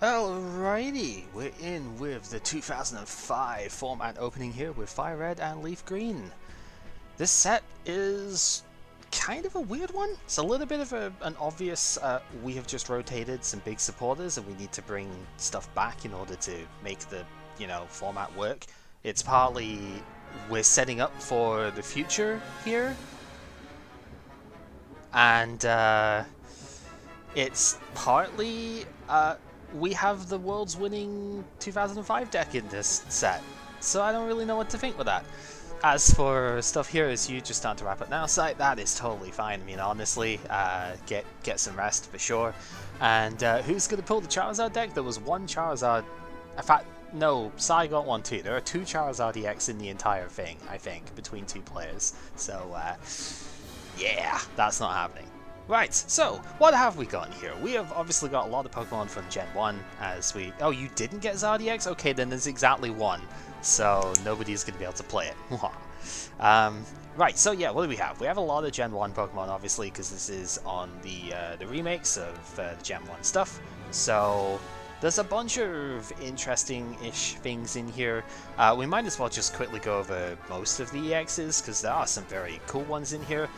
Alrighty, we're in with the 2005 format opening here with Fire Red and Leaf Green. This set is kind of a weird one. It's a little bit of an obvious, we have just rotated some big supporters and we need to bring stuff back in order to make the, format work. It's partly we're setting up for the future here, and it's partly we have the world's winning 2005 deck in this set, so I don't really know what to think with that. As for stuff here, as you just start to wrap up now, site that is totally fine. I mean, honestly, get some rest for sure. And who's going to pull the Charizard deck? There was one Charizard. In fact, no, Sai got one too. There are two Charizard EX in the entire thing, I think, between two players. So, yeah, that's not happening. Right, so, what have we got here? We have obviously got a lot of Pokemon from Gen 1 as we... Oh, you didn't get Zardiex? Okay, then there's exactly one. So, nobody's going to be able to play it. Right, so yeah, what do we have? We have a lot of Gen 1 Pokemon, obviously, because this is on the remakes of the Gen 1 stuff. So, there's a bunch of interesting-ish things in here. We might as well just quickly go over most of the EXs, because there are some very cool ones in here.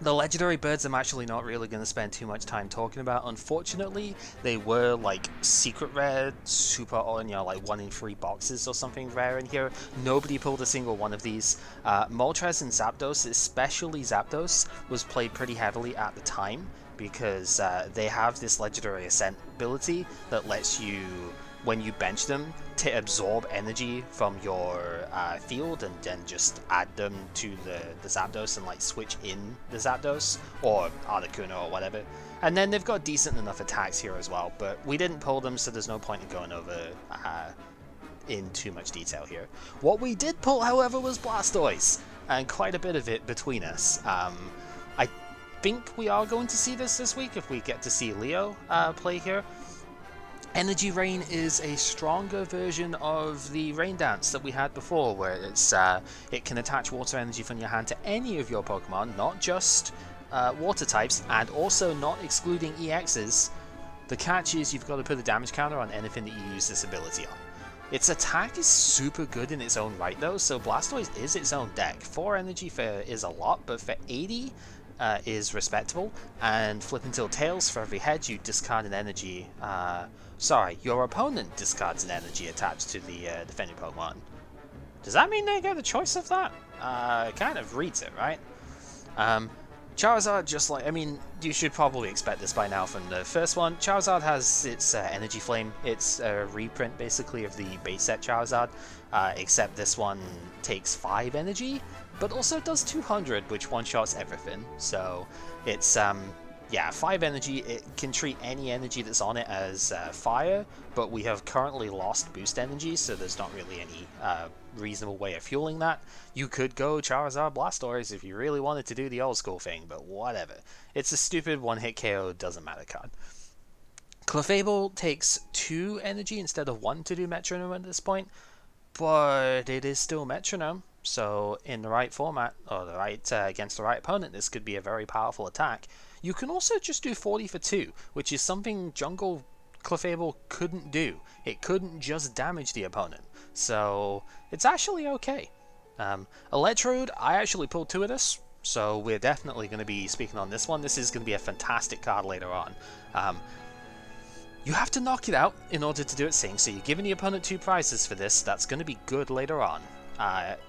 The legendary birds I'm actually not really going to spend too much time talking about. Unfortunately, they were like secret rare, super, like 1 in 3 boxes or something rare in here. Nobody pulled a single one of these. Moltres and Zapdos, especially Zapdos, was played pretty heavily at the time because they have this legendary ascent ability that lets you, when you bench them, to absorb energy from your field and then just add them to the Zapdos and like switch in the Zapdos or Articuno or whatever. And then they've got decent enough attacks here as well, but we didn't pull them, so there's no point in going over in too much detail here. What we did pull, however, was Blastoise, and quite a bit of it between us. I think we are going to see this week if we get to see Leo play here. Energy Rain is a stronger version of the Rain Dance that we had before, where it can attach water energy from your hand to any of your Pokemon, not just water types, and also not excluding EXs. The catch is you've got to put a damage counter on anything that you use this ability on. Its attack is super good in its own right though, so Blastoise is its own deck. 4 energy is a lot, but for 80 is respectable, and flip until tails, for every head you discard an energy. Sorry, your opponent discards an energy attached to the defending Pokemon. Does that mean they get a choice of that? It kind of reads it, right? Charizard, just like, I mean, you should probably expect this by now from the first one. Charizard has its Energy Flame. It's a reprint, basically, of the base set Charizard, except this one takes 5 energy, but also does 200, which one-shots everything. So, it's, yeah, 5 energy. It can treat any energy that's on it as fire, but we have currently lost boost energy, so there's not really any reasonable way of fueling that. You could go Charizard Blastoise if you really wanted to do the old school thing, but whatever. It's a stupid one-hit KO, doesn't matter card. Clefable takes 2 energy instead of 1 to do Metronome at this point, but it is still Metronome, so in the right format, or the right against the right opponent, this could be a very powerful attack. You can also just do 40 for 2, which is something Jungle Clefable couldn't do. It couldn't just damage the opponent, so it's actually okay. Electrode, I actually pulled 2 of this, so we're definitely going to be speaking on this one. This is going to be a fantastic card later on. You have to knock it out in order to do its thing, so you're giving the opponent 2 prizes for this. That's going to be good later on.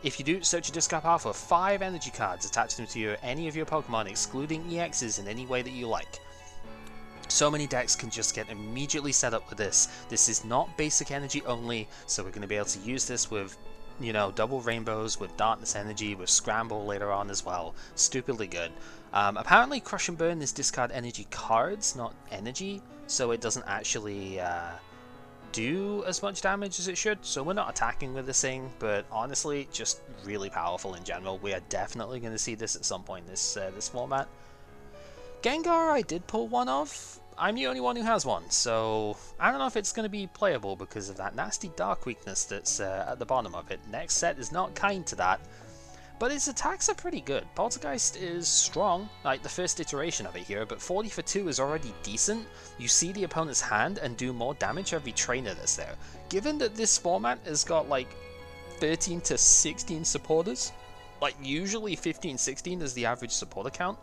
If you do, search your discard pile for 5 energy cards, attach them to any of your Pokemon, excluding EXs in any way that you like. So many decks can just get immediately set up with this. This is not basic energy only, so we're going to be able to use this with, double rainbows, with darkness energy, with scramble later on as well. Stupidly good. Apparently Crush and Burn is discard energy cards, not energy, so it doesn't actually do as much damage as it should, so we're not attacking with this thing, but honestly, just really powerful in general. We are definitely going to see this at some point in this format. Gengar I did pull one of. I'm the only one who has one, so I don't know if it's going to be playable because of that nasty dark weakness that's at the bottom of it. Next set is not kind to that. but its attacks are pretty good. Poltergeist is strong, like the first iteration of it here, but 40 for 2 is already decent. You see the opponent's hand and do more damage every trainer that's there. Given that this format has got like 13 to 16 supporters, like usually 15-16 is the average supporter count,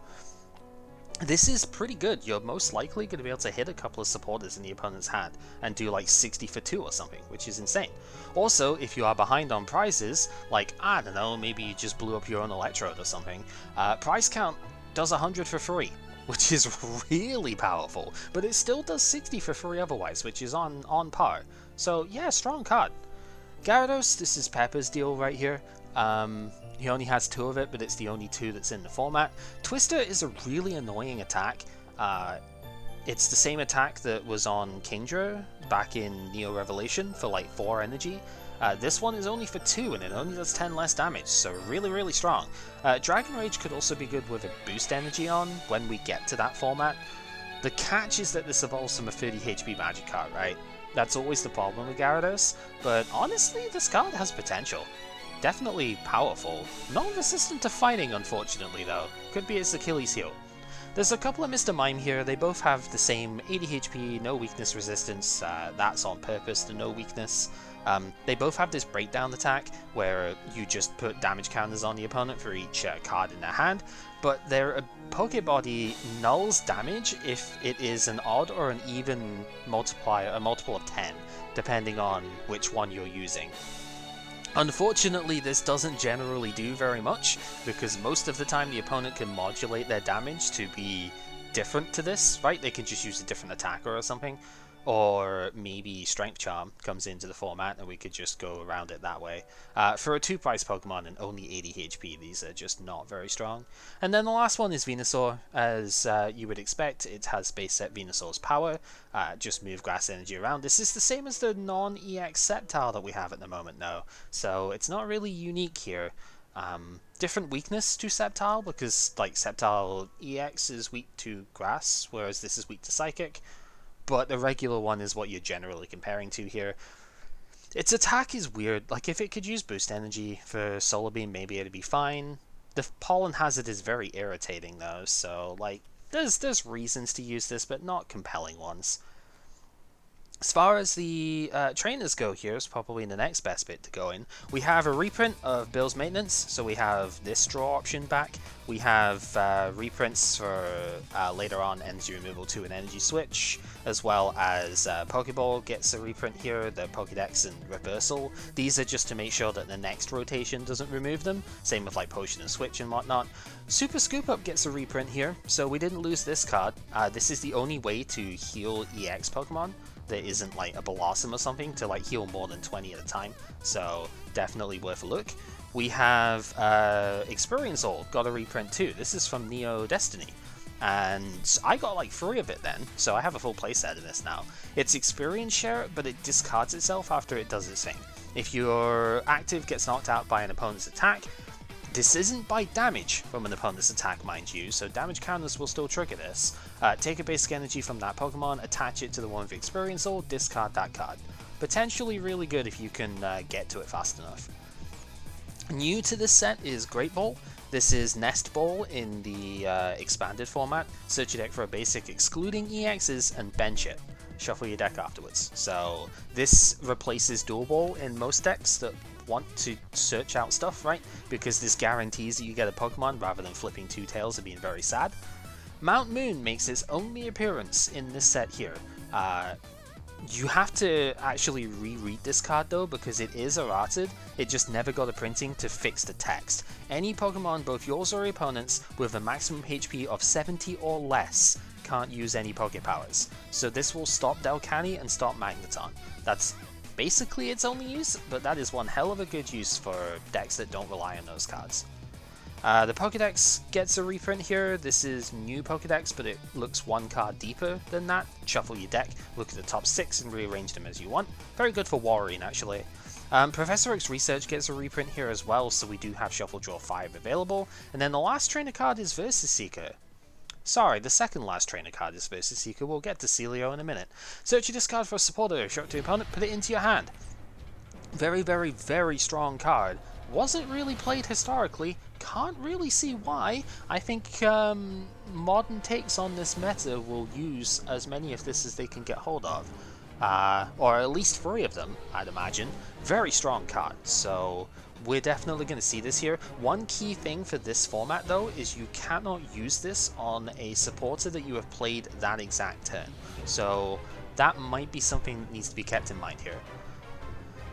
this is pretty good. You're most likely going to be able to hit a couple of supporters in the opponent's hand and do like 60 for 2 or something, which is insane. Also, if you are behind on prizes, like, I don't know, maybe you just blew up your own Electrode or something, prize count does 100 for free, which is really powerful, but it still does 60 for free otherwise, which is on par. So yeah, strong card. Gyarados, this is Pepper's deal right here. He only has 2 of it, but it's the only 2 that's in the format. Twister is a really annoying attack. It's the same attack that was on Kingdra back in Neo Revelation for like 4 energy. This one is only for 2 and it only does 10 less damage, so really, really strong. Dragon Rage could also be good with a boost energy on when we get to that format. The catch is that this evolves from a 30 HP magic card, right? That's always the problem with Gyarados, but honestly, this card has potential. Definitely powerful. Not resistant to fighting, unfortunately, though. Could be its Achilles heel. There's a couple of Mr. Mime here. They both have the same 80 HP, no weakness resistance. That's on purpose, the no weakness. They both have this breakdown attack, where you just put damage counters on the opponent for each card in their hand, but their Pokebody nulls damage if it is an odd or an even multiplier, a multiple of 10, depending on which one you're using. Unfortunately, this doesn't generally do very much, because most of the time the opponent can modulate their damage to be different to this, right? They can just use a different attacker or something, or maybe Strength Charm comes into the format and we could just go around it that way. For a 2-price Pokemon and only 80 HP, these are just not very strong. And then the last one is Venusaur. As you would expect, it has base set Venusaur's power, just move grass energy around. This is the same as the non-EX Sceptile that we have at the moment though, so it's not really unique here. Different weakness to Sceptile, because like Sceptile EX is weak to grass, whereas this is weak to Psychic. But the regular one is what you're generally comparing to here. Its attack is weird. Like, if it could use boost energy for Solar Beam, maybe it'd be fine. The Pollen Hazard is very irritating, though, so, like, there's reasons to use this, but not compelling ones. As far as the trainers go here, is probably the next best bit to go in. We have a reprint of Bill's Maintenance, so we have this draw option back. We have reprints for later on energy removal to an energy switch, as well as Pokeball gets a reprint here, the Pokedex and Reversal. These are just to make sure that the next rotation doesn't remove them, same with like Potion and Switch and whatnot. Super Scoop Up gets a reprint here, so we didn't lose this card. This is the only way to heal EX Pokemon. There isn't like a Blossom or something to like heal more than 20 at a time, so definitely worth a look. We have Experience All got a reprint too. This is from Neo Destiny, and I got like 3 of it then, so I have a full playset of this now. It's Experience Share, but it discards itself after it does its thing. If your active gets knocked out by an opponent's attack, this isn't by damage from an opponent's attack, mind you, so damage counters will still trigger this. Take a basic energy from that Pokemon, attach it to the one with Experience or discard that card. Potentially really good if you can get to it fast enough. New to this set is Great Ball. This is Nest Ball in the expanded format. Search your deck for a basic excluding EXs and bench it. Shuffle your deck afterwards. So this replaces Dual Ball in most decks that want to search out stuff, right? Because this guarantees that you get a Pokemon rather than flipping 2 tails and being very sad. Mount Moon makes its only appearance in this set here. You have to actually reread this card though, because it is errated. It just never got a printing to fix the text. Any Pokemon, both yours or your opponent's, with a maximum HP of 70 or less can't use any Poké Powers. So this will stop Delcatty and stop Magneton. That's basically its only use, but that is one hell of a good use for decks that don't rely on those cards. The Pokedex gets a reprint here. This is new Pokedex, but it looks 1 card deeper than that. Shuffle your deck, look at the top 6 and rearrange them as you want. Very good for Warring, actually. Professor Oak's Research gets a reprint here as well, so we do have Shuffle Draw 5 available. And then the last trainer card is Versus Seeker. Sorry, the second last trainer card is Versus Seeker. We'll get to Celio in a minute. Search your discard for a supporter, show it to your opponent, put it into your hand. Very, very, very strong card Wasn't really played historically, can't really see why. I think modern takes on this meta will use as many of this as they can get hold of. Or at least 3 of them, I'd imagine. Very strong card, so we're definitely going to see this here. One key thing for this format though is you cannot use this on a supporter that you have played that exact turn. So that might be something that needs to be kept in mind here.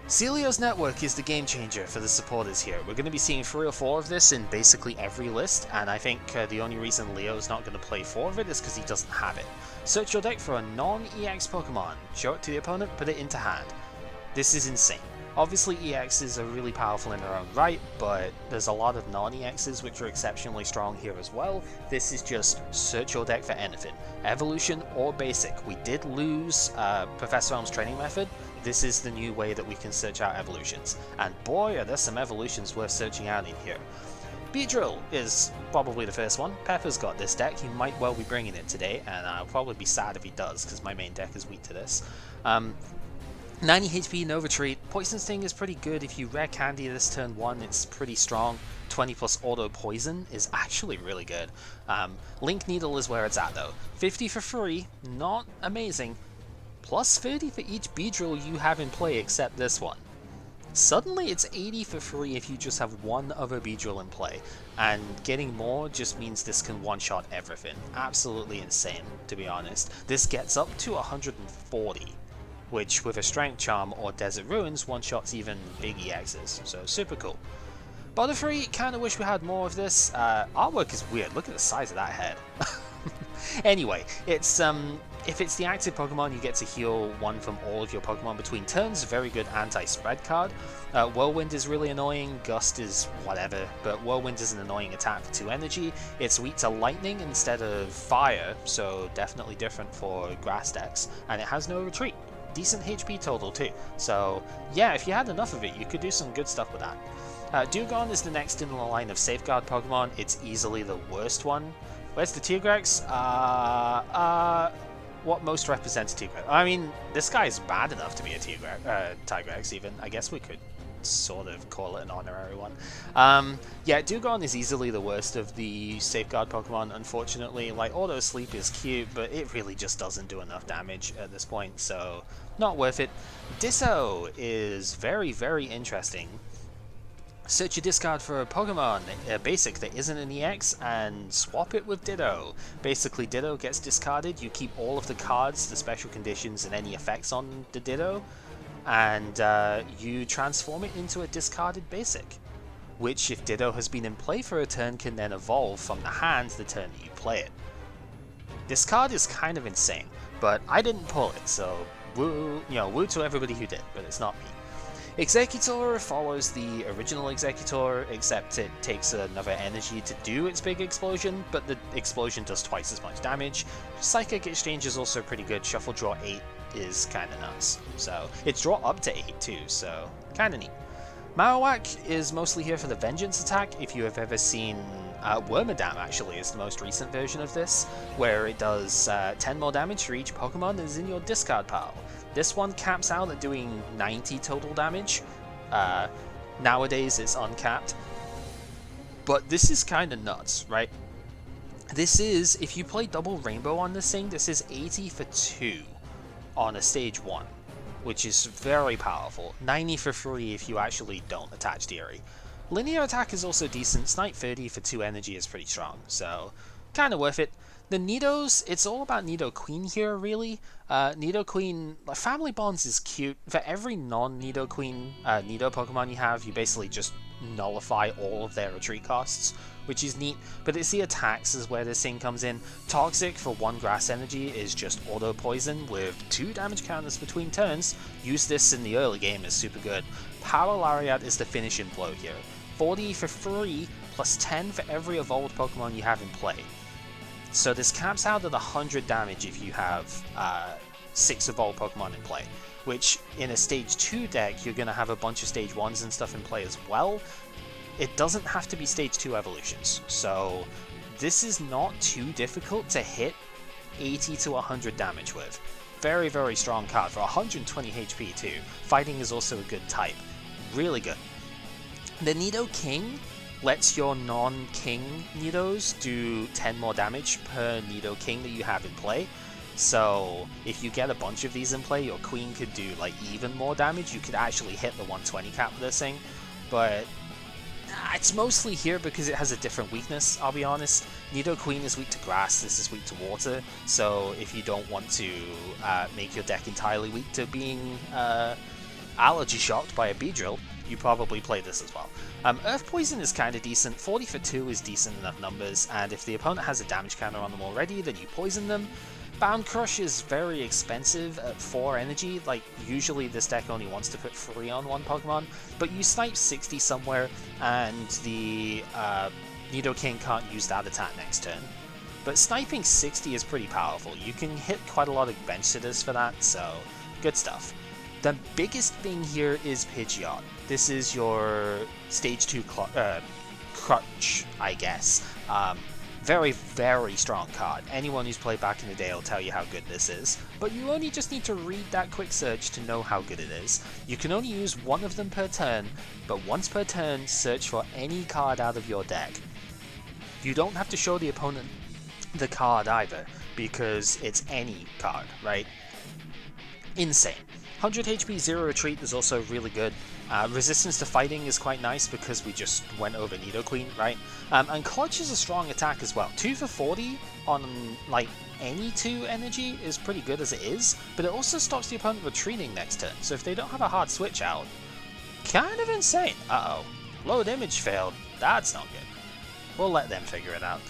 Celio's Network is the game changer for the supporters here. We're going to be seeing 3 or 4 of this in basically every list, and I think the only reason Leo's not going to play 4 of it is because he doesn't have it. Search your deck for a non-EX Pokemon, show it to the opponent, put it into hand. This is insane. Obviously EXs are really powerful in their own right, but there's a lot of non-EXs which are exceptionally strong here as well. This is just search your deck for anything. Evolution or basic. We did lose Professor Elm's training method. This is the new way that we can search out evolutions. And boy, are there some evolutions worth searching out in here. Beedrill is probably the first one. Pepper's got this deck. He might well be bringing it today, and I'll probably be sad if he does, because my main deck is weak to this. 90 HP, no retreat. Poison Sting is pretty good. If you rare candy this turn 1, it's pretty strong. 20 plus auto poison is actually really good. Link Needle is where it's at though. 50 for free, not amazing. Plus 30 for each Beedrill you have in play except this one. Suddenly it's 80 for free if you just have one other Beedrill in play, and getting more just means this can one-shot everything. Absolutely insane, to be honest. This gets up to 140, which with a Strength Charm or Desert Ruins one-shots even big EXs, so super cool. Butterfree, kinda wish we had more of this. Artwork is weird, look at the size of that head. Anyway, it's if it's the active Pokemon, you get to heal 1 from all of your Pokemon between turns. Very good anti-spread card. Whirlwind is really annoying, Gust is whatever, but Whirlwind is an annoying attack for 2 energy. It's weak to lightning instead of fire, so definitely different for grass decks, and it has no retreat. Decent HP total too, so yeah, if you had enough of it, you could do some good stuff with that. Dugon is the next in the line of Safeguard Pokemon. It's easily the worst one. Where's the Tigrex? What most represents Tigrex? I mean, this guy's bad enough to be a Tigrex even. I guess we could sort of call it an honorary one. Yeah, Dugon is easily the worst of the Safeguard Pokemon, unfortunately. Like, Auto Sleep is cute, but it really just doesn't do enough damage at this point, so not worth it. Disso is very, very interesting. Search your discard for a Pokemon, a basic that isn't an EX, and swap it with Ditto. Basically, Ditto gets discarded, you keep all of the cards, the special conditions, and any effects on the Ditto, and you transform it into a discarded basic, which, if Ditto has been in play for a turn, can then evolve from the hand the turn that you play it. This card is kind of insane, but I didn't pull it, so woo, woo to everybody who did, but it's not me. Exeggutor follows the original Exeggutor, except it takes another energy to do its big explosion, but the explosion does twice as much damage. Psychic Exchange is also pretty good. Shuffle Draw 8 is kinda nuts. So, it's draw up to 8 too, so kinda neat. Marowak is mostly here for the Vengeance attack. If you have ever seen Wormadam, actually, is the most recent version of this, where it does 10 more damage for each Pokemon that is in your discard pile. This one caps out at doing 90 total damage. Nowadays it's uncapped. But this is kinda nuts, right? This is, if you play double rainbow on this thing, this is 80 for 2 on a stage 1, which is very powerful. 90 for free if you actually don't attach Deary. Linear attack is also decent. Snipe 30 for 2 energy is pretty strong, so kinda worth it. The Nidos, it's all about Nidoqueen here, really. Nidoqueen, Family Bonds is cute. For every non-Nidoqueen Nido Pokemon you have, you basically just nullify all of their retreat costs, which is neat, but it's the attacks is where this thing comes in. Toxic for 1 grass energy is just auto poison with 2 damage counters between turns. Use this in the early game is super good. Power Lariat is the finishing blow here. 40 for free, plus 10 for every evolved Pokemon you have in play. So this caps out at 100 damage if you have 6 evolved Pokemon in play, which in a stage 2 deck you're going to have a bunch of stage 1s and stuff in play as well. It doesn't have to be stage 2 evolutions, so this is not too difficult to hit 80 to 100 damage with. Very, very strong card for 120 HP too. Fighting is also a good type. Really good. The Nidoking lets your non-King Nidos do 10 more damage per Nidoking that you have in play. So if you get a bunch of these in play, your Queen could do like even more damage. You could actually hit the 120 cap with this thing, but it's mostly here because it has a different weakness, I'll be honest. Nidoqueen is weak to grass, this is weak to water, so if you don't want to make your deck entirely weak to being allergy shocked by a Beedrill, you probably play this as well. Earth Poison is kind of decent. 40 for 2 is decent enough numbers, and if the opponent has a damage counter on them already, then you poison them. Bound Crush is very expensive at 4 energy. Like, usually this deck only wants to put 3 on one Pokemon, but you snipe 60 somewhere, and the Nidoking can't use that attack next turn. But sniping 60 is pretty powerful. You can hit quite a lot of bench sitters for that, so good stuff. The biggest thing here is Pidgeot. This is your stage 2 crutch, I guess. Very, very strong card. Anyone who's played back in the day will tell you how good this is. But you only just need to read that quick search to know how good it is. You can only use one of them per turn, but once per turn, search for any card out of your deck. You don't have to show the opponent the card either, because it's any card, right? Insane. 100 HP, 0 retreat is also really good. Resistance to fighting is quite nice because we just went over Nidoqueen, right? And Clutch is a strong attack as well. 2 for 40 on like any 2 energy is pretty good as it is, but it also stops the opponent retreating next turn. So if they don't have a hard switch out, kind of insane. Uh-oh. Load image failed. That's not good. We'll let them figure it out.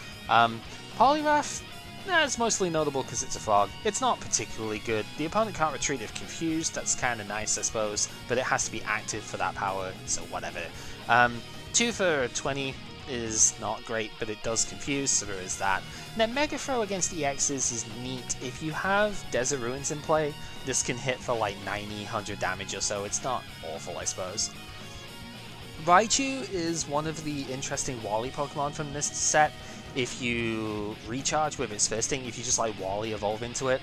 Poliwrath, it's mostly notable because it's a frog. It's not particularly good. The opponent can't retreat if confused. That's kind of nice, I suppose, but it has to be active for that power, so whatever. 2 for 20 is not great, but it does confuse, so there is that. Now, Mega Throw against EXs is neat. If you have Desert Ruins in play, this can hit for like 90, 100 damage or so. It's not awful, I suppose. Raichu is one of the interesting Wally Pokemon from this set. If you recharge with its first thing, if you just like Wally evolve into it,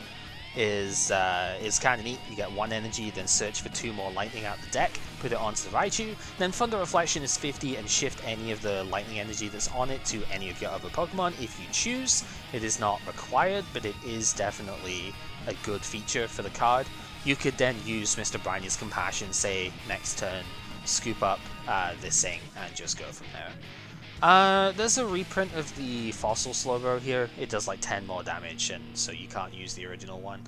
is kind of neat. You get 1 energy, then search for 2 more lightning out the deck, put it onto the Raichu, then Thunder Reflection is 50 and shift any of the lightning energy that's on it to any of your other Pokemon if you choose. It is not required, but it is definitely a good feature for the card. You could then use Mr. Briny's Compassion, say, next turn, scoop up this thing, and just go from there. There's a reprint of the Fossil Slowbro here. It does like 10 more damage, and so you can't use the original one,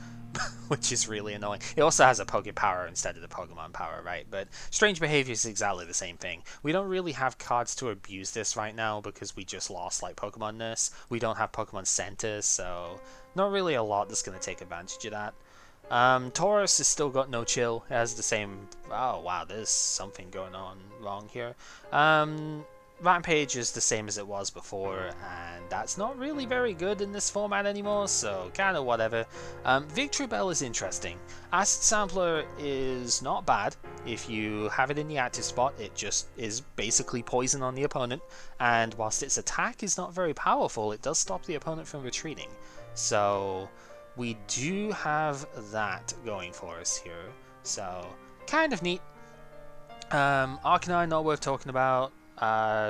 which is really annoying. It also has a Poké Power instead of the Pokemon Power, right? But Strange Behavior is exactly the same thing. We don't really have cards to abuse this right now because we just lost like Pokemon Nurse. We don't have Pokemon Center, so not really a lot that's going to take advantage of that. Tauros has still got no chill. It has the same... Oh, wow, there's something going on wrong here. Rampage is the same as it was before, and that's not really very good in this format anymore, so kind of whatever. Victreebel is interesting. Acid Sampler is not bad. If you have it in the active spot, it just is basically poison on the opponent, and whilst its attack is not very powerful, it does stop the opponent from retreating. So we do have that going for us here, so kind of neat. Arcanine, not worth talking about.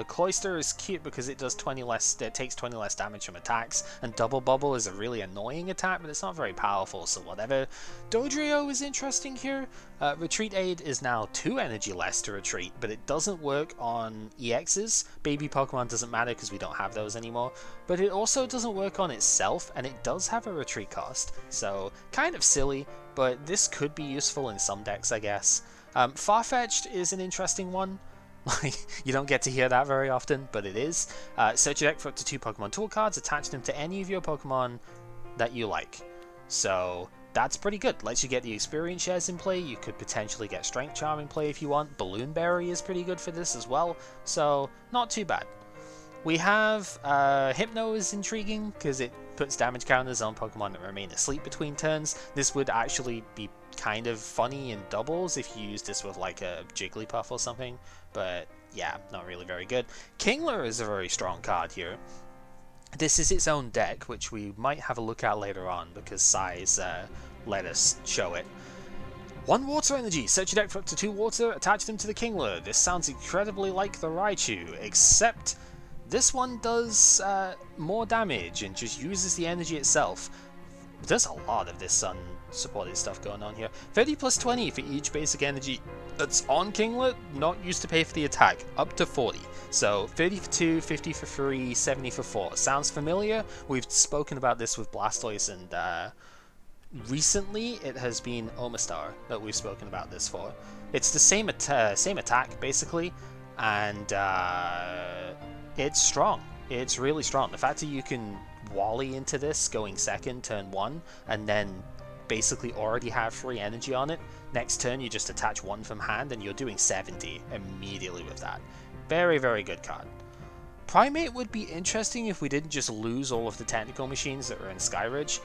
Cloyster is cute because it does 20 less. It takes 20 less damage from attacks, and Double Bubble is a really annoying attack, but it's not very powerful, so whatever. Dodrio is interesting here. Retreat Aid is now 2 energy less to retreat, but it doesn't work on EXs. Baby Pokemon doesn't matter because we don't have those anymore, but it also doesn't work on itself, and it does have a retreat cost, so kind of silly, but this could be useful in some decks, I guess. Farfetch'd is an interesting one. Like, you don't get to hear that very often, but it is. Search your deck for up to 2 Pokemon Tool cards, attach them to any of your Pokemon that you like. So that's pretty good. Lets you get the experience shares in play. You could potentially get Strength Charm in play if you want. Balloonberry is pretty good for this as well, so not too bad. We have Hypno is intriguing because it puts damage counters on Pokemon that remain asleep between turns. This would actually be kind of funny in doubles if you use this with like a Jigglypuff or something, but yeah, not really very good. Kingler is a very strong card here. This is its own deck, which we might have a look at later on because Sai's let us show it. 1 water energy, search your deck for up to 2 water, attach them to the Kingler. This sounds incredibly like the Raichu, except this one does more damage and just uses the energy itself. There's a lot of this unsupported stuff going on here. 30 plus 20 for each basic energy that's on Kinglet, not used to pay for the attack, up to 40. So 30 for 2, 50 for 3, 70 for 4. Sounds familiar? We've spoken about this with Blastoise, and recently it has been Omastar that we've spoken about this for. It's the same attack, basically, and it's strong. It's really strong. The fact that you can Wally into this going second, turn 1, and then basically already have free energy on it. Next turn you just attach 1 from hand and you're doing 70 immediately with that. Very, very good card. Primate would be interesting if we didn't just lose all of the technical machines that were in Skyridge.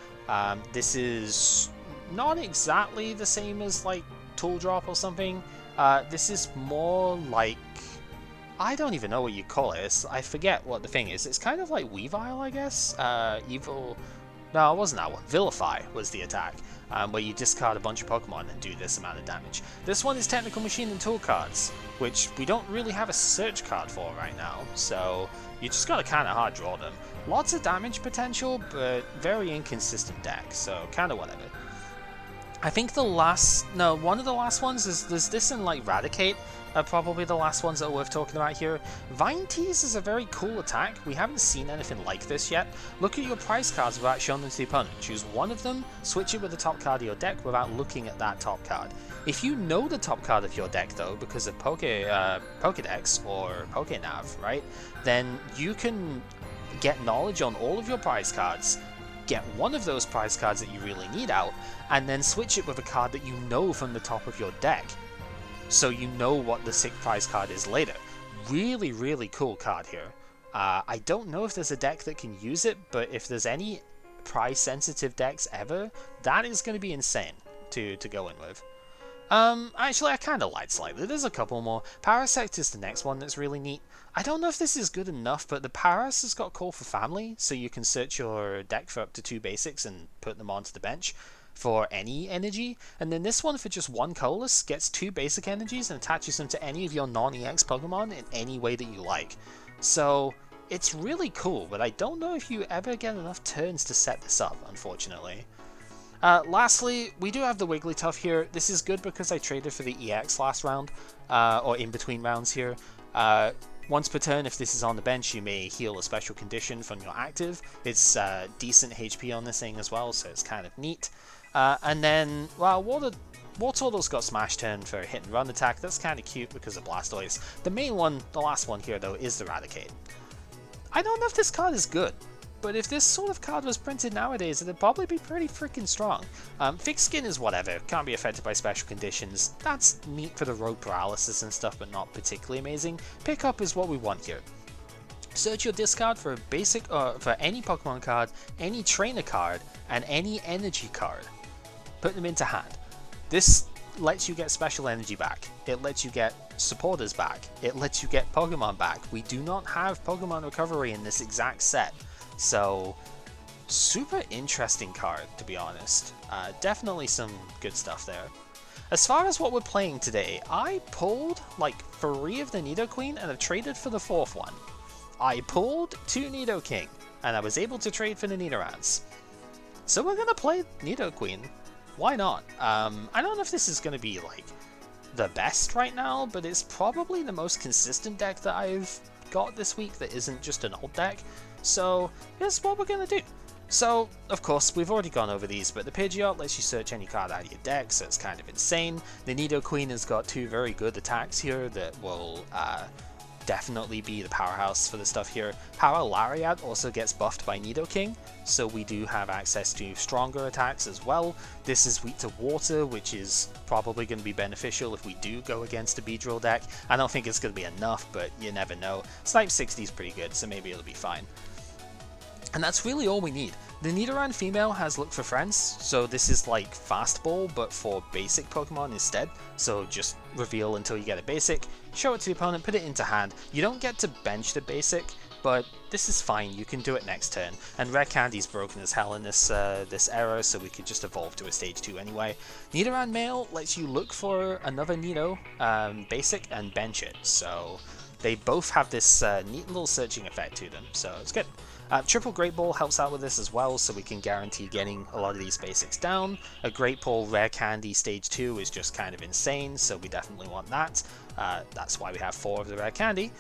This is not exactly the same as like Tool Drop or something. This is more like, I don't even know what you call it. I forget what the thing is. It's kind of like Weavile, I guess. Evil. No, it wasn't that one. Vilify was the attack, where you discard a bunch of Pokemon and do this amount of damage. This one is Technical Machine and Tool cards, which we don't really have a search card for right now, so you just gotta kind of hard draw them. Lots of damage potential, but very inconsistent deck, so kind of whatever. I think one of the last ones is there's this and like Raticate are probably the last ones that are worth talking about here. Vine Tease is a very cool attack. We haven't seen anything like this yet. Look at your prize cards without showing them to the opponent. Choose one of them, switch it with the top card of your deck without looking at that top card. If you know the top card of your deck though, because of Pokédex or Pokénav, right, then you can get knowledge on all of your prize cards, get one of those prize cards that you really need out, and then switch it with a card that you know from the top of your deck, so you know what the 6th prize card is later. Really, really cool card here. I don't know if there's a deck that can use it, but if there's any prize sensitive decks ever, that is going to be insane to go in with. Actually, I kind of lied slightly. There's a couple more. Parasect is the next one that's really neat. I don't know if this is good enough, but the Paras has got Call for Family, so you can search your deck for up to 2 basics and put them onto the bench for any energy, and then this one for just 1 colorless gets 2 basic energies and attaches them to any of your non-EX Pokemon in any way that you like. So it's really cool, but I don't know if you ever get enough turns to set this up, unfortunately. Lastly, we do have the Wigglytuff here. This is good because I traded for the EX last round, or in between rounds here. Once per turn, if this is on the bench, you may heal a special condition from your active. It's decent HP on this thing as well, so it's kind of neat. And then, well, Wartortle's got Smash Turn for a hit and run attack. That's kind of cute because of Blastoise. The main one, the last one here though, is the Raticate. I don't know if this card is good, but if this sort of card was printed nowadays, it'd probably be pretty freaking strong. Fixed Skin is whatever, can't be affected by special conditions. That's neat for the rogue paralysis and stuff, but not particularly amazing. Pickup is what we want here. Search your discard for a basic, for any Pokemon card, any trainer card, and any energy card. Put them into hand. This lets you get special energy back. It lets you get supporters back. It lets you get Pokemon back. We do not have Pokemon recovery in this exact set. So, super interesting card, to be honest. Definitely some good stuff there. As far as what we're playing today, I pulled like 3 of the Nidoqueen and have traded for the 4th one. I pulled 2 Nidoking, and I was able to trade for the Nidorans. So we're gonna play Nidoqueen. Why not? I don't know if this is gonna be like the best right now, but it's probably the most consistent deck that I've got this week that isn't just an old deck. So here's what we're gonna do. So, of course, we've already gone over these, but the Pidgeot lets you search any card out of your deck, so it's kind of insane. The Nidoqueen has got 2 very good attacks here that will definitely be the powerhouse for the stuff here. Power Lariat also gets buffed by Nidoking, so we do have access to stronger attacks as well. This is weak to water, which is probably going to be beneficial if we do go against a Beedrill deck. I don't think it's going to be enough, but you never know. Snipe 60 is pretty good, so maybe it'll be fine. And that's really all we need. The Nidoran female has Look for Friends, so this is like Fastball, but for basic Pokemon instead. So just reveal until you get a basic, show it to the opponent, put it into hand. You don't get to bench the basic, but this is fine, you can do it next turn. And Rare Candy's broken as hell in this this era, so we could just evolve to a stage 2 anyway. Nidoran Male lets you look for another Nido, basic, and bench it, so they both have this neat little searching effect to them, so it's good. Triple Great Ball helps out with this as well, so we can guarantee getting a lot of these basics down. A Great Ball Rare Candy Stage 2 is just kind of insane, so we definitely want that. That's why we have 4 of the Rare Candy.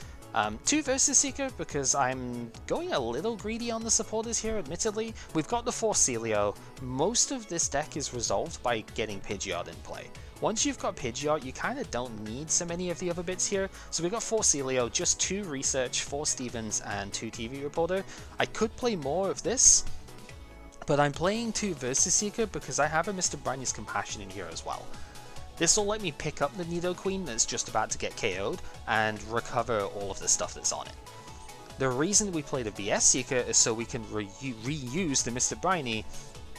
2 Versus Seeker, because I'm going a little greedy on the supporters here, admittedly. We've got the 4 Celio. Most of this deck is resolved by getting Pidgeot in play. Once you've got Pidgeot, you kind of don't need so many of the other bits here. So we've got 4 Celio, just 2 Research, 4 Stevens, and 2 TV Reporter. I could play more of this, but I'm playing 2 Versus Seeker because I have a Mr. Brightness Compassion in here as well. This will let me pick up the Nidoqueen that's just about to get KO'd and recover all of the stuff that's on it. The reason we play the VS Seeker is so we can reuse the Mr. Briny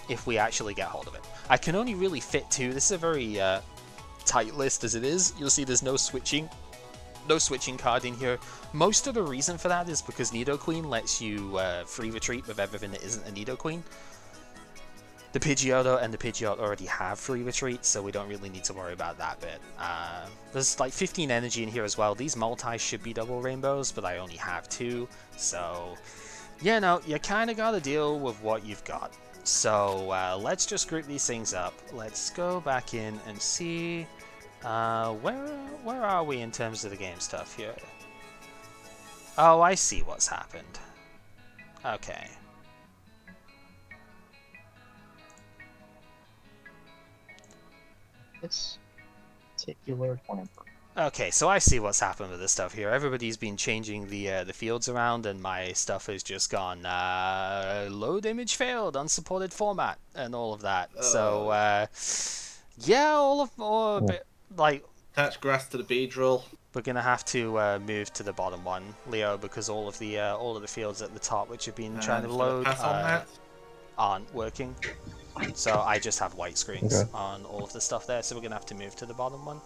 if we actually get hold of it. I can only really fit 2. This is a very tight list as it is. You'll see there's no switching card in here. Most of the reason for that is because Nidoqueen lets you free retreat with everything that isn't a Nidoqueen. The Pidgeotto and the Pidgeot already have free retreat, so we don't really need to worry about that bit. There's like 15 energy in here as well. These multis should be double rainbows, but I only have 2, so yeah, no, you kind of got to deal with what you've got. So let's just group these things up. Let's go back in and see where are we in terms of the game stuff here. Oh, I see what's happened. Okay. This particular one. Okay, so I see what's happened with this stuff here. Everybody's been changing the fields around, and my stuff has just gone load image failed, unsupported format, and all of that. So yeah, like attach grass to the Beedrill. We're gonna have to move to the bottom one, Leo, because all of the fields at the top, which have been trying to load, aren't working. So I just have white screens on all of the stuff there, so we're gonna have to move to the bottom one.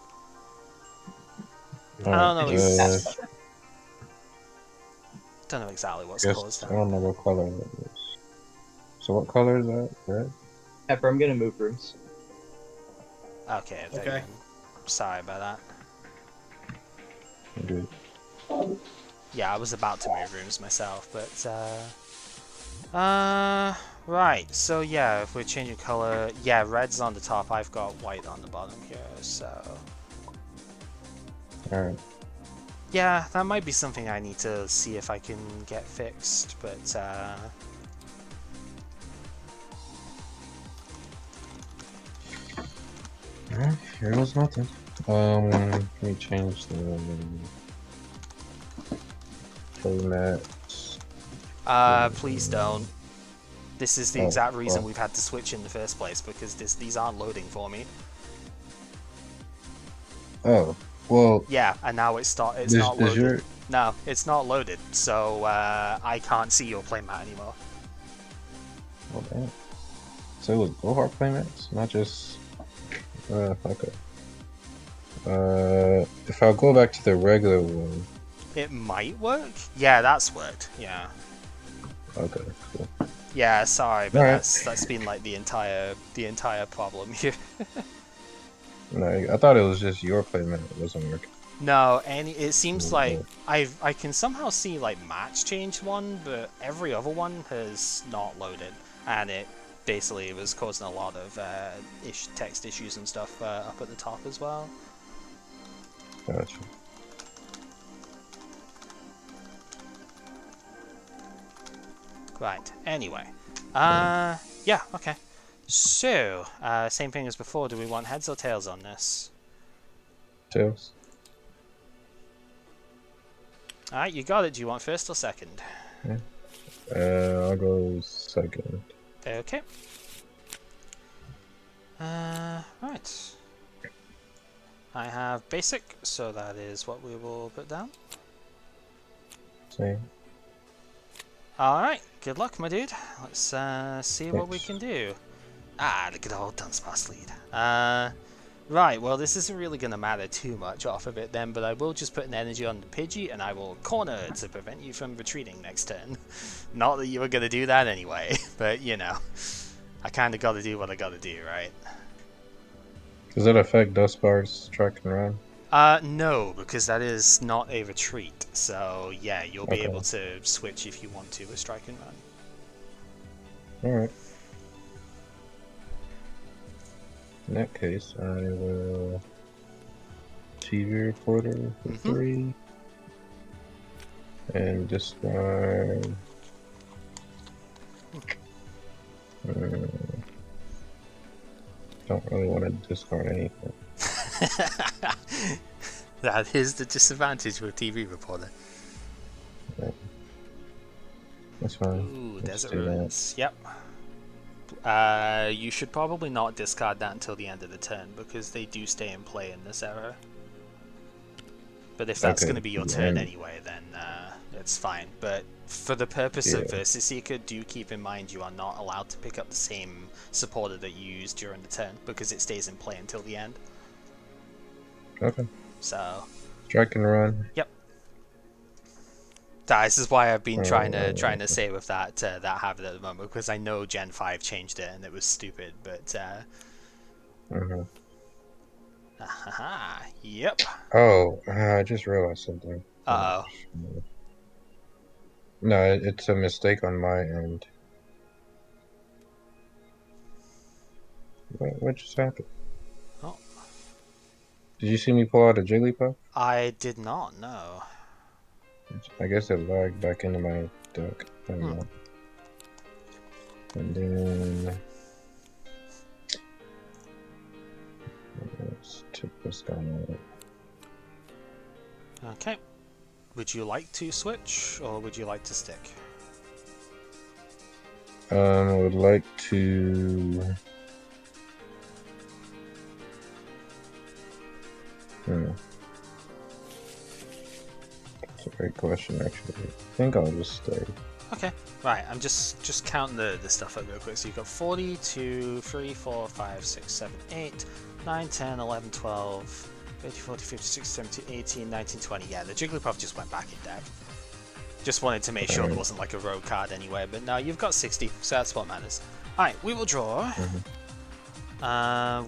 I don't know. Don't know exactly what's caused that. I don't know what color it is. So what color is that? Red? Pepper, I'm gonna move rooms. Okay. Okay. Sorry about that. Good. Yeah, I was about to move rooms myself, but right, so yeah, if we're changing color, yeah, red's on the top, I've got white on the bottom here, so... Alright. Yeah, that might be something I need to see if I can get fixed, but Here goes nothing. Let me change the formats. Please don't. This is the exact reason we've had to switch in the first place, because these aren't loading for me. Oh, well... Yeah, and now it's not loaded. No, it's not loaded, so I can't see your playmat anymore. Oh, damn. So it was Gohar playmats, not just... okay. If I go back to the regular one... It might work? Yeah, that's worked, yeah. Okay, cool. Yeah, sorry, but that's been like the entire problem here. No, I thought it was just your playmat that wasn't working. No, it seems like I can somehow see like match changed one, but every other one has not loaded, and it basically was causing a lot of text issues and stuff up at the top as well. Gotcha. Right, anyway. Yeah, okay. So, same thing as before, do we want heads or tails on this? Tails. Alright, you got it. Do you want first or second? Yeah. I'll go second. Okay. Right. I have basic, so that is what we will put down. Same. Alright, good luck, my dude. Let's see what we can do. Ah, look at old Dunsparce lead. Right, well this isn't really going to matter too much off of it then, but I will just put an energy on the Pidgey and I will corner to prevent you from retreating next turn. Not that you were going to do that anyway, but you know, I kind of got to do what I got to do, right? Does that affect Duskard's strike and run? No, because that is not a retreat, so yeah, you'll be Okay. able to switch if you want to with strike and run. Alright. In that case, I will TV Reporter for 3 and discard. Don't really want to discard anything. That is the disadvantage with TV Reporter. Right. That's fine. Ooh, Let's Desert do that. Ruins. Yep. You should probably not discard that until the end of the turn because they do stay in play in this era. But if that's going to be your turn anyway, then it's fine. But for the purpose of Versus Seeker, do keep in mind you are not allowed to pick up the same supporter that you used during the turn because it stays in play until the end. Okay. So. Strike and run. Yep. This is why I've been trying to say with that habit at the moment because I know Gen 5 changed it and it was stupid, but. Yep. Oh, I just realized something. Uh-oh. No, it's a mistake on my end. What just happened? Oh. Did you see me pull out a Jigglypuff? I did not, no. I guess it lagged back into my deck. I don't know. And then let's tip this guy out. Okay. Would you like to switch or would you like to stick? I would like to. That's a great question, actually. I think I'll just stay. Okay, right, I'm just counting the stuff up real quick. So you've got 40, 2, 3, 4, 5, 6, 7, 8, 9, 10, 11, 12, 30, 40, 50, 60, 70, 18, 19, 20. Yeah, the Jigglypuff just went back in deck. Just wanted to make sure there wasn't like a rogue card anywhere, but now you've got 60, so that's what matters. Alright, we will draw.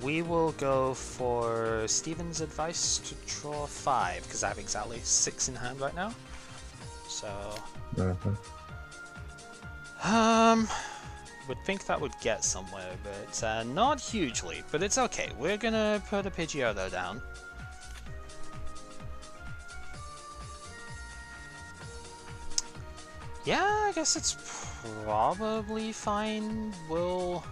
We will go for Steven's advice to draw 5, because I have exactly 6 in hand right now. So... would think that would get somewhere, but not hugely, but it's okay. We're gonna put a Pidgeot down. Yeah, I guess it's probably fine. We'll...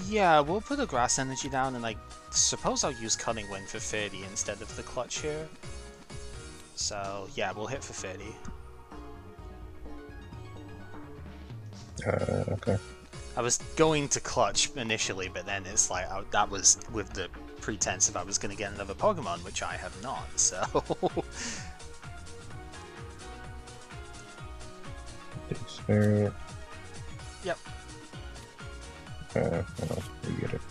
yeah, we'll put a Grass Energy down, and I suppose I'll use Cunning Wind for 30 instead of the Clutch here. So, yeah, we'll hit for 30. Okay. I was going to Clutch initially, but then it's like, that was with the pretense of I was going to get another Pokemon, which I have not, so... Experience. Yep. Well, we get it.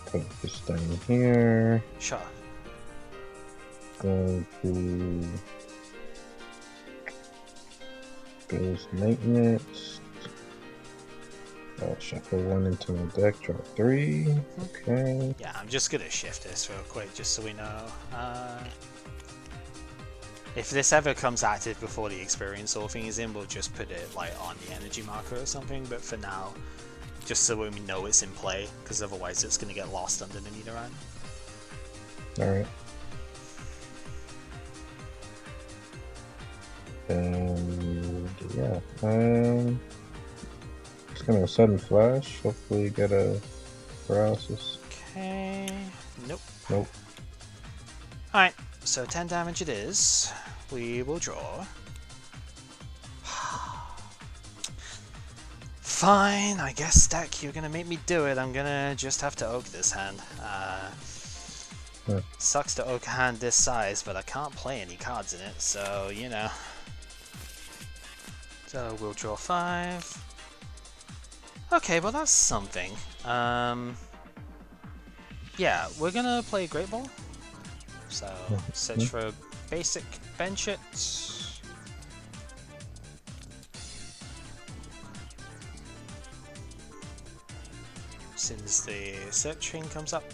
Put this down here. Sure. Go to Bill's Maintenance. I'll shuffle 1 into my deck, draw 3. Okay. Yeah, I'm just gonna shift this real quick, just so we know. If this ever comes active before the experience sorting is in, we'll just put it like on the energy marker or something, but for now, just so we know it's in play, because otherwise it's gonna get lost under the Nidoran. Alright. And yeah, just gonna sudden flash, hopefully get a paralysis. Okay, nope. Nope. Alright, so 10 damage it is. We will draw. Fine, I guess deck, you're gonna make me do it. I'm gonna just have to oak this hand. Sucks to oak a hand this size, but I can't play any cards in it, so, you know. So we'll draw 5. Okay, well that's something. Yeah, we're gonna play Great Ball. So, search for basic bench it. Since the search screen comes up.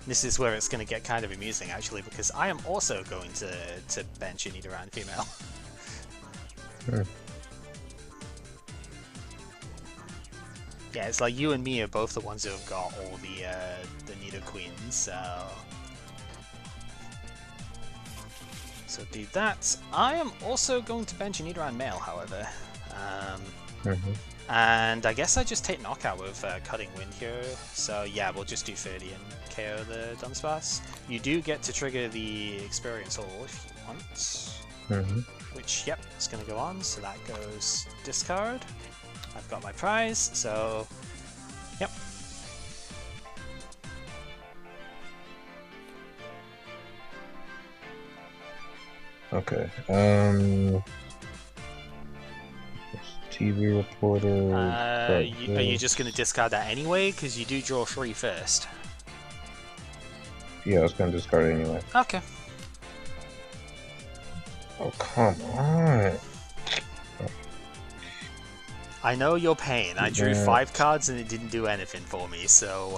This is where it's going to get kind of amusing actually, because I am also going to bench a Nidoran female. Yeah, it's like you and me are both the ones who have got all the Nido Queens, so do that. I am also going to bench a Nidoran male, however. And I guess I just take knockout with Cutting Wind here. So yeah, we'll just do 30 and KO the Dunsparce. You do get to trigger the Experience Hall if you want. Which, yep, it's going to go on. So that goes discard. I've got my prize, so yep. Okay. TV reporter. Are you just going to discard that anyway? Because you do draw 3 first. Yeah, I was going to discard it anyway. Okay. Oh, come on. I know your pain. I drew 5 cards and it didn't do anything for me, so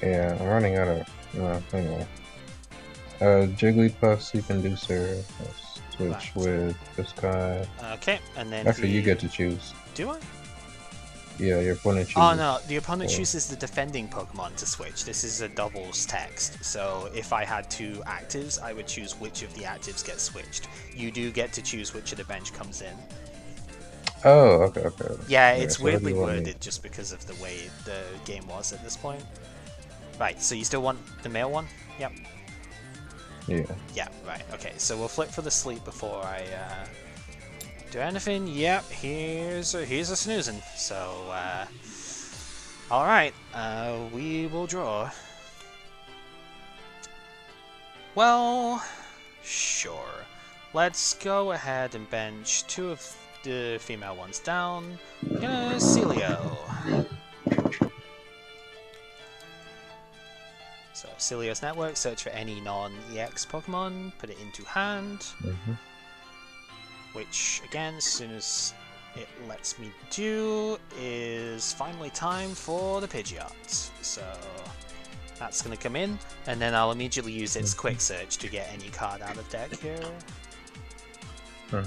yeah, I'm running out of... anyway. Jigglypuff, Sleep Inducer. Let's switch with this guy. Okay, and then Actually, you get to choose. Do I? Yeah, your opponent chooses. Oh no, the opponent chooses the defending Pokemon to switch. This is a doubles text, so if I had 2 actives, I would choose which of the actives get switched. You do get to choose which of the bench comes in. Oh, okay. Yeah, it's weirdly worded just because of the way the game was at this point. Right, so you still want the male one? Yep. Yeah. Yeah, right, okay, so we'll flip for the sleep before I do anything. Yep, here's a snoozing. So, alright, we will draw. Well, sure. Let's go ahead and bench 2 of the female ones down. Celio. So, Celio's network, search for any non-EX Pokemon, put it into hand. Which, again, as soon as it lets me do, is finally time for the Pidgeot. So, that's going to come in, and then I'll immediately use its quick search to get any card out of deck here. Which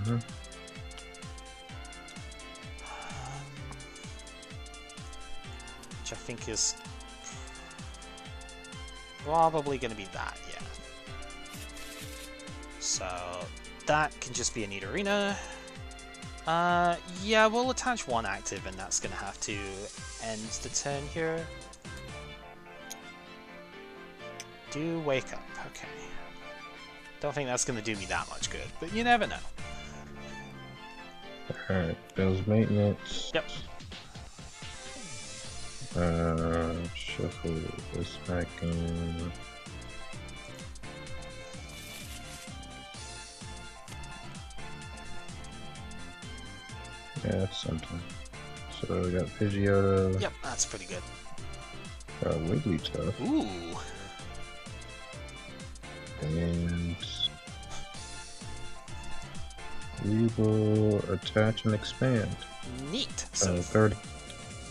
I think is probably going to be that, yeah. So that can just be a Nidorina. Yeah, we'll attach 1 active, and that's going to have to end the turn here. Do wake up, okay. Don't think that's going to do me that much good, but you never know. Alright, bills maintenance. Yep. Shuffle this back in. Yeah, that's something. So we got Pidgeot. Yep, that's pretty good. Got Wigglytuff. Ooh. And we will attach and expand. Neat. So 30.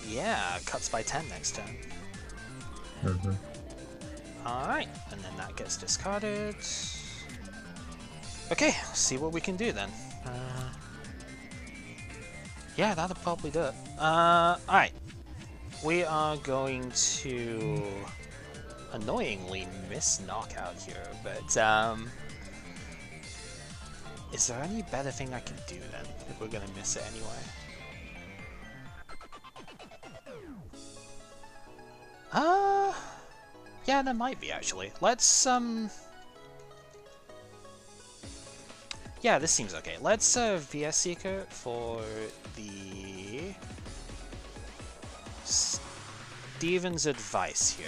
Yeah, cuts by 10 next turn. Alright, and then that gets discarded. Okay, see what we can do then. Yeah, that'll probably do it. Alright. We are going to annoyingly miss knockout here, but is there any better thing I can do then, if we're gonna miss it anyway? Yeah, there might be actually. Let's yeah, this seems okay. Let's VS Seeker for the Steven's advice here.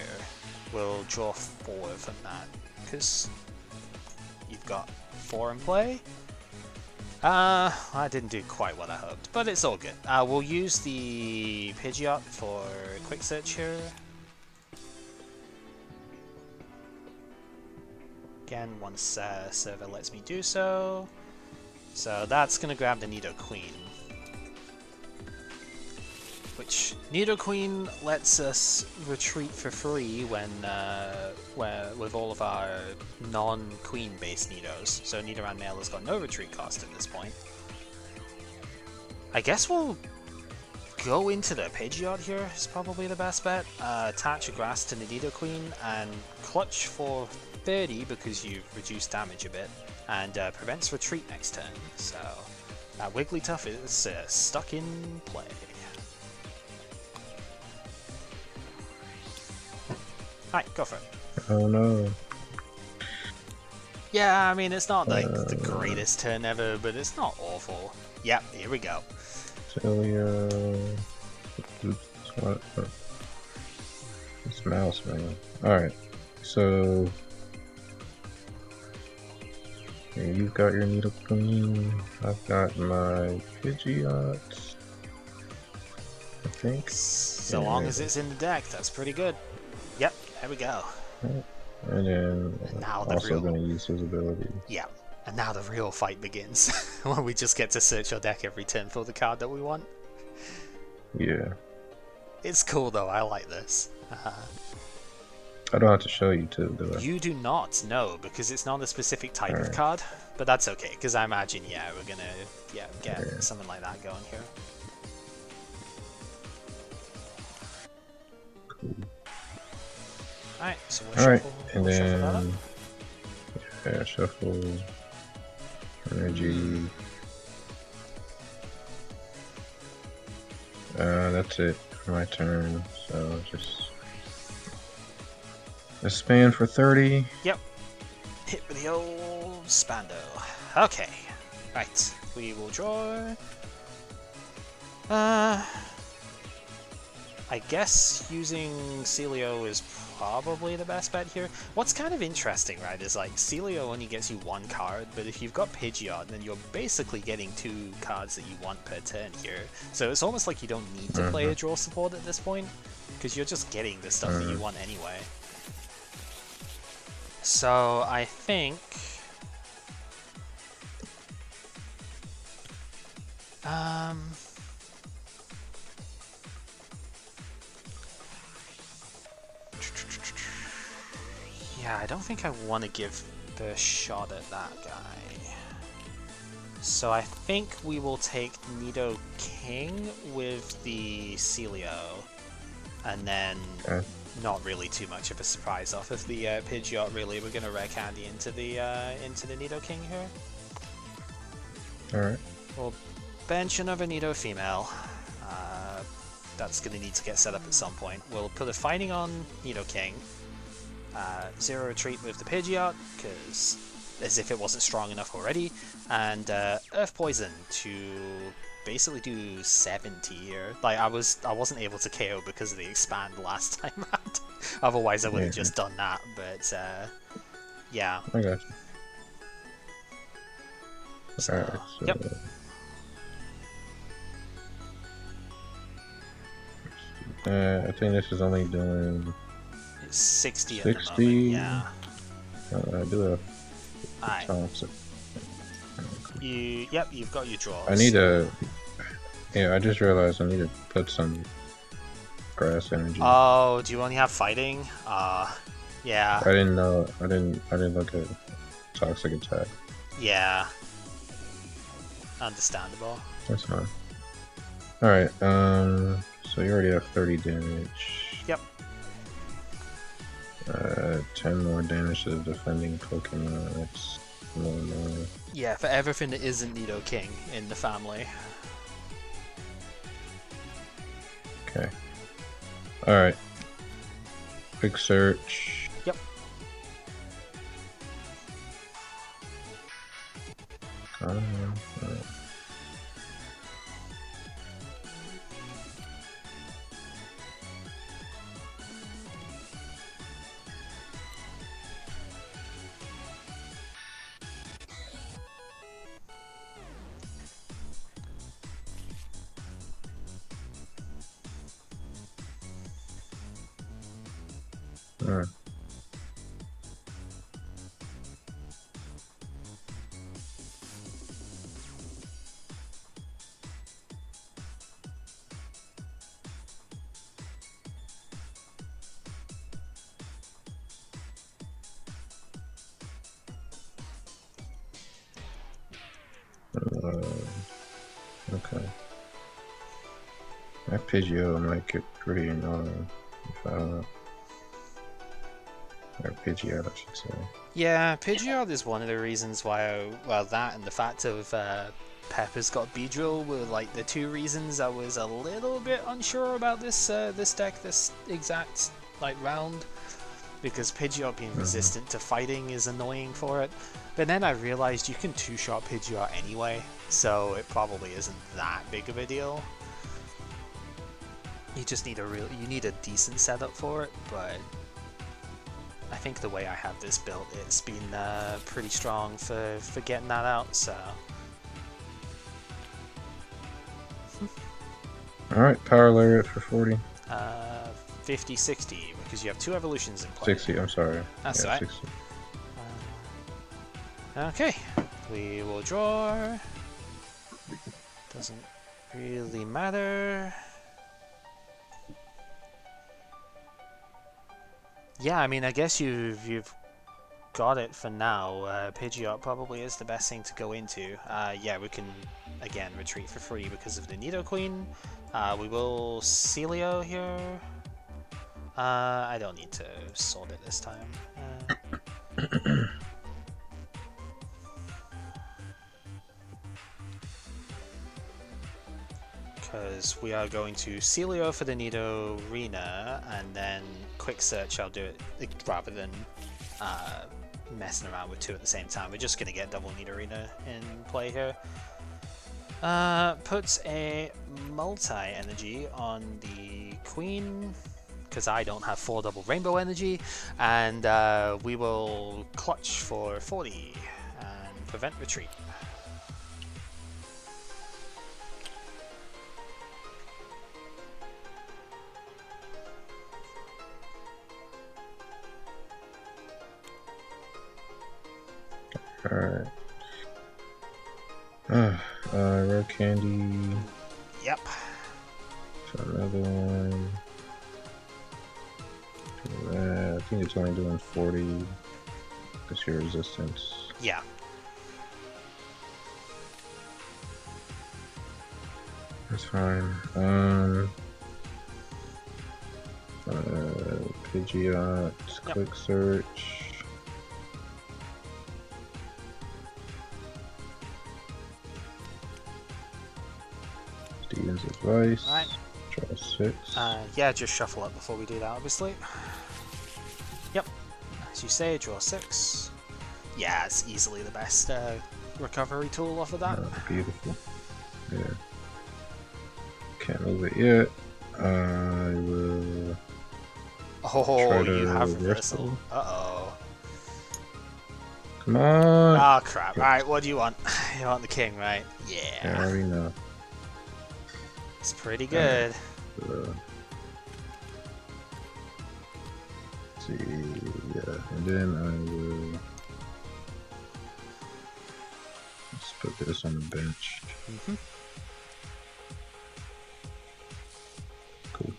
We'll draw 4 from that, because you've got 4 in play. I didn't do quite what I hoped, but it's all good. We'll use the Pidgeot for quick search here. Again, once server lets me do so. So that's going to grab the Nidoqueen. Which, Nidoqueen lets us retreat for free when with all of our non-Queen based Nidos. So Nidoran Male has got no retreat cost at this point. I guess we'll go into the Pidgeot here, is probably the best bet. Attach a Grass to the Nidoqueen and clutch for 30 because you've reduced damage a bit, and prevents retreat next turn. So Wigglytuff is stuck in play. Alright, go for it. Oh no. Yeah, I mean, it's not like the greatest turn ever, but it's not awful. Yep, here we go. Celia. What? It's Mouse, man. Alright, so. Okay, you've got your Nidoqueen. I've got my Pidgeot. I think. So long as it's in the deck, that's pretty good. Yep, there we go. And then And now also going to use his ability. Yeah, and now the real fight begins, when we just get to search our deck every turn for the card that we want. Yeah. It's cool though, I like this. I don't have to show you too, do I? You do not, no, because it's not a specific type of card, but that's okay, because I imagine, yeah, we're gonna get something like that going here. Cool. Alright, so we'll shuffle, and we'll shuffle that up. then shuffle energy. That's it for my turn. So just span for 30. Yep. Hit with the old Spando. Okay. Right. We will draw. I guess using Celio is probably the best bet here. What's kind of interesting, right, is like Celio only gets you one card, but if you've got Pidgeot, then you're basically getting 2 cards that you want per turn here. So it's almost like you don't need to play a draw support at this point, because you're just getting the stuff that you want anyway. So I think yeah, I don't think I want to give the shot at that guy. So I think we will take Nidoking with the Celio, and then not really too much of a surprise off of the Pidgeot. Really, we're gonna rare candy into the Nidoking here. All right. We'll bench another Nido female. That's gonna need to get set up at some point. We'll put a fighting on Nidoking. 0 retreat with the Pidgeot, because as if it wasn't strong enough already, and Earth Poison to basically do 70 here. Like I wasn't able to KO because of the expand last time out. Otherwise I would have just done that, but yeah. I got you. So, Alright, so yep. I think this is only doing 60 at 60. the moment, yeah. I do have Alright. You've got your draws. I need to. Yeah, I just realized I need to put some grass energy. Oh, do you only have fighting? Yeah. I didn't know. I didn't look at toxic attack. Yeah. Understandable. That's fine. All right. So you already have 30 damage. Yep. 10 more damage to the defending Pokemon. That's normal. Yeah, for everything that isn't Nidoking in the family. Okay. Alright. Quick search. Yep. Alright. Alright. Okay. That Pidgeot might get pretty annoying if I don't. Or Pidgeot, I should say. Yeah, Pidgeot is one of the reasons why well, that and the fact of Pepper's got Beedrill were like the two reasons I was a little bit unsure about this this deck, this exact like round, because Pidgeot being resistant to fighting is annoying for it. But then I realized you can two-shot Pidgeot anyway, so it probably isn't that big of a deal. You just need you need a decent setup for it, but I think the way I have this built, it's been pretty strong for getting that out, so... Alright, Power Lariat for 40. 50, 60, because you have two evolutions in play. 60, I'm sorry. That's yeah, right. 60. Okay, we will draw. Doesn't really matter. Yeah, I mean, I guess you've got it for now. Pidgeot probably is the best thing to go into. Yeah, we can again retreat for free because of the Nidoqueen. We will Celio here. I don't need to sort it this time. Because we are going to Celio for the Nidorina, and then Quick Search I'll do it rather than messing around with two at the same time. We're just going to get double Nidorina in play here. Puts a multi-energy on the Queen, because I don't have 4 double Rainbow Energy, and we will clutch for 40 and prevent retreat. Alright. Red Candy. Yep. So another one. I think it's only doing 40 because your resistance. Yeah. That's fine. Pidgeot, Yep. Quick Search. Steven's Advice. Alright. Draw 6. Yeah, just shuffle up before we do that, obviously. Yep. As you say, draw 6. Yeah, it's easily the best recovery tool off of that. Oh, beautiful. Yeah. Can't move it yet. I will. Oh, try you to have reversal. reversal. Uh-oh. Come on! Ah, crap. Alright, what do you want? You want the king, right? Yeah. I already know. It's pretty good. Let's see, yeah, and then I will let's put this on the bench. Cool.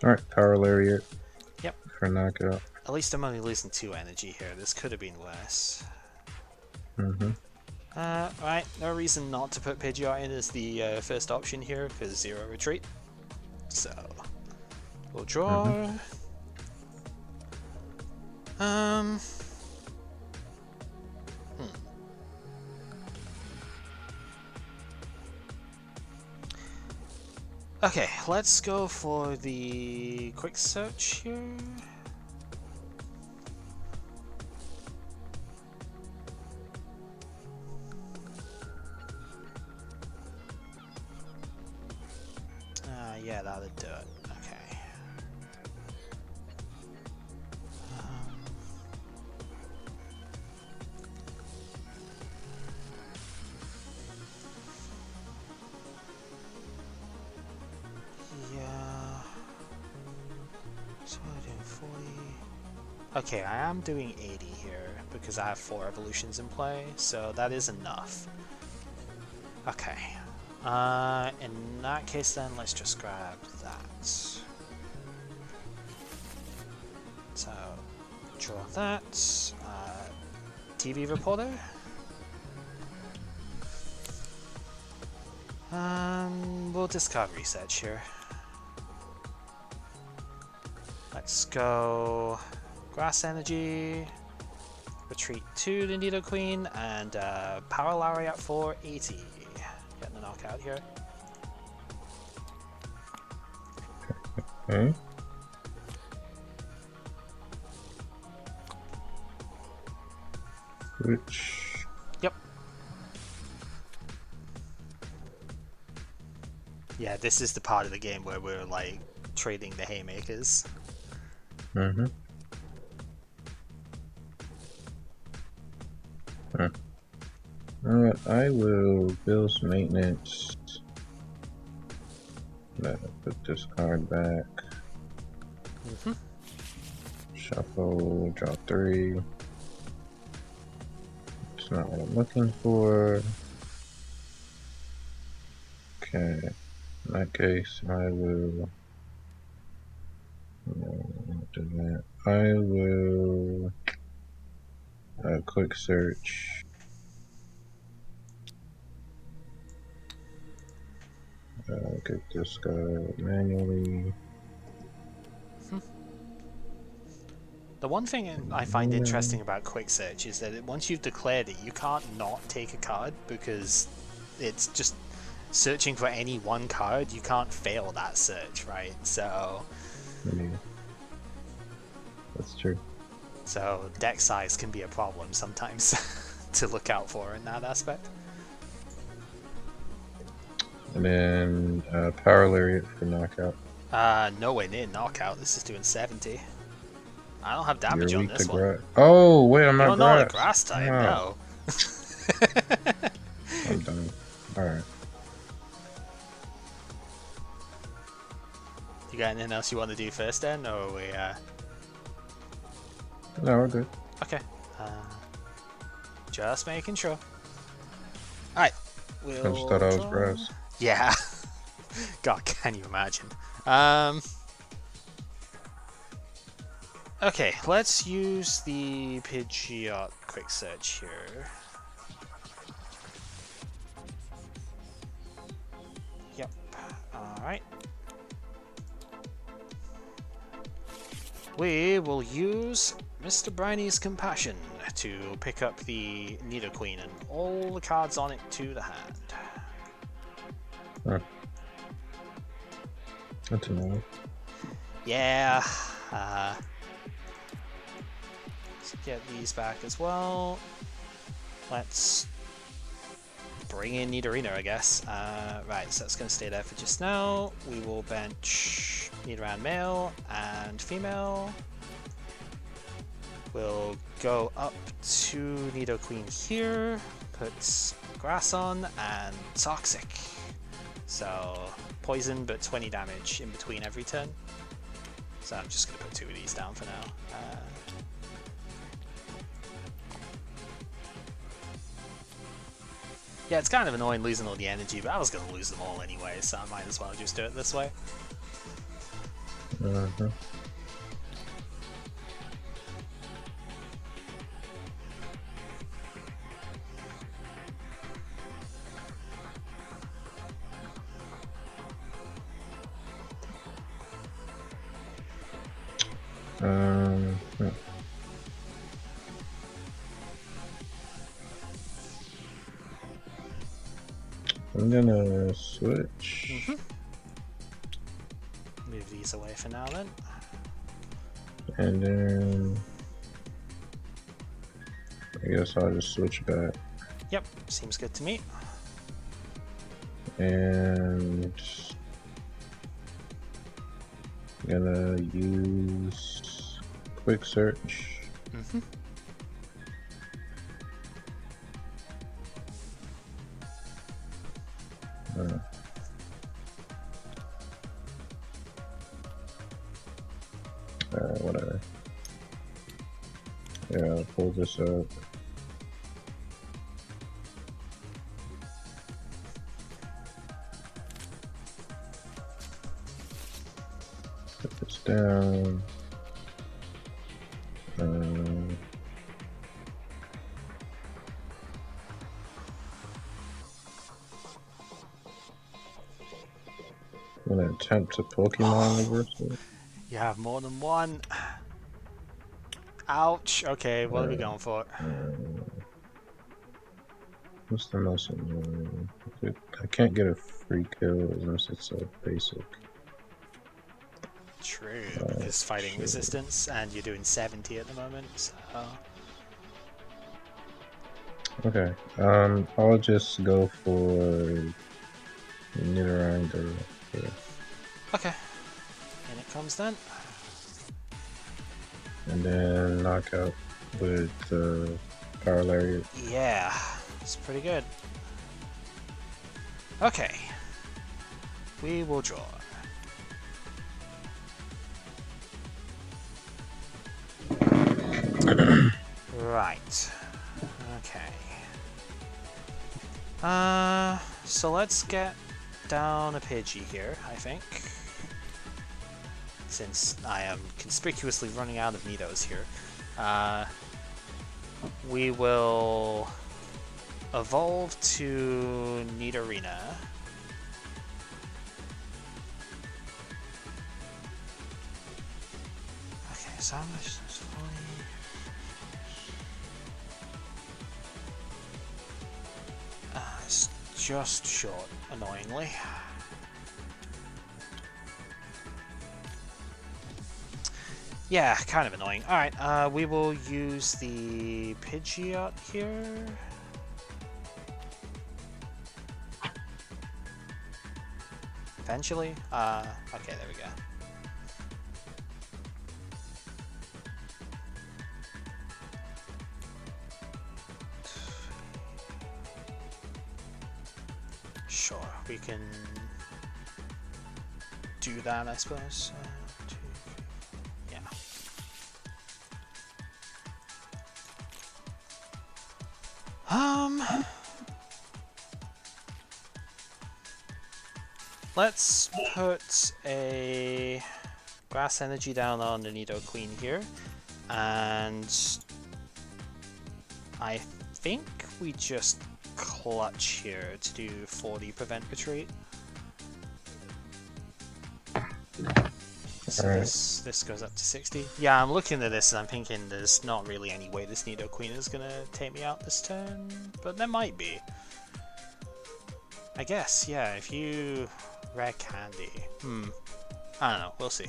Alright, Power Lariat. Yep. For knockout. At least I'm only losing 2 energy here. This could have been worse. Right, no reason not to put Pidgeot in as the first option here, because 0 retreat. So, we'll draw. Okay, let's go for the quick search here. Yeah, that'll do it. Okay. Yeah. So what do Okay, I am doing 80 here because I have 4 evolutions in play, so that is enough. Okay. In that case then, let's just grab that. So, draw that. TV reporter. We'll discard research here. Let's go Grass Energy, retreat to the Nidoqueen, and Power Lariat for 80. Getting a knockout here. Okay. Which? Yep. Yeah, this is the part of the game where we're like trading the haymakers. Mm-hmm. Alright, I will build some maintenance. Put this card back. Shuffle, draw 3. It's not what I'm looking for. Okay, in that case, I will do that. I will quick search. Get this guy manually. The one thing I find interesting about quick search is that once you've declared it, you can't not take a card because it's just searching for any one card. You can't fail that search, right? So, Yeah, that's true. So deck size can be a problem sometimes to look out for in that aspect. And then Power Lariat for knockout. Nowhere near knockout. This is doing 70. I don't have damage You're on weak this to one. grass. Oh wait, I'm You're not not a grass. grass type, Oh. no. I'm done. Alright. You got anything else you want to do first then, or are we No, we're good. Okay. Just making sure. Alright. I just thought I was grass. Yeah. God, can you imagine? Okay, let's use the Pidgeot quick search here. Yep. Alright. We will use Mr. Briney's Compassion to pick up the Nidoqueen and all the cards on it to the hand. Huh. That's annoying. Yeah. Let's get these back as well. Let's bring in Nidorino, I guess. Right, so that's going to stay there for just now. We will bench Nidoran male and female. We'll go up to Nidoqueen here, put grass on, and toxic. So poison, but 20 damage in between every turn. So I'm just going to put 2 of these down for now. Yeah, it's kind of annoying losing all the energy, but I was going to lose them all anyway, so I might as well just do it this way. Uh-huh. Hmm. I'm gonna switch. Move these away for now then. And then I guess I'll just switch back. Yep, seems good to me. And I'm gonna use quick search. Whatever. Yeah, pull this up. Put this down. I'm gonna attempt to Pokemon reversal. You have more than one. Ouch. Okay, what are we going for? What's the most annoying? I can't get a free kill unless it's a basic. True, because fighting True. resistance, and you're doing 70 at the moment, so... Okay, I'll just go for Nidoran. Okay, in it comes then. And then knockout with Power Lariat. Yeah, it's pretty good. Okay, we will draw. Right. Okay. So let's get down a Pidgey here, I think. Since I am conspicuously running out of Nidos here. We will evolve to Nidorina. Okay, so how much is 40? It's just short, annoyingly. Yeah, kind of annoying. Alright, we will use the Pidgeot here. Eventually. Okay, there we go. Sure, we can do that, I suppose. Yeah. Let's put a grass energy down on the Nidoqueen here, and I think we just clutch here to do 40 prevent retreat. So this goes up to 60. Yeah, I'm looking at this and I'm thinking there's not really any way this Nidoqueen is gonna take me out this turn, but there might be. I guess, yeah, if you rare candy. I don't know, we'll see.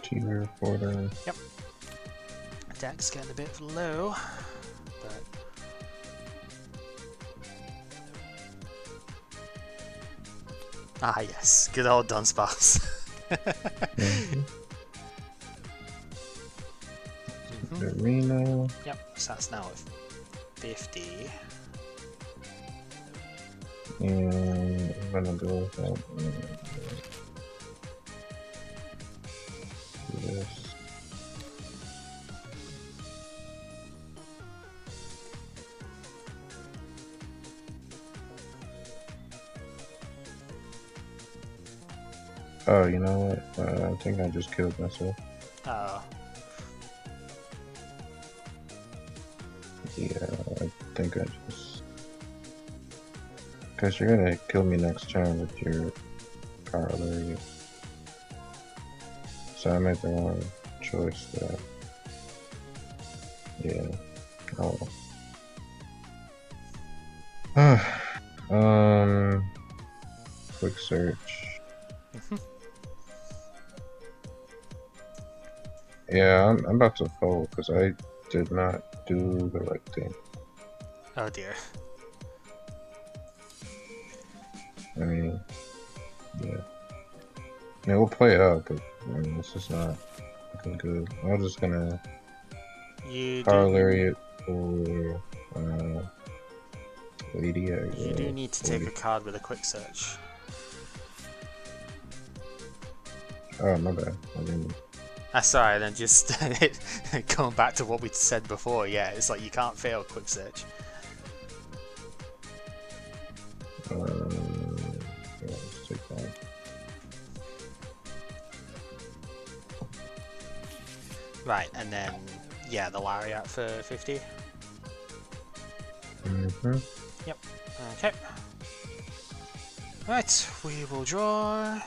Cheater, border. Yep. Attack's getting a bit low, but yes, good old Dunsparce. Arena. Yep, so that's now at 50. And I'm gonna go with that. Yes. Oh, you know what? I think I just killed myself. Oh. Yeah, I think I just... Because you're gonna kill me next turn with your Power Lariat. So I made the wrong choice there. Yeah. Oh. Quick search. Yeah, I'm about to fold because I did not do the right thing. Oh dear. I mean, yeah. I mean, we'll play it out, but I mean, this is not looking good. I'm just gonna Power Lariat for Lady. You do need to take a card with a quick search. Oh, my bad. I didn't. That's alright, then just going back to what we said before, yeah, it's like you can't fail quick search. Yeah, let's take that. Right, and then, yeah, the Lariat for 50. Mm-hmm. Yep, okay. Right, we will draw.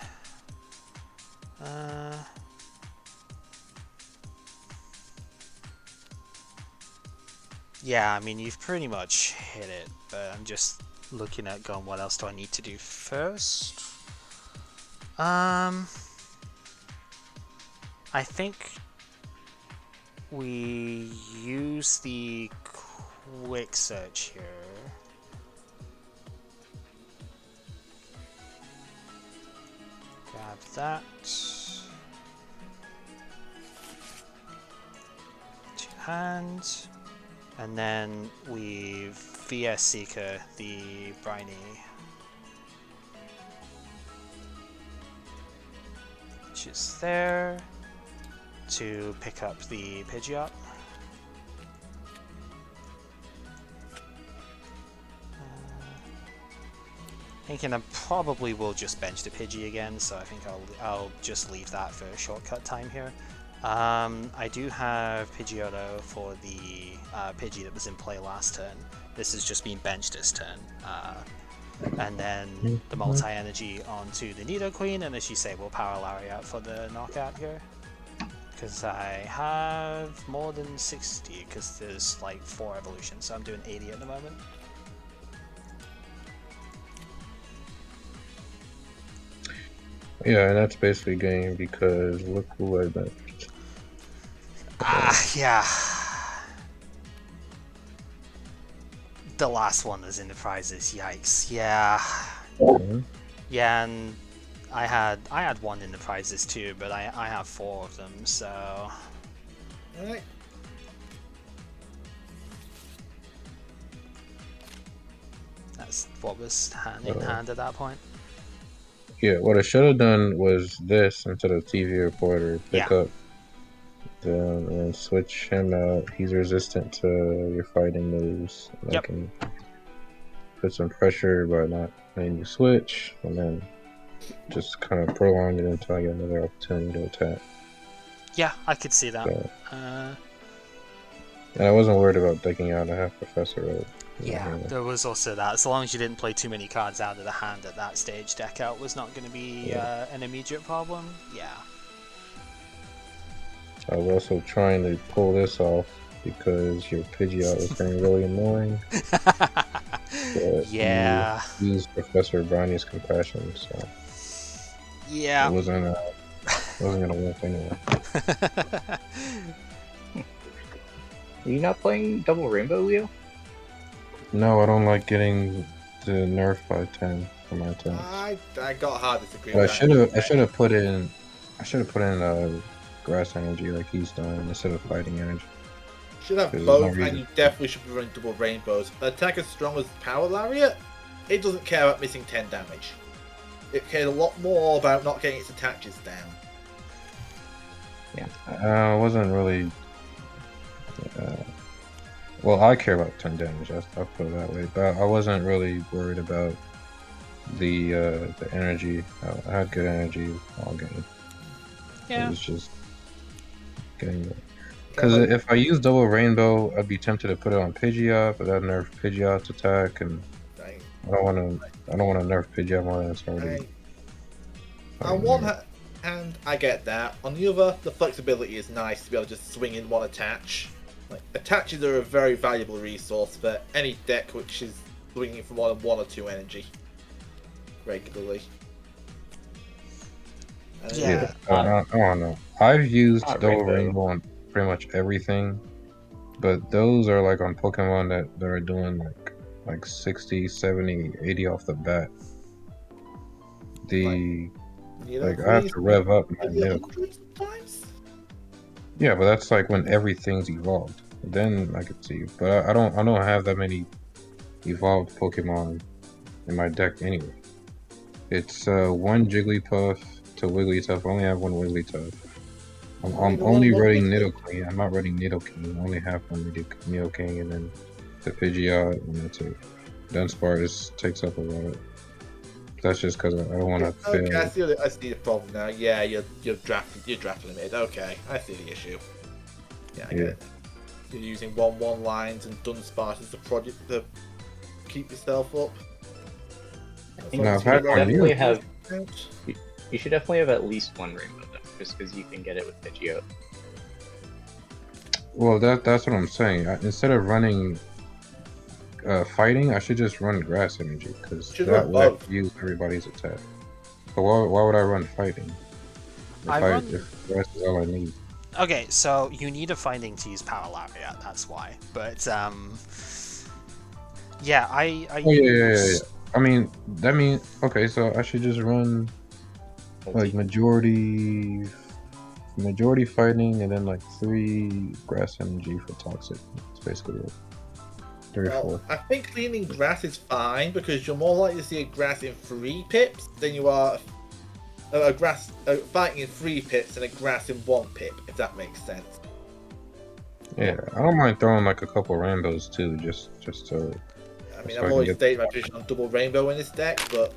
Yeah, I mean, you've pretty much hit it, but I'm just looking at going, what else do I need to do first? I think we use the quick search here. Grab that. 2 hands. And then we VS Seeker the Briny. Which is there. To pick up the Pidgeot. Thinking I probably will just bench the Pidgey again, so I think I'll just leave that for a shortcut time here. I do have Pidgeotto for the Pidgey that was in play last turn. This has just been benched this turn. And then the multi-energy onto the Nidoqueen, and as you say, we'll power Lariat for the knockout here. Because I have more than 60, because there's like 4 evolutions, so I'm doing 80 at the moment. Yeah, and that's basically game because look who I benched. Yeah. The last one that's in the prizes, yikes. Yeah. Mm-hmm. Yeah, and I had 1 in the prizes too, but I have 4 of them, so. Alright. That's what was hand in hand at that point. Yeah, what I should have done was this instead of TV reporter. Pick up them and switch him out. He's resistant to your fighting moves. And I can put some pressure by not letting you switch, and then just kind of prolong it until I get another opportunity to attack. Yeah, I could see that. So, and I wasn't worried about taking out a half Professor Oak. Yeah, there was also that. As long as you didn't play too many cards out of the hand at that stage, deck out was not going to be an immediate problem. Yeah. I was also trying to pull this off because your Pidgeot was getting really annoying. But yeah. You used Professor Brownie's Compassion, so yeah. it wasn't gonna work anyway. Are you not playing Double Rainbow, Leo? No, I don't like getting the nerf by 10 for my attacks. I got hard disagree. I should have put in grass energy like he's done instead of fighting energy. Should have both, and you definitely should be running double rainbows. An attack as strong as Power Lariat, it doesn't care about missing 10 damage. It cares a lot more about not getting its attaches down. Yeah. I wasn't really. Well, I care about 10 damage. I'll put it that way. But I wasn't really worried about the energy. I had good energy all game. Yeah. It was just getting. Because if I use double rainbow, I'd be tempted to put it on Pidgeot, but that nerf Pidgeot's attack, and I don't want to nerf Pidgeot more than it's already. On one hand, I get that. On the other, the flexibility is nice to be able to just swing in one attach. Like, attaches are a very valuable resource for any deck which is swinging for more than 1 or 2 energy regularly. Yeah, I don't know. I've used double rainbow on pretty much everything, but those are like on Pokemon that are doing like 60, 70, 80 off the bat. I have to rev up my Nidoqueen. Yeah, but that's like when everything's evolved. Then I could see, but I don't have that many evolved Pokemon in my deck anyway. It's 1 Jigglypuff to Wigglytuff. I only have 1 Wigglytuff. I'm only running Nidoking. I'm not running Nidoking. I only have one Nidoking and then the Pidgeot, and that's it. Dunsparce takes up a lot. That's just because I don't want to fail. Okay, I see the problem now. Yeah, you're draft limited. Okay, I see the issue. Yeah, I get it. You're using 1/1 lines and Dunsparce as the project to keep yourself up. You should definitely have at least one rainbow though, just because you can get it with Pidgeot. Well, that's what I'm saying. Instead of running fighting, I should just run grass energy because that will use everybody's attack. But why would I run fighting? If grass is all I need. Okay, so you need a finding to use Power Lariat, that's why. But yeah, yeah. I mean, that means okay. So I should just run like majority fighting, and then like 3 grass energy for toxic. It's basically it. 3 or 4. I think cleaning grass is fine because you're more likely to see a grass in 3 pips than you are a grass fighting in 3 pips and a grass in 1 pip, if that makes sense. Yeah, I don't mind throwing like a couple rainbows too, just to. I mean, I've always stated my position on double rainbow in this deck, but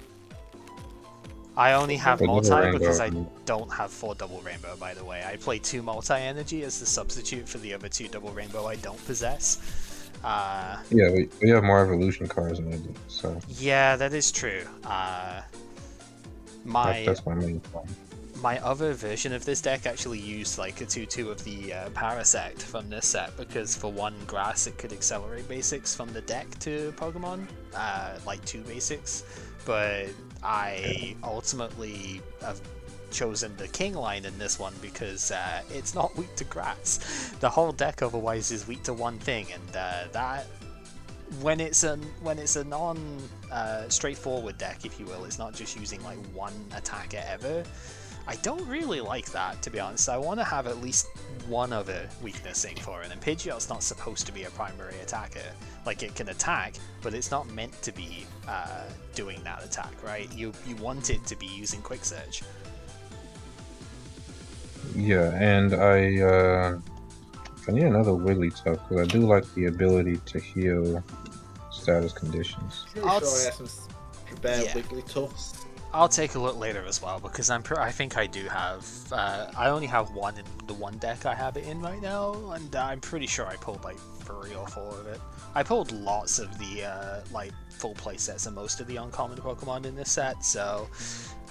I only have multi because I don't have 4 double rainbow. By the way, I play 2 multi energy as the substitute for the other 2 double rainbow I don't possess. Yeah, we have more evolution cards than I do, so. Yeah, that is true. That's my main problem. My other version of this deck actually used like a 2/2 of the Parasect from this set because for 1 grass it could accelerate basics from the deck to Pokemon, like 2 basics. But I ultimately have chosen the King line in this one because it's not weak to grass. The whole deck otherwise is weak to one thing, and that when it's a non straightforward deck, if you will, it's not just using like 1 attacker ever. I don't really like that, to be honest. I want to have at least one other weaknessing for it, and Pidgeot's not supposed to be a primary attacker. Like, it can attack, but it's not meant to be doing that attack, right? You want it to be using Quick Search. Yeah, and I need another Wigglytuff, because I do like the ability to heal status conditions. I'm sure I have some spare Wigglytuffs. I'll take a look later as well, because I think I do have. I only have 1 in the 1 deck I have it in right now, and I'm pretty sure I pulled like 3 or 4 of it. I pulled lots of the like full play sets and most of the uncommon Pokemon in this set, so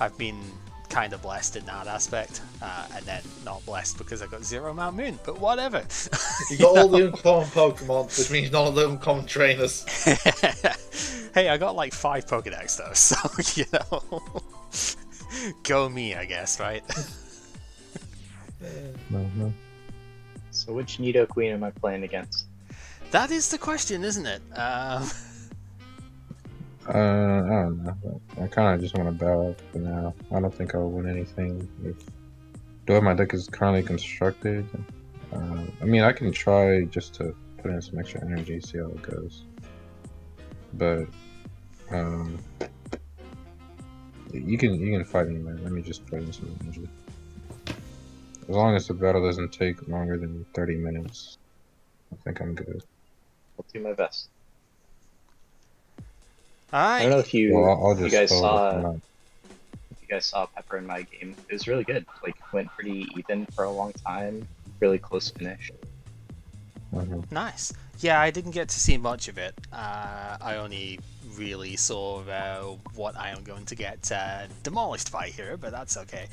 I've been kind of blessed in that aspect, and then not blessed because I got 0 Mount Moon, but whatever. You got all the uncommon Pokemon, which means none of the uncommon trainers. Hey, I got like 5 Pokedex though, so you know, go me, I guess, right? So which Nidoqueen am I playing against? That is the question, isn't it? I don't know. I kind of just want to bow out for now. I don't think I'll win anything. The way my deck is currently constructed, I mean, I can try just to put in some extra energy, see how it goes. But you can fight anyway. Let me just put in some energy. As long as the battle doesn't take longer than 30 minutes, I think I'm good. I'll do my best. I don't know if you guys saw Pepper in my game. It was really good. Like, went pretty even for a long time. Really close finish. Nice. Yeah, I didn't get to see much of it. I only really saw what I am going to get demolished by here, but that's okay.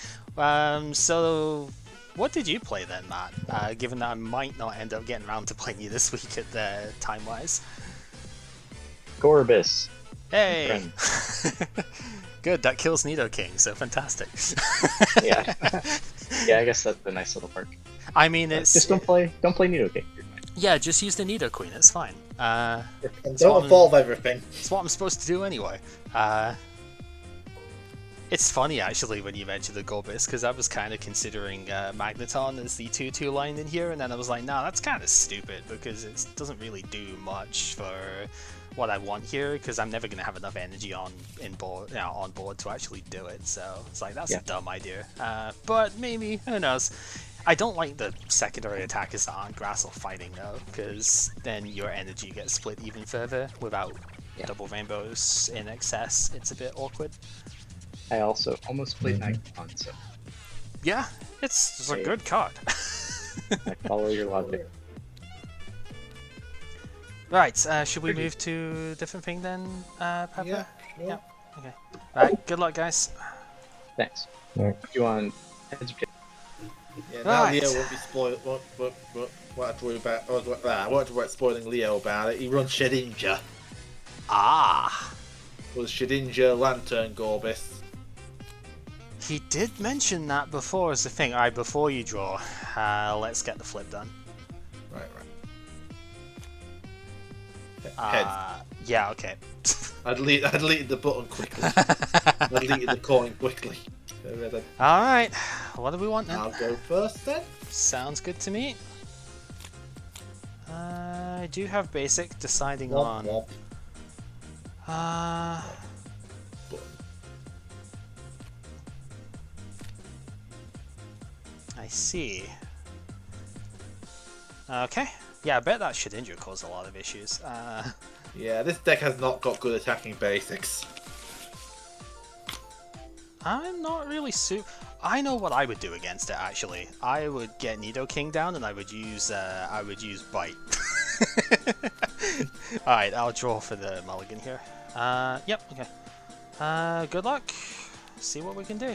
So, what did you play then, Matt? Given that I might not end up getting around to playing you this week at the time-wise. Gorbis. Hey! Good, that kills Nidoking, so fantastic. Yeah. Yeah, I guess that's the nice little perk. I mean, it's... Just don't play Nidoking. Yeah, just use the Nidoqueen, it's fine. And don't evolve everything. It's what I'm supposed to do anyway. It's funny, actually, when you mentioned the Gorbis, because I was kind of considering Magneton as the 2/2 line in here, and then I was like, nah, that's kind of stupid, because it doesn't really do much for what I want here, because I'm never going to have enough energy on board to actually do it, so it's like, that's a dumb idea. But maybe, who knows. I don't like the secondary attackers that aren't grass or fighting though, because then your energy gets split even further without double rainbows in excess. It's a bit awkward. I also almost played Nightcon, so... Yeah, it's a good card. I follow your logic. Right, should we move to a different thing then, Pepper? Yeah, sure. Yeah. Okay. Right, good luck, guys. Thanks. Yeah. You want heads or tails? Yeah, now Right. Leo won't be spoiled. Won't have to worry about. I won't have to worry about spoiling Leo about it. He runs Shedinja. Ah! Was Shedinja Lantern Gorbis. He did mention that before as the thing. Alright, before you draw, let's get the flip done. Right. Heads. Yeah, okay. I deleted the button quickly. I deleted the coin quickly. Alright, what do we want now? I'll go first then. Sounds good to me. I do have basic deciding Womp on. womp. I see. Okay. Yeah, I bet that Shedinja caused a lot of issues. Yeah, this deck has not got good attacking basics. I'm not really I know what I would do against it actually. I would get Nidoking down and I would use Bite. Alright, I'll draw for the mulligan here. Yep, okay. Good luck. See what we can do.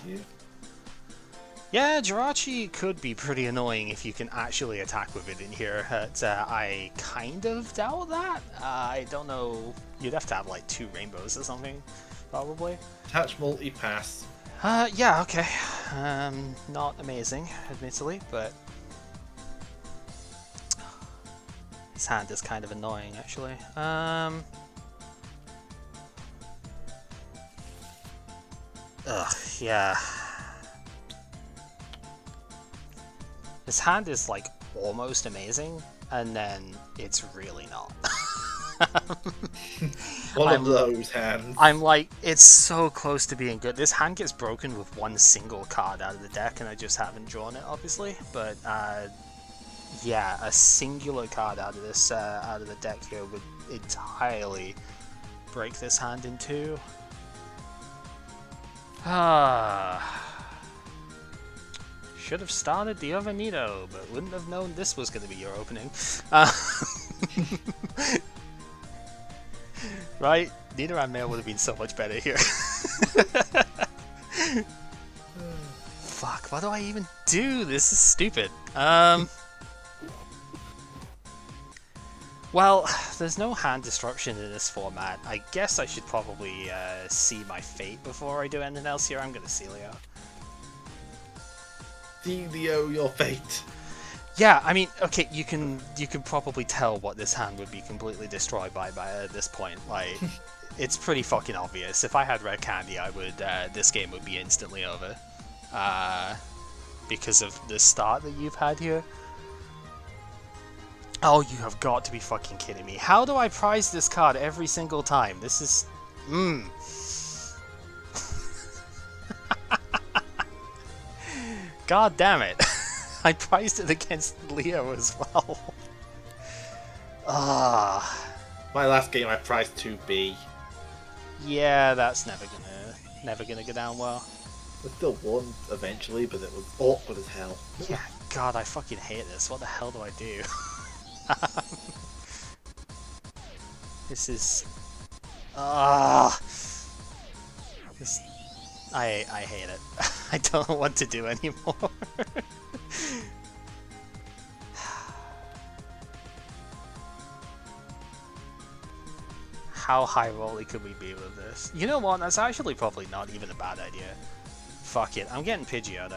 Yeah, Jirachi could be pretty annoying if you can actually attack with it in here, but I kind of doubt that. I don't know. You'd have to have like 2 rainbows or something, probably. Attach multi-pass. Yeah, okay. Not amazing, admittedly, but his hand is kind of annoying, actually. Ugh, yeah. His hand is like almost amazing, and then it's really not. One of those hands. I'm like, it's so close to being good. This hand gets broken with one single card out of the deck, and I just haven't drawn it, obviously. But yeah, a singular card out of this out of the deck here would entirely break this hand in 2. Should have started the other Nido, but wouldn't have known this was going to be your opening. Right? Nidoran Mail would have been so much better here. Fuck, what do I even do? This is stupid. Well, there's no hand disruption in this format. I guess I should probably see my fate before I do anything else here. I'm going to see Leo. See Leo, your fate. Yeah, I mean, okay, you can probably tell what this hand would be completely destroyed by at this point. Like, it's pretty fucking obvious. If I had red candy, I would this game would be instantly over, because of the start that you've had here. Oh, you have got to be fucking kidding me! How do I prize this card every single time? This is, God damn it! I prized it against Leo as well. My last game I prized 2B. Yeah, that's never gonna go down well. I still won eventually, but it was awkward as hell. Yeah, God, I fucking hate this. What the hell do I do? This is... This... I hate it. I don't know what to do anymore. How high rolly could we be with this? You know what? That's actually probably not even a bad idea. Fuck it. I'm getting Pidgeot.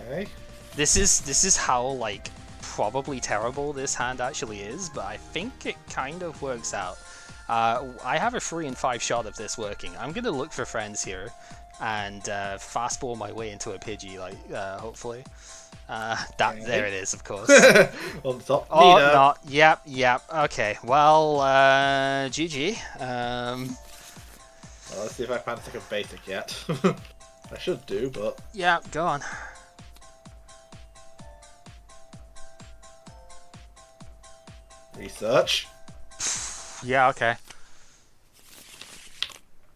Okay. This is how like probably terrible this hand actually is, but I think it kind of works out. I have a 3 and 5 shot of this working. I'm gonna look for friends here and fastball my way into a Pidgey, like hopefully. There it is, of course. On top. Oh, Nina. not. Yep. Okay. Well, GG. Well, let's see if I find a second basic yet. I should do, but... Yeah, go on. Research. Yeah, okay.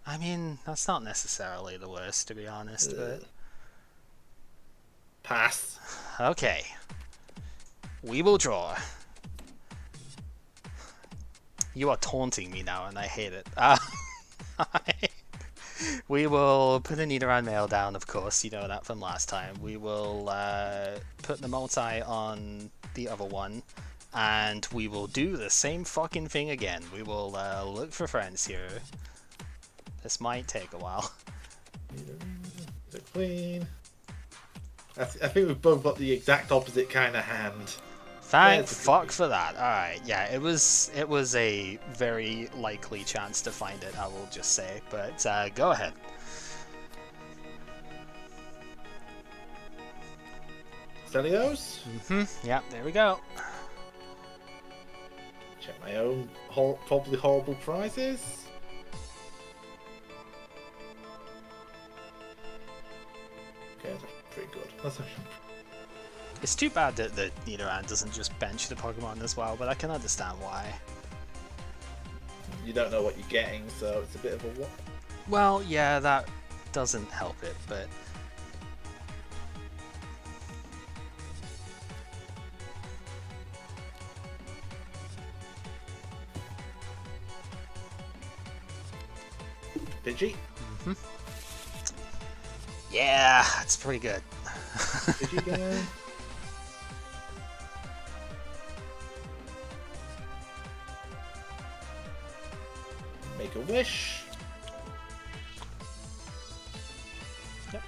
I mean, that's not necessarily the worst, to be honest, but... Pass. Okay. We will draw. You are taunting me now, and I hate it. We will put a Nidoran male down, of course, you know that from last time. We will put the multi on the other one, and we will do the same fucking thing again. We will look for friends here. This might take a while. The queen. I think we've both got the exact opposite kind of hand. Thank fuck for that. Alright, yeah, it was a very likely chance to find it, I will just say. But go ahead. Stelios? Yeah, there we go. Check my own probably horrible prizes. Okay, that's pretty good. That's actually... It's too bad that the Nidoran doesn't just bench the Pokemon as well, but I can understand why. You don't know what you're getting, so it's a bit of a what? Well, yeah, that doesn't help it, but... Pidgey? Yeah, it's pretty good. Pidgey again. Make a wish. Yep.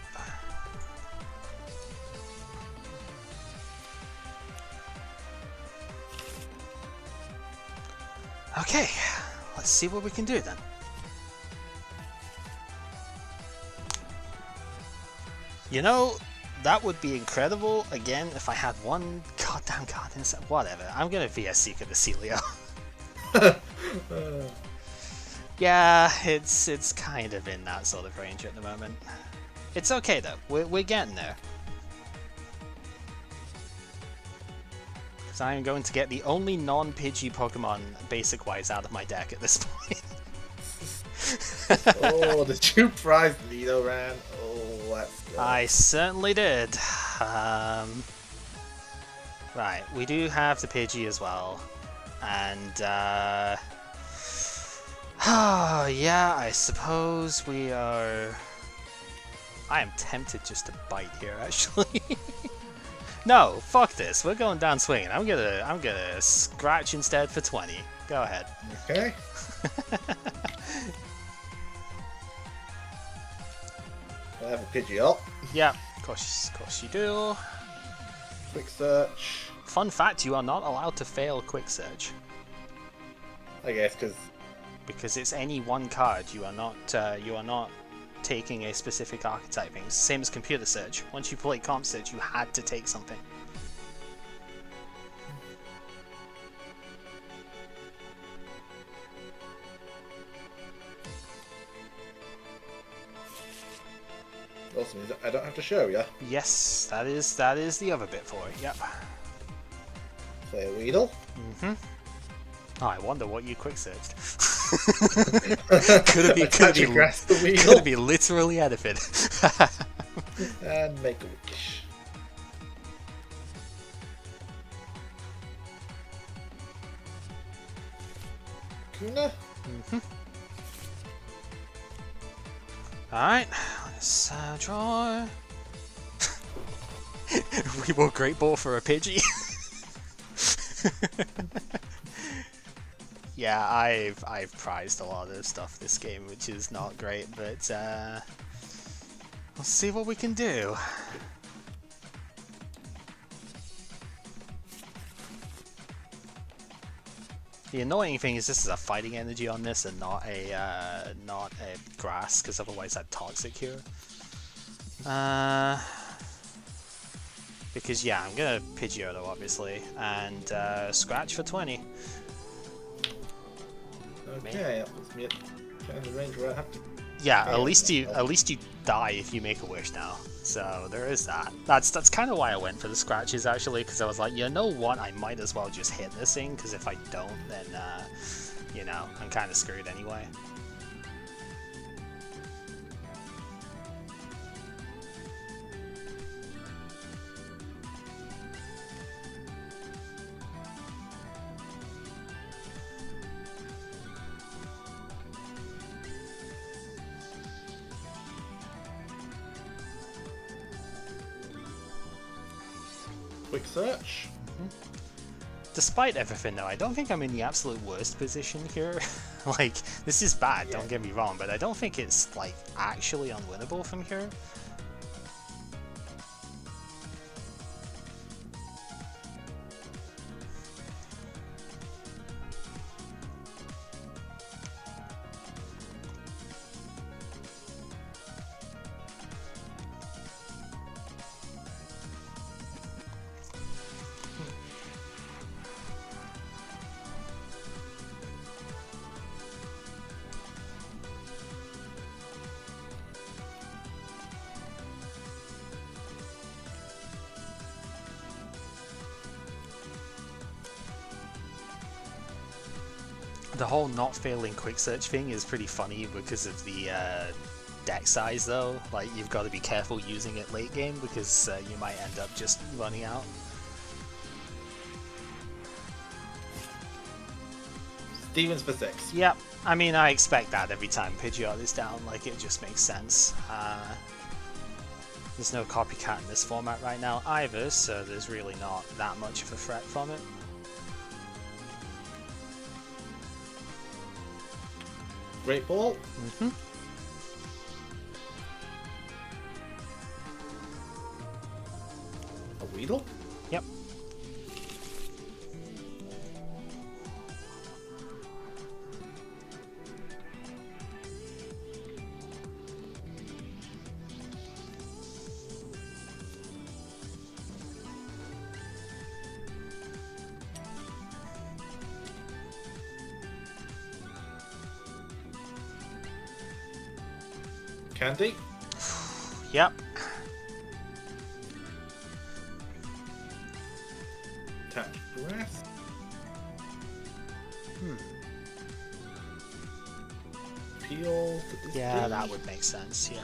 Okay, let's see what we can do then. You know, that would be incredible, again, if I had one goddamn card inside. Whatever, I'm gonna VS Seeker the Celio. Yeah, it's kind of in that sort of range at the moment. It's okay though, we're getting there. Because I am going to get the only non-Pidgey Pokemon basic-wise out of my deck at this point. Oh, the two prize Nidoran. Oh, that's good. I certainly did. Right, we do have the Pidgey as well. And, yeah, I suppose we are... I am tempted just to bite here, actually. No, fuck this. We're going down swinging. I'm gonna scratch instead for 20. Go ahead. Okay. I have a Pidgeot. Yeah, of course you do. Quick search. Fun fact: you are not allowed to fail quick search. I guess because it's any one card. You are not taking a specific archetype. It's the same as computer search. Once you play comp search, you had to take something. Awesome. I don't have to show you. Yes, that is the other bit for it. Yep. Play a Weedle. Oh, I wonder what you quick searched. Could it be literally anything? And make a wish. Kuna. Alright, let's draw. We will Great Ball for a Pidgey. Yeah, I've prized a lot of stuff this game, which is not great, but we'll see what we can do. The annoying thing is this is a fighting energy on this and not a grass, because otherwise I'd toxic here. Because yeah, I'm gonna Pidgeot obviously and scratch for 20. Okay, that puts me at kind of the range where I have to Yeah, at least you die if you make a wish now. So there is that. That's kind of why I went for the scratches actually, because I was like, you know what, I might as well just hit this thing, because if I don't, then you know, I'm kind of screwed anyway. Quick search. Despite everything though, I don't think I'm in the absolute worst position here. Like, this is bad, don't get me wrong, but I don't think it's, like, actually unwinnable from here. The whole not failing quick search thing is pretty funny because of the deck size though. Like, you've got to be careful using it late game because you might end up just running out. Stevens for 6. Yep, I mean, I expect that every time Pidgeot is down, like, it just makes sense. There's no copycat in this format right now either, so there's really not that much of a threat from it. Great ball. A Weedle? Yep. Candy? Yep. Tap breath. Peel. Yeah, that would make sense, yeah.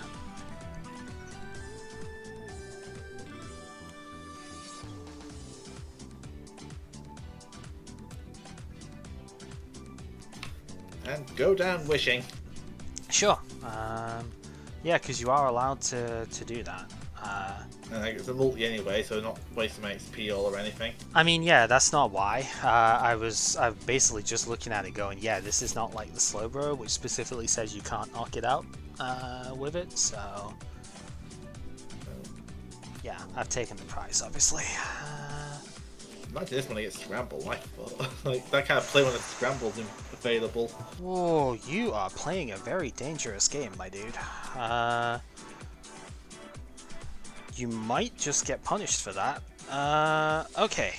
And go down wishing. Sure. Yeah, because you are allowed to do that. And I think it's a multi anyway, so not wasting my XP or anything. I mean, yeah, that's not why. I'm basically just looking at it going, yeah, this is not like the Slowbro, which specifically says you can't knock it out with it, so... Yeah, I've taken the price, obviously. Imagine this when I get Scramble, like that kind of play when the Scramble's available. Whoa, you are playing a very dangerous game, my dude. You might just get punished for that. Okay.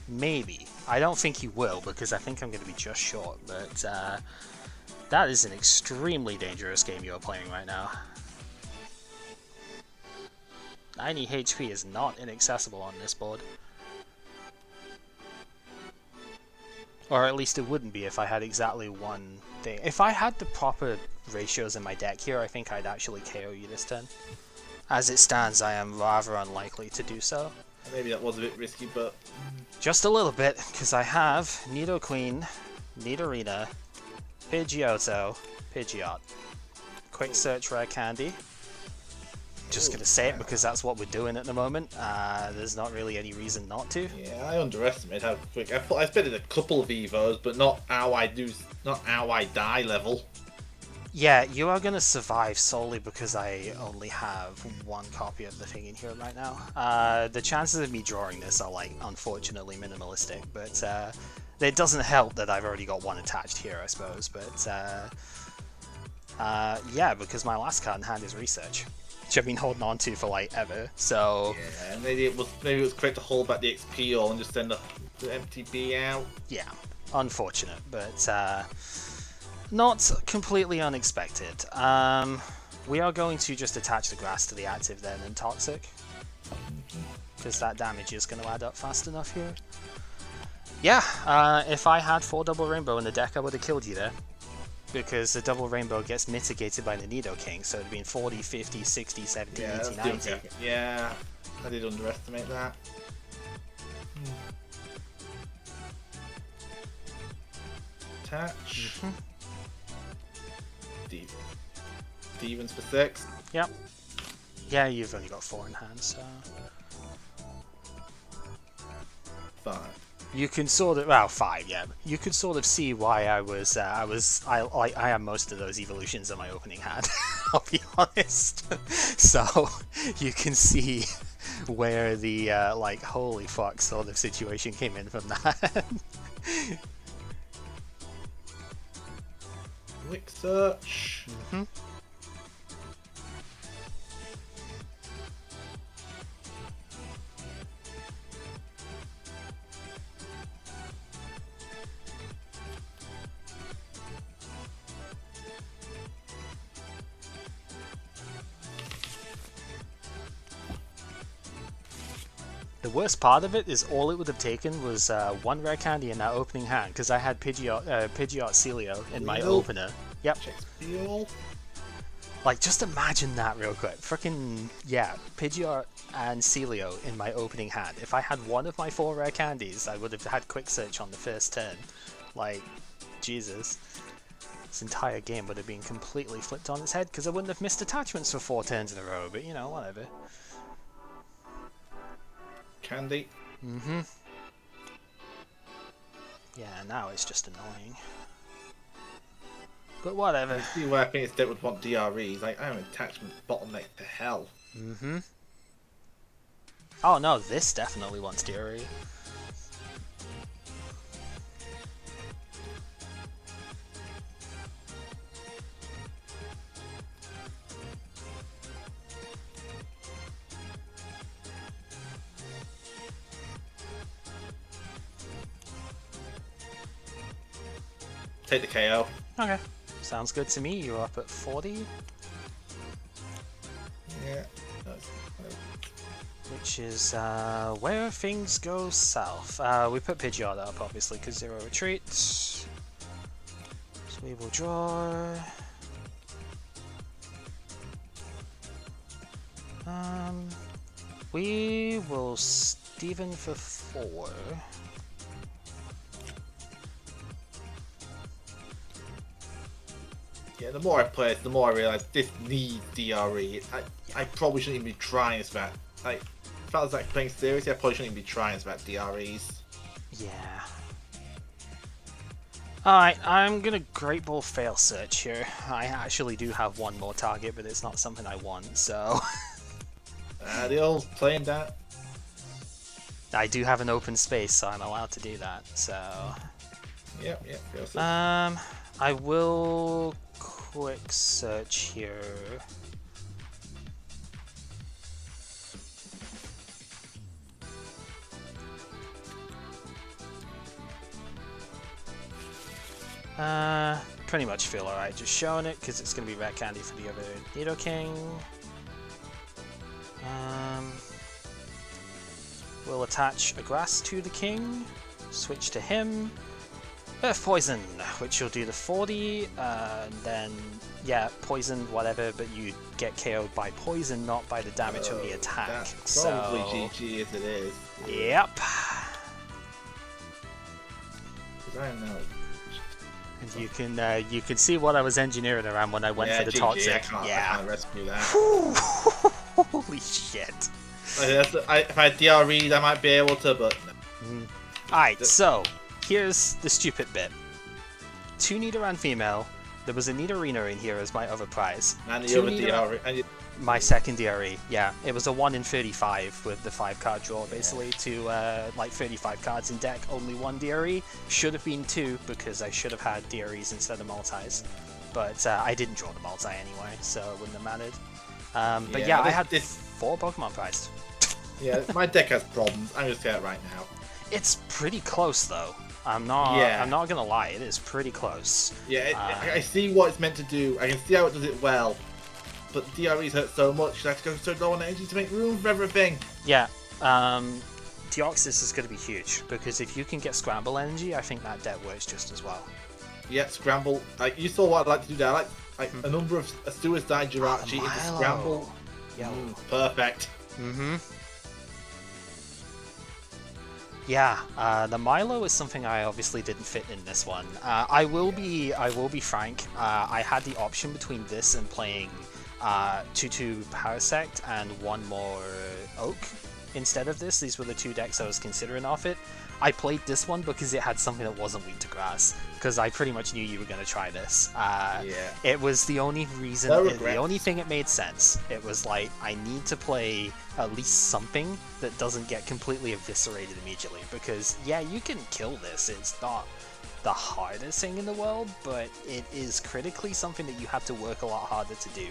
Maybe. I don't think you will, because I think I'm going to be just short, but that is an extremely dangerous game you're playing right now. 90 HP is not inaccessible on this board. Or at least it wouldn't be if I had exactly one thing. If I had the proper ratios in my deck here, I think I'd actually KO you this turn. As it stands, I am rather unlikely to do so. Maybe that was a bit risky, but... Just a little bit, because I have Nidoqueen, Nidorina, Pidgeotto, Pidgeot. Quick search rare candy. Just gonna say it because that's what we're doing at the moment. There's not really any reason not to. Yeah, I underestimate how quick. I thought I spent a couple of Evos, but not how I die level. Yeah, you are gonna survive solely because I only have one copy of the thing in here right now. The chances of me drawing this are, like, unfortunately minimalistic, but it doesn't help that I've already got one attached here, I suppose. But yeah, because my last card in hand is Research, which I've been holding on to for, like, ever, so... Yeah, maybe it was correct to hold back the XP or and just send the MTB out. Yeah, unfortunate, but not completely unexpected. We are going to just attach the grass to the active then and toxic, because that damage is going to add up fast enough here. Yeah, if I had 4 double rainbow in the deck, I would have killed you there. Because the double rainbow gets mitigated by the Nidoking, so it would have been 40, 50, 60, 70, Yeah, 80, 90. Yeah, I did underestimate that. Attach. Stevens for 6. Yep. Yeah, you've only got 4 in hand, so... 5. You can sort of, well, 5, yeah. You can sort of see why I had most of those evolutions in my opening hand. I'll be honest. So you can see where the like holy fuck sort of situation came in from that. Quick search. The worst part of it is all it would have taken was 1 rare candy in that opening hand, because I had Pidgeot Celio in my opener. Yep. Like, just imagine that real quick. Frickin', yeah, Pidgeot and Celio in my opening hand. If I had one of my 4 rare candies, I would have had Quick Search on the first turn. Like, Jesus. This entire game would have been completely flipped on its head, because I wouldn't have missed attachments for 4 turns in a row, but you know, whatever. Candy. Yeah, now it's just annoying. But whatever. I see where I think it's would want DREs. Like, I have an attachment bottleneck to hell. Oh no, this definitely wants DRE. Take the KO. Okay. Sounds good to me. You're up at 40. Yeah. Which is where things go south. We put Pidgeot up, obviously, because 0 retreat. So we will draw. We will Steven for 4. Yeah, the more I play it, the more I realise this needs DRE. I probably shouldn't even be trying this about. Like, if I was like playing seriously, I probably shouldn't even be trying this about DREs. Yeah. Alright, I'm gonna Great Ball fail search here. I actually do have one more target, but it's not something I want, so... The old playing that. I do have an open space, so I'm allowed to do that, so... Yep, fail search. I will quick search here. Pretty much feel alright just showing it, because it's going to be red candy for the other Nidoking. We'll attach a grass to the king, switch to him. Earth Poison, which will do the 40, and then, yeah, poison, whatever, but you get KO'd by poison, not by the damage from the attack. That's probably GG as it is. Yep. I don't know. And you can see what I was engineering around when I went for the GG, toxic. I can't rescue that. Holy shit. If I had DREs, I might be able to, but no. Alright, so here's the stupid bit. 2 Nidoran female. There was a Nidorino in here as my other prize. And the other DRE. My second DRE, yeah. It was a 1 in 35 with the 5-card draw, basically, to like 35 cards in deck, only 1 DRE. Should have been 2, because I should have had DREs instead of multis. But I didn't draw the multi anyway, so it wouldn't have mattered. But yeah, I had 4 Pokemon prized. Yeah, my deck has problems. I'm just saying it right now. It's pretty close though. I'm not gonna lie, it is pretty close. Yeah, I see what it's meant to do. I can see how it does it well. But DREs hurt so much, you have to go so low on energy to make room for everything. Yeah, Deoxys is going to be huge, because if you can get Scramble energy, I think that deck works just as well. Yeah, Scramble. You saw what I'd like to do there. I like a number of Suicide Jirachi into Scramble. Yeah. Perfect. Mm-hmm. Yeah, the Milo is something I obviously didn't fit in this one. I will be frank. I had the option between this and playing 2/2 Parasect and one more Oak instead of this. These were the two decks I was considering off it. I played this one because it had something that wasn't weak to grass, because I pretty much knew you were going to try this. It was the only reason, the only thing it made sense. It was like, I need to play at least something that doesn't get completely eviscerated immediately, because yeah, you can kill this. It's not the hardest thing in the world, but it is critically something that you have to work a lot harder to do.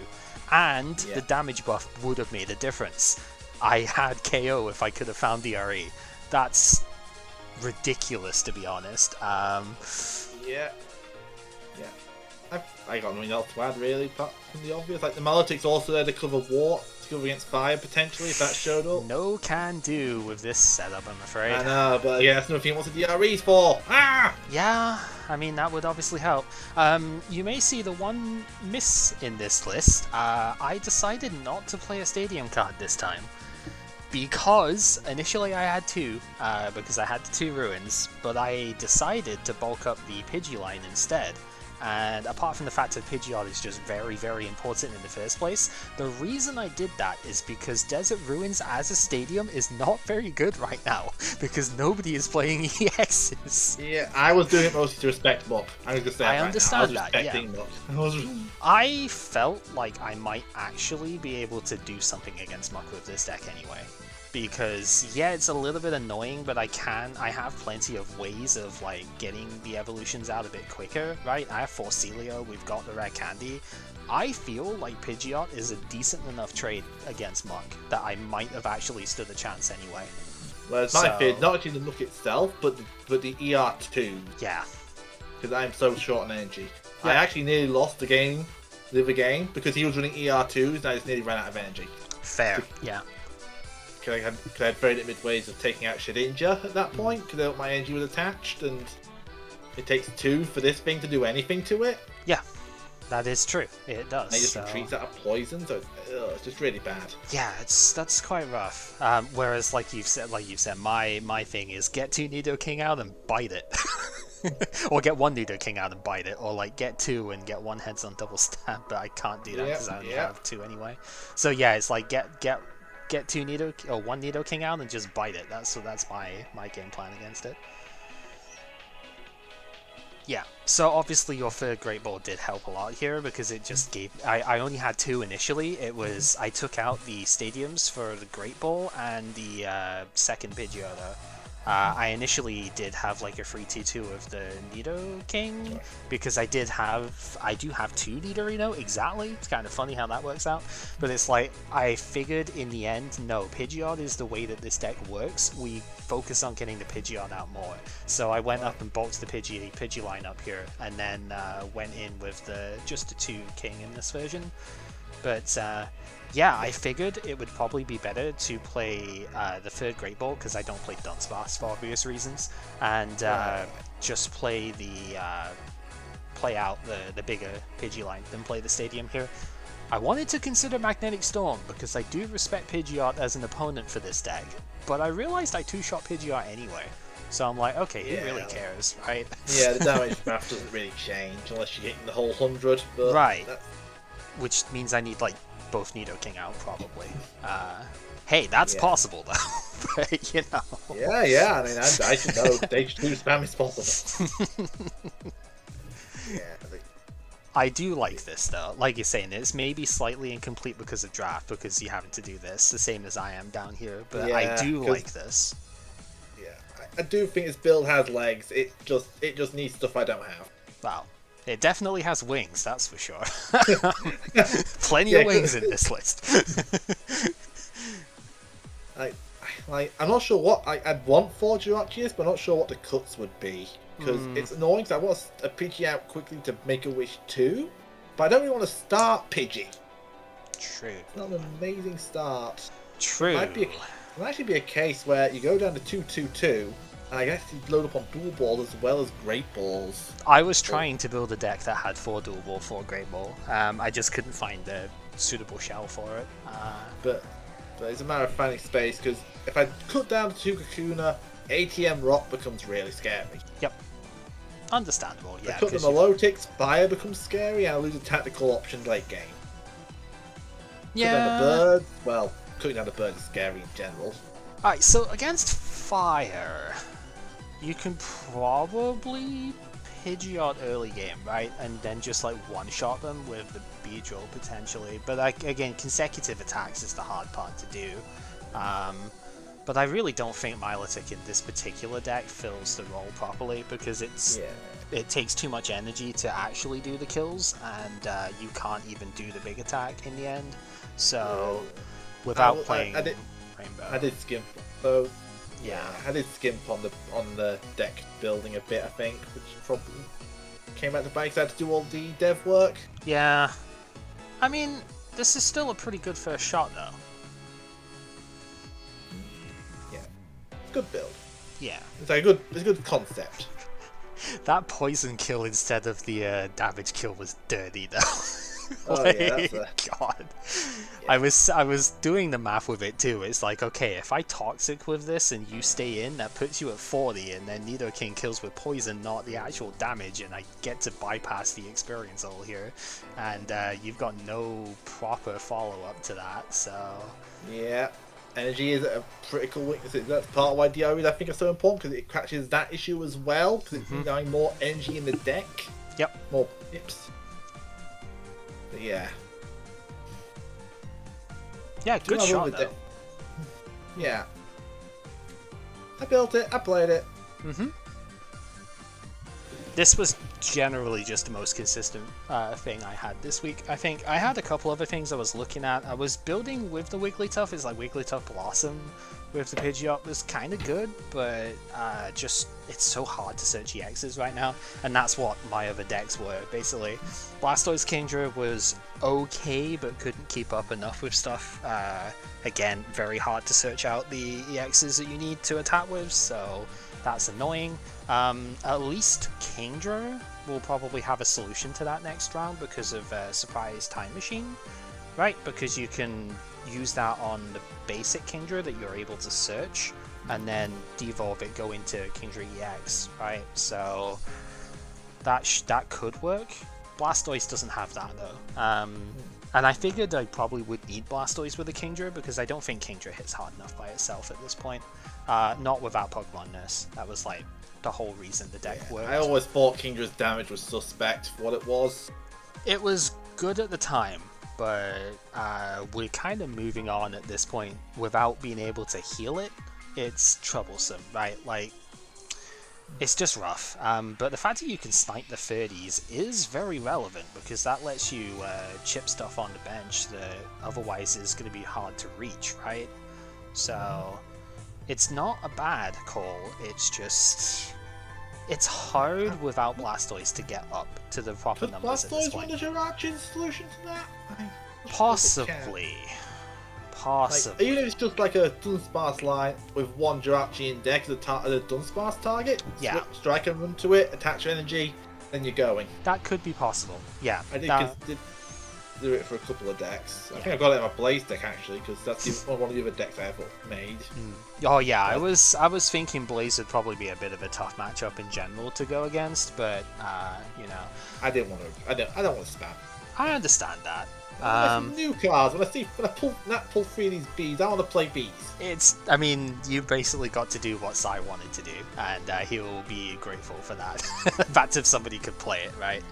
And the damage buff would have made a difference. I had KO if I could have found DRE. That's ridiculous, to be honest. Yeah. I got nothing else to add really, apart from the obvious. Like the Maledict's also there to cover Wart, to cover against fire potentially if that showed up. No can do with this setup, I'm afraid. I know, but yeah, that's nothing what's the DREs for. Yeah, I mean that would obviously help. You may see the one miss in this list. I decided not to play a stadium card this time, because initially I had two, because I had the two ruins, but I decided to bulk up the Pidgeline instead. And apart from the fact that Pidgeot is just very, very important in the first place, the reason I did that is because Desert Ruins as a stadium is not very good right now, because nobody is playing EXs. Yeah, I was doing it mostly to respect Muck. I was just saying, I understand that, yeah. Muck. I felt like I might actually be able to do something against Muck with this deck anyway. Because, yeah, it's a little bit annoying, but I have plenty of ways of, like, getting the evolutions out a bit quicker, right? I have Forcelio, we've got the Rare Candy. I feel like Pidgeot is a decent enough trade against Muck that I might have actually stood a chance anyway. Well, it's my fear, not actually the Muck itself, but the ER2. Yeah. Because I'm so short on energy. Yeah. I actually nearly lost the other game, because he was running ER2s and I just nearly ran out of energy. Fair, yeah. Because I had very limited ways of taking out Shedinja at that point, because my energy was attached, and it takes two for this thing to do anything to it. Yeah, that is true. It does. And it just retreats out of poison, so it's just really bad. Yeah, that's quite rough. Whereas, like you've said, my thing is get two Nidoking out and bite it. Or get one Nidoking out and bite it, or like get two and get one heads on double stab, but I can't do that because I only have two anyway. So yeah, it's like get two one Nidoking out and just bite it. That's my game plan against it. Yeah, so obviously your third Great Ball did help a lot here, because it just gave... I only had two initially. It was... I took out the stadiums for the Great Ball and the second Pidgeot. I initially did have like a free T2 of the Nidoking, because I do have two Nidorino, exactly. It's kind of funny how that works out. But it's like, I figured in the end, no, Pidgeot is the way that this deck works. We focus on getting the Pidgeot out more. So I went up and bulked the Pidgeline up here, and then went in with just the two King in this version. But yeah, I figured it would probably be better to play the third Great Ball, because I don't play Dunsparce for obvious reasons, and just play out the bigger Pidgeline than play the stadium here. I wanted to consider Magnetic Storm, because I do respect Pidgeot as an opponent for this deck, but I realized I two-shot Pidgeot anyway. So I'm like, okay, who really cares, right? Yeah, the damage math doesn't really change unless you're hitting the whole 100. But right. Which means I need, like, both Nidoking out, probably. Hey, that's possible, though. But, you know. Yeah, I mean, I should know stage 2 spam is possible. I do like this, though. Like you're saying, it's maybe slightly incomplete because of draft, because you're having to do this, the same as I am down here, but I do like this. Yeah, I do think this build has legs. It just needs stuff I don't have. Wow. It definitely has wings, that's for sure. Plenty of wings in this list. Like, I'm not sure what I'd want 4 Jirachias, but I'm not sure what the cuts would be. Because it's annoying, because I want a Pidgey out quickly to make a wish too, but I don't really want to start Pidgey. True. It's not an amazing start. True. It might actually be a case where you go down to 2-2-2, and I actually load up on dual balls as well as great balls. I was trying to build a deck that had 4 dual ball, 4 great ball. I just couldn't find a suitable shell for it. But it's a matter of finding space, because if I cut down to 2 Kakuna, ATM Rock becomes really scary. Yep. Understandable, yeah. I cut them a low ticks, Fire becomes scary, and I lose a tactical option late game. Yeah. Cut down the bird, well, cutting down the bird is scary in general. Alright, so against fire, you can probably Pidgeot early game, right? And then just like one-shot them with the Pidgeot potentially. But like, again, consecutive attacks is the hard part to do. But I really don't think Milotic in this particular deck fills the role properly, because it takes too much energy to actually do the kills, and you can't even do the big attack in the end. So without playing Rainbow, I did skimp. So yeah, I did skimp on the deck building a bit, I think, which probably came out the bike. So I had to do all the dev work. Yeah, I mean, this is still a pretty good first shot though. Good build. Yeah. It's a good concept. That poison kill instead of the damage kill was dirty though. Oh yeah, God. Yeah. I was doing the math with it too. It's like, okay, if I toxic with this and you stay in, that puts you at 40, and then Nidoking kills with poison, not the actual damage, and I get to bypass the experience all here, and you've got no proper follow-up to that, so... Yeah. Energy is a critical weakness. That's part of why DREs I think are so important, because it catches that issue as well, because it's allowing more energy in the deck. Yep. More pips. But yeah. Yeah, good shot though. Yeah. I built it, I played it. This was generally just the most consistent thing I had this week. I think I had a couple other things I was looking at. I was building with the Wigglytuff. It's like Wigglytuff Blossom with the Pidgeot was kind of good, but just it's so hard to search EXs right now, and that's what my other decks were, basically. Blastoise Kingdra was okay, but couldn't keep up enough with stuff. Again, very hard to search out the EXs that you need to attack with, so that's annoying. At least Kingdra will probably have a solution to that next round because of Surprise Time Machine, right? Because you can use that on the basic Kingdra that you're able to search, and then devolve it, go into Kingdra EX, right? So that could work. Blastoise doesn't have that though. And I figured I probably would need Blastoise with a Kingdra, because I don't think Kingdra hits hard enough by itself at this point. Not without Pokemon Nurse. That was like the whole reason the deck worked. I always thought Kingdra's damage was suspect for what it was. It was good at the time, but we're kind of moving on at this point without being able to heal it. It's troublesome, right? Like, it's just rough. But the fact that you can snipe the 30s is very relevant, because that lets you chip stuff on the bench that otherwise is going to be hard to reach, right? So it's not a bad call, it's just... It's hard without Blastoise to get up to the proper numbers at this point. Could Blastoise be the Jirachi's solution to that? Possibly. Possibly. Like, even if it's just like a Dunsparce line with one Jirachi in deck as a Dunsparce target, strike and run to it, attach energy, then you're going. That could be possible, yeah. I did do it for a couple of decks. I think I got it in my Blaze deck actually, because that's one of the other decks I ever made. Oh yeah, I was thinking Blaze would probably be a bit of a tough matchup in general to go against, but you know, I don't want to spam. I understand that. New cards. When I pull 3 of these bees, I want to play bees. I mean, you basically got to do what Sai wanted to do, and he will be grateful for that. That's if somebody could play it, right?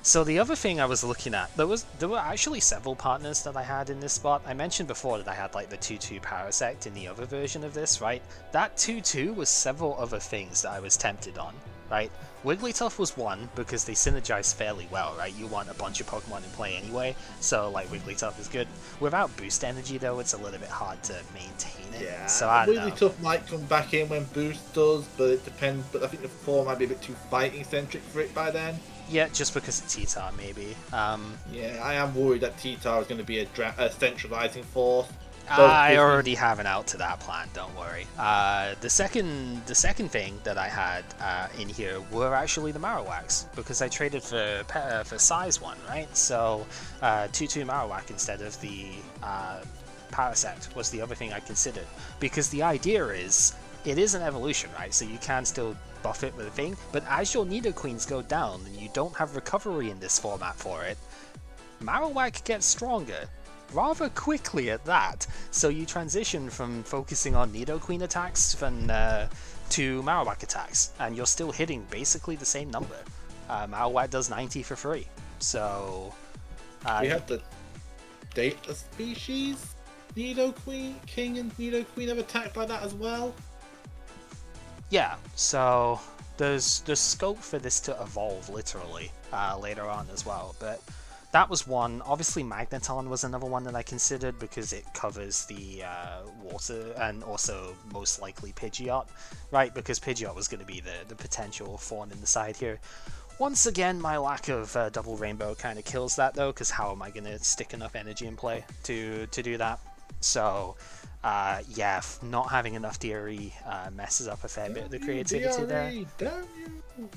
So the other thing I was looking at, there were actually several partners that I had in this spot. I mentioned before that I had like the 2/2 Parasect in the other version of this, right? That 2/2 was several other things that I was tempted on. right? Wigglytuff was one because they synergize fairly well, right? You want a bunch of Pokemon in play anyway, so like Wigglytuff is good. Without boost energy though, it's a little bit hard to maintain it. Yeah, so I don't know. Wigglytuff might come back in when boost does, but it depends. But I think the form might be a bit too fighting centric for it by then. Yeah, just because of T-Tar maybe. Yeah, I am worried that T-Tar is going to be a centralizing force. I already have an out to that plan, don't worry. The second thing that I had in here were actually the Marowaks, because I traded for size 1, right? So 2/2 Marowak instead of the Parasect was the other thing I considered. Because the idea is, it is an evolution, right? So you can still buff it with a thing, but as your Nidoqueens go down and you don't have recovery in this format for it, Marowak gets stronger. Rather quickly at that, so you transition from focusing on Nidoqueen attacks to Marowak attacks, and you're still hitting basically the same number. Marowak does 90 for free, so... we have the data species Nidoqueen, King and Nidoqueen have attacked like that as well? Yeah, so there's scope for this to evolve literally later on as well, but... That was one. Obviously, Magneton was another one that I considered because it covers the water and also most likely Pidgeot, right? Because Pidgeot was going to be the potential thorn in the side here. Once again, my lack of double rainbow kind of kills that though, because how am I going to stick enough energy in play to do that? So, yeah, not having enough DRE messes up a fair bit of the creativity there. Damn you!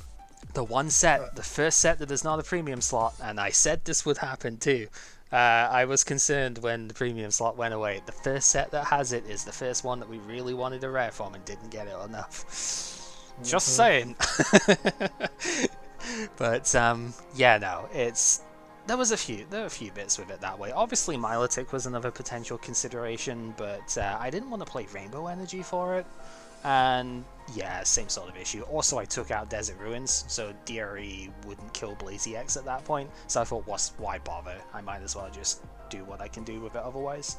The one set, the first set that is not a premium slot, and I said this would happen too. I was concerned when the premium slot went away. The first set that has it is the first one that we really wanted a rare from and didn't get it enough. Just saying. But yeah, no, there were a few bits with it that way. Obviously, Milotic was another potential consideration, but I didn't want to play Rainbow Energy for it. And yeah, same sort of issue. Also, I took out Desert Ruins, so DRE wouldn't kill Blazy X at that point. So I thought, why bother? I might as well just do what I can do with it otherwise.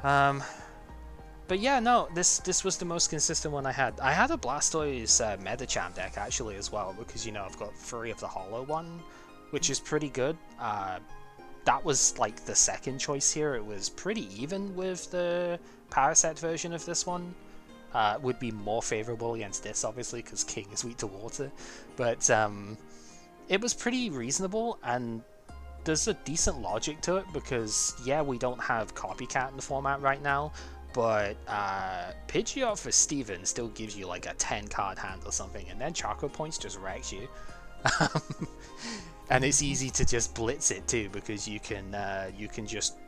But yeah, no, this was the most consistent one I had. I had a Blastoise Medicham deck actually as well, because I've got 3 of the Hollow one, which is pretty good. That was like the second choice here. It was pretty even with the Parasect version of this one. Would be more favorable against this, obviously, because King is weak to water. But it was pretty reasonable, and there's a decent logic to it, because, yeah, we don't have Copycat in the format right now, but Pidgeot for Steven still gives you like a 10-card hand or something, and then Choco Points just wrecks you. And it's easy to just blitz it too, because you can just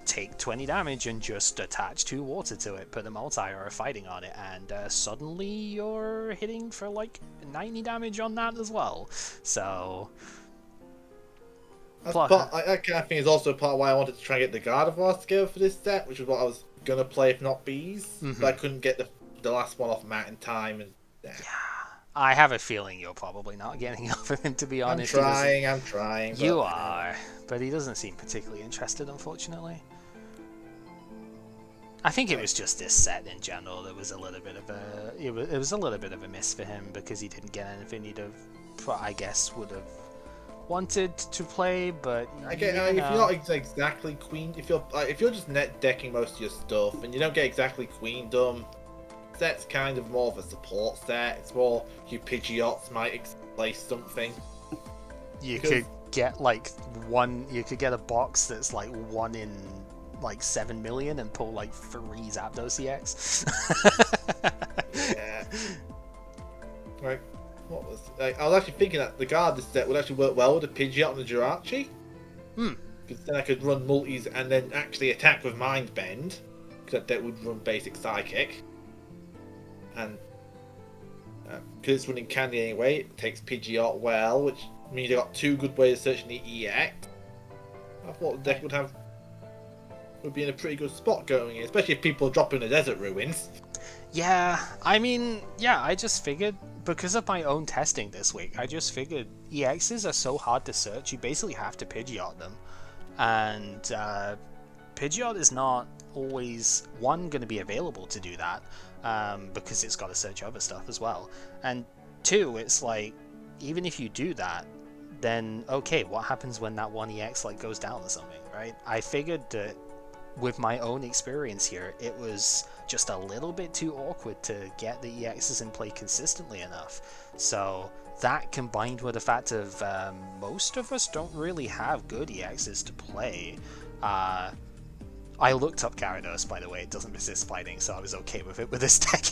take 20 damage and just attach 2 water to it, put a multi or a fighting on it, and suddenly you're hitting for like 90 damage on that as well. So that kind of thing is also part of why I wanted to try and get the Gardevoir together for this set, which is what I was gonna play if not Bees, but I couldn't get the last one off Matt in time, and yeah. I have a feeling you're probably not getting off of him, to be honest. I'm trying. You are, but he doesn't seem particularly interested, unfortunately. I think it was just this set in general that was a little bit of a it was a little bit of a miss for him, because he didn't get anything he'd have, I guess, would have wanted to play. But if you're not exactly queen, if you're just net decking most of your stuff and you don't get exactly queendom, set's kind of more of a support set. It's more you Pidgeots might play something. Could get like you could get a box that's like 1 in like 7 million and pull like 3 Zapdos EX. Yeah. Right. I was actually thinking that the Gardevoir set would actually work well with the Pidgeot and the Jirachi. Because then I could run multis and then actually attack with Mind Bend, because that would run basic Psychic. And because it's running Candy anyway, it takes Pidgeot well, which means they've got 2 good ways of searching the EX. I thought the deck would be in a pretty good spot going in, especially if people drop in the Desert Ruins. Yeah, I mean, yeah, I just figured, because of my own testing this week, I just figured EXs are so hard to search, you basically have to Pidgeot them. And Pidgeot is not always, one, going to be available to do that, because it's got to search other stuff as well, and two, it's like, even if you do that, then okay, what happens when that one EX like goes down or something, right? I figured that with my own experience here, it was just a little bit too awkward to get the EXs in play consistently enough. So that, combined with the fact of most of us don't really have good EXs to play. I looked up Gyarados, by the way. It doesn't resist fighting, so I was okay with it with this deck.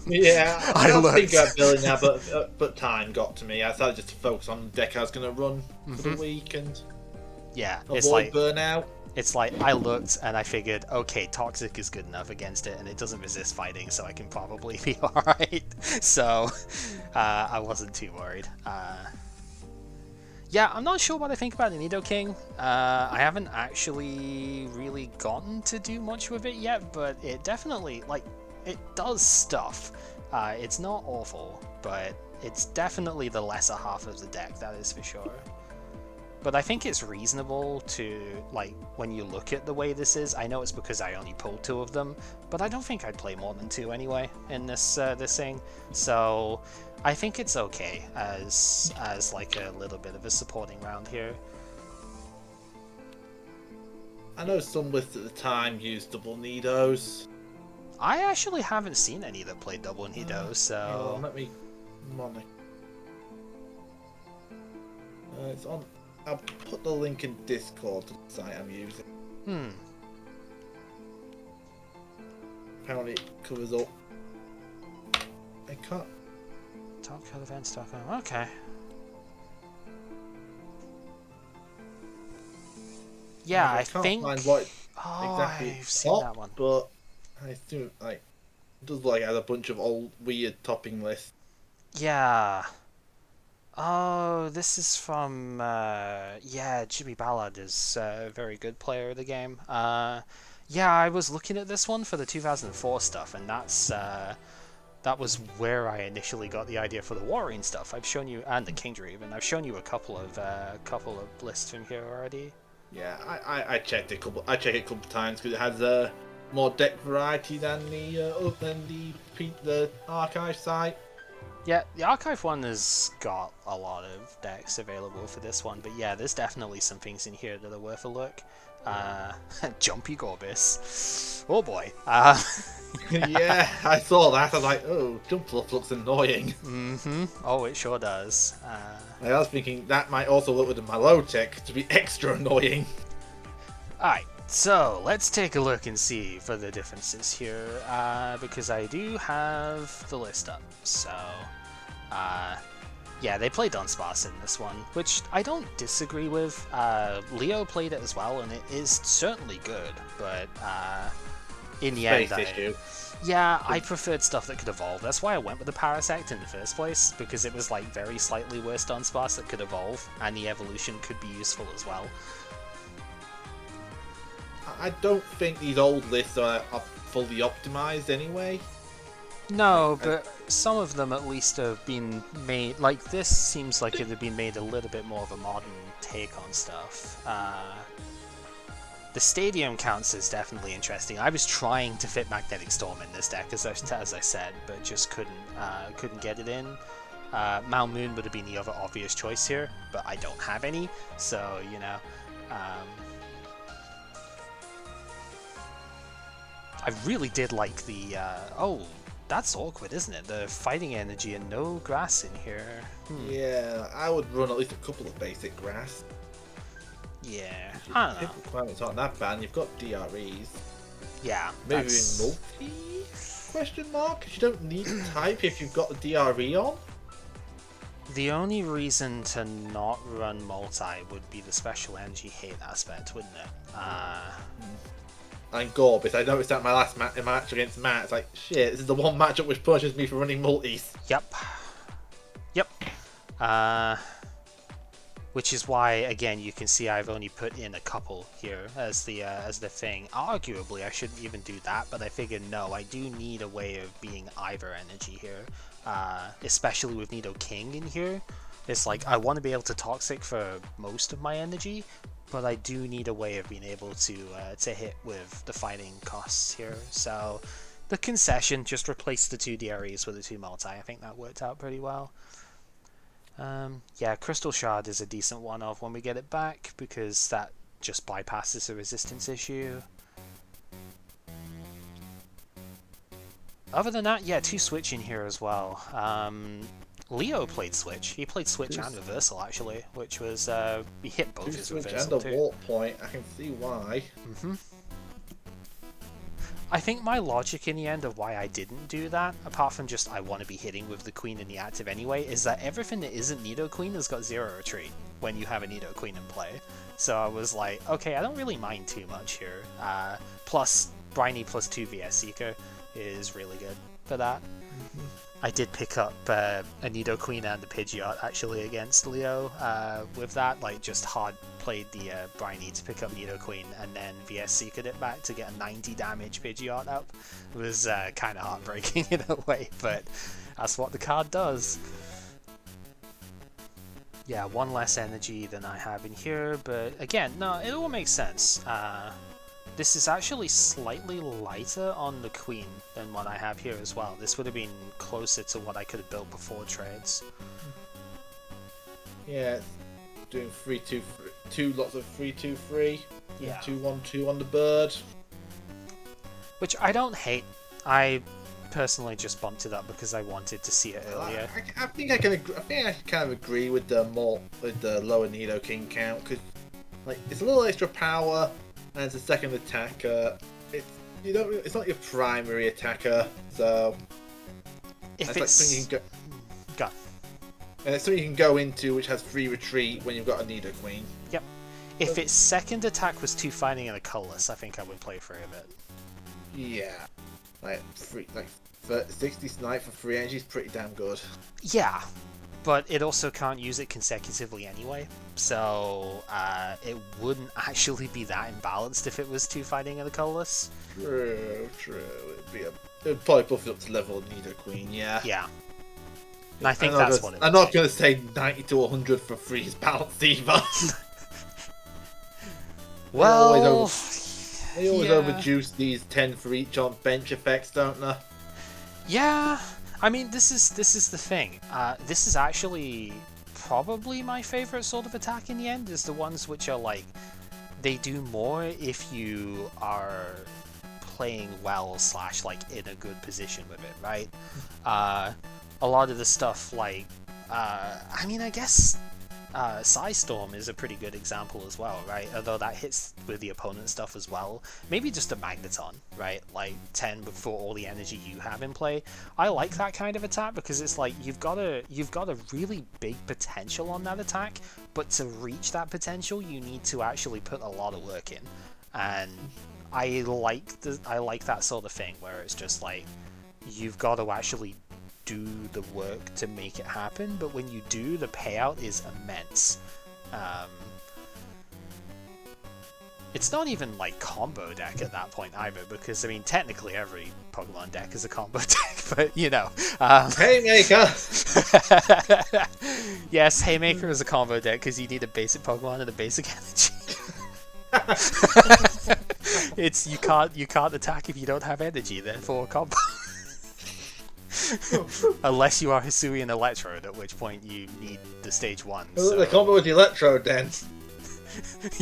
Yeah, I was thinking about building that, but time got to me. I decided just to focus on the deck I was going to run for the week and avoid burnout. It's like, I looked and I figured, okay, Toxic is good enough against it, and it doesn't resist fighting, so I can probably be alright. So, I wasn't too worried. Yeah, I'm not sure what I think about the Nidoking. I haven't actually really gotten to do much with it yet, but it definitely, like, it does stuff. It's not awful, but it's definitely the lesser half of the deck, that is for sure. But I think it's reasonable to, like, when you look at the way this is, I know it's because I only pulled 2 of them, but I don't think I'd play more than 2 anyway in this this thing. So I think it's okay as like a little bit of a supporting round here. I know some lists at the time used double Nidos. I actually haven't seen any that play double Nidos, so... let me... it's on... I'll put the link in Discord to the site I'm using. Apparently it covers up. I can't... TalkCodeEvents.com, okay. Yeah, I can't think... find what exactly I've seen that one. But I assume, like, it does look like it has a bunch of old weird topping lists. Yeah. Oh, this is from, yeah, Jimmy Ballard is a very good player of the game. Yeah, I was looking at this one for the 2004 stuff, and that was where I initially got the idea for the Warring stuff. I've shown you, and the Kingdra even, I've shown you a couple of lists from here already. Yeah, I checked it a couple times because it has more deck variety than the archive site. Yeah, the Archive one has got a lot of decks available for this one, but yeah, there's definitely some things in here that are worth a look. Jumpy Gorbis. Oh boy. Yeah, I saw that. I was like, oh, Jumpluff looks annoying. Oh, it sure does. I was thinking that might also look with my low tech to be extra annoying. Alright, so let's take a look and see for the differences here, because I do have the list up. So, yeah, they play Dunsparce in this one, which I don't disagree with. Leo played it as well, and it is certainly good, but in the end, I preferred stuff that could evolve. That's why I went with the Parasect in the first place, because it was like very slightly worse Dunsparce that could evolve, and the evolution could be useful as well. I don't think these old lists are fully optimized anyway. No, but some of them at least have been made, like this seems like it had been made a little bit more of a modern take on stuff. The Stadium counts as definitely interesting. I was trying to fit Magnetic Storm in this deck, as I said, but just couldn't get it in. Mount Moon would have been the other obvious choice here, but I don't have any, so, you know. I really did like the, oh, that's awkward, isn't it? The fighting energy and no grass in here. Yeah, I would run at least a couple of basic grass. Yeah, I don't know. Hit requirements aren't that bad, and you've got DREs. Yeah, maybe in multi? Question mark? Because you don't need to type if you've got the DRE on. The only reason to not run multi would be the special energy hate aspect, wouldn't it? And Gorbis, I noticed that in my last match against Matt. It's like, shit, this is the one matchup which pushes me for running multis. Yep. Which is why, again, you can see I've only put in a couple here as the thing. Arguably, I shouldn't even do that, but I figured no, I do need a way of being either energy here, especially with Nidoking in here. It's like I want to be able to Toxic for most of my energy, but I do need a way of being able to hit with the fighting costs here. So the concession, just replace the 2 DREs with the 2 multi. I think that worked out pretty well. Yeah, Crystal Shard is a decent one-off when we get it back, because that just bypasses the resistance issue. Other than that, yeah, 2 Switch in here as well. Leo played Switch. He played Switch and Reversal, actually, which was... he hit both his Reversal, and a Warp Point. I can see why. I think my logic in the end of why I didn't do that, apart from just I want to be hitting with the Queen in the active anyway, is that everything that isn't Nidoqueen has got 0 retreat when you have a Nidoqueen in play. So I was like, okay, I don't really mind too much here. Plus, Briny plus 2 VS Seeker is really good for that. I did pick up a Nidoqueen and the Pidgeot actually against Leo with that, like just hard played the Briny to pick up Nidoqueen and then VS Seeked it back to get a 90 damage Pidgeot up. It was kind of heartbreaking in a way, but that's what the card does. Yeah, 1 less energy than I have in here, but again, no, it all makes sense. This is actually slightly lighter on the Queen than what I have here as well. This would have been closer to what I could have built before trades. Yeah, doing 3-2, 2 lots of 3-2-3. Yeah. 2-1-2 on the bird. Which I don't hate. I personally just bumped it up because I wanted to see it earlier. I think I can kind of agree with the lower Nidoking count, because like it's a little extra power. And it's a second attacker. It's not your primary attacker, so if it's like something you can go. And it's something you can go into which has 3 retreat when you've got a Nidoqueen. Yep. If its second attack was 2 fighting and a colorless, I think I would play 3 of it. Yeah, like 60 snipe for 3 energy is pretty damn good. Yeah. But it also can't use it consecutively anyway, so it wouldn't actually be that imbalanced if it was 2 fighting and a colorless. True. It'd probably buff it up to level of Nidoqueen, yeah. Yeah. And I think that's what it would I'm not going to say 90 to 100 for 3 is balanced either. Well... They always overjuice these 10 for each on bench effects, don't they? Yeah... I mean, this is the thing. This is actually probably my favorite sort of attack in the end, is the ones which are like, they do more if you are playing well / like in a good position with it, right? A lot of the stuff like, I mean, I guess Psystorm is a pretty good example as well, right? Although that hits with the opponent stuff as well. Maybe just a Magneton, right? Like 10 before all the energy you have in play. I like that kind of attack because it's like you've got a really big potential on that attack, but to reach that potential you need to actually put a lot of work in. And I like that sort of thing where it's just like you've got to actually do the work to make it happen, but when you do, the payout is immense. It's not even like combo deck at that point either, because I mean technically every Pokemon deck is a combo deck, but you know. Haymaker! Yes, Haymaker is a combo deck because you need a basic Pokemon and a basic energy. It's you can't attack if you don't have energy, therefore combo. Unless you are Hisuian Electrode, at which point you need the stage 1. So... The combo with the Electrode then.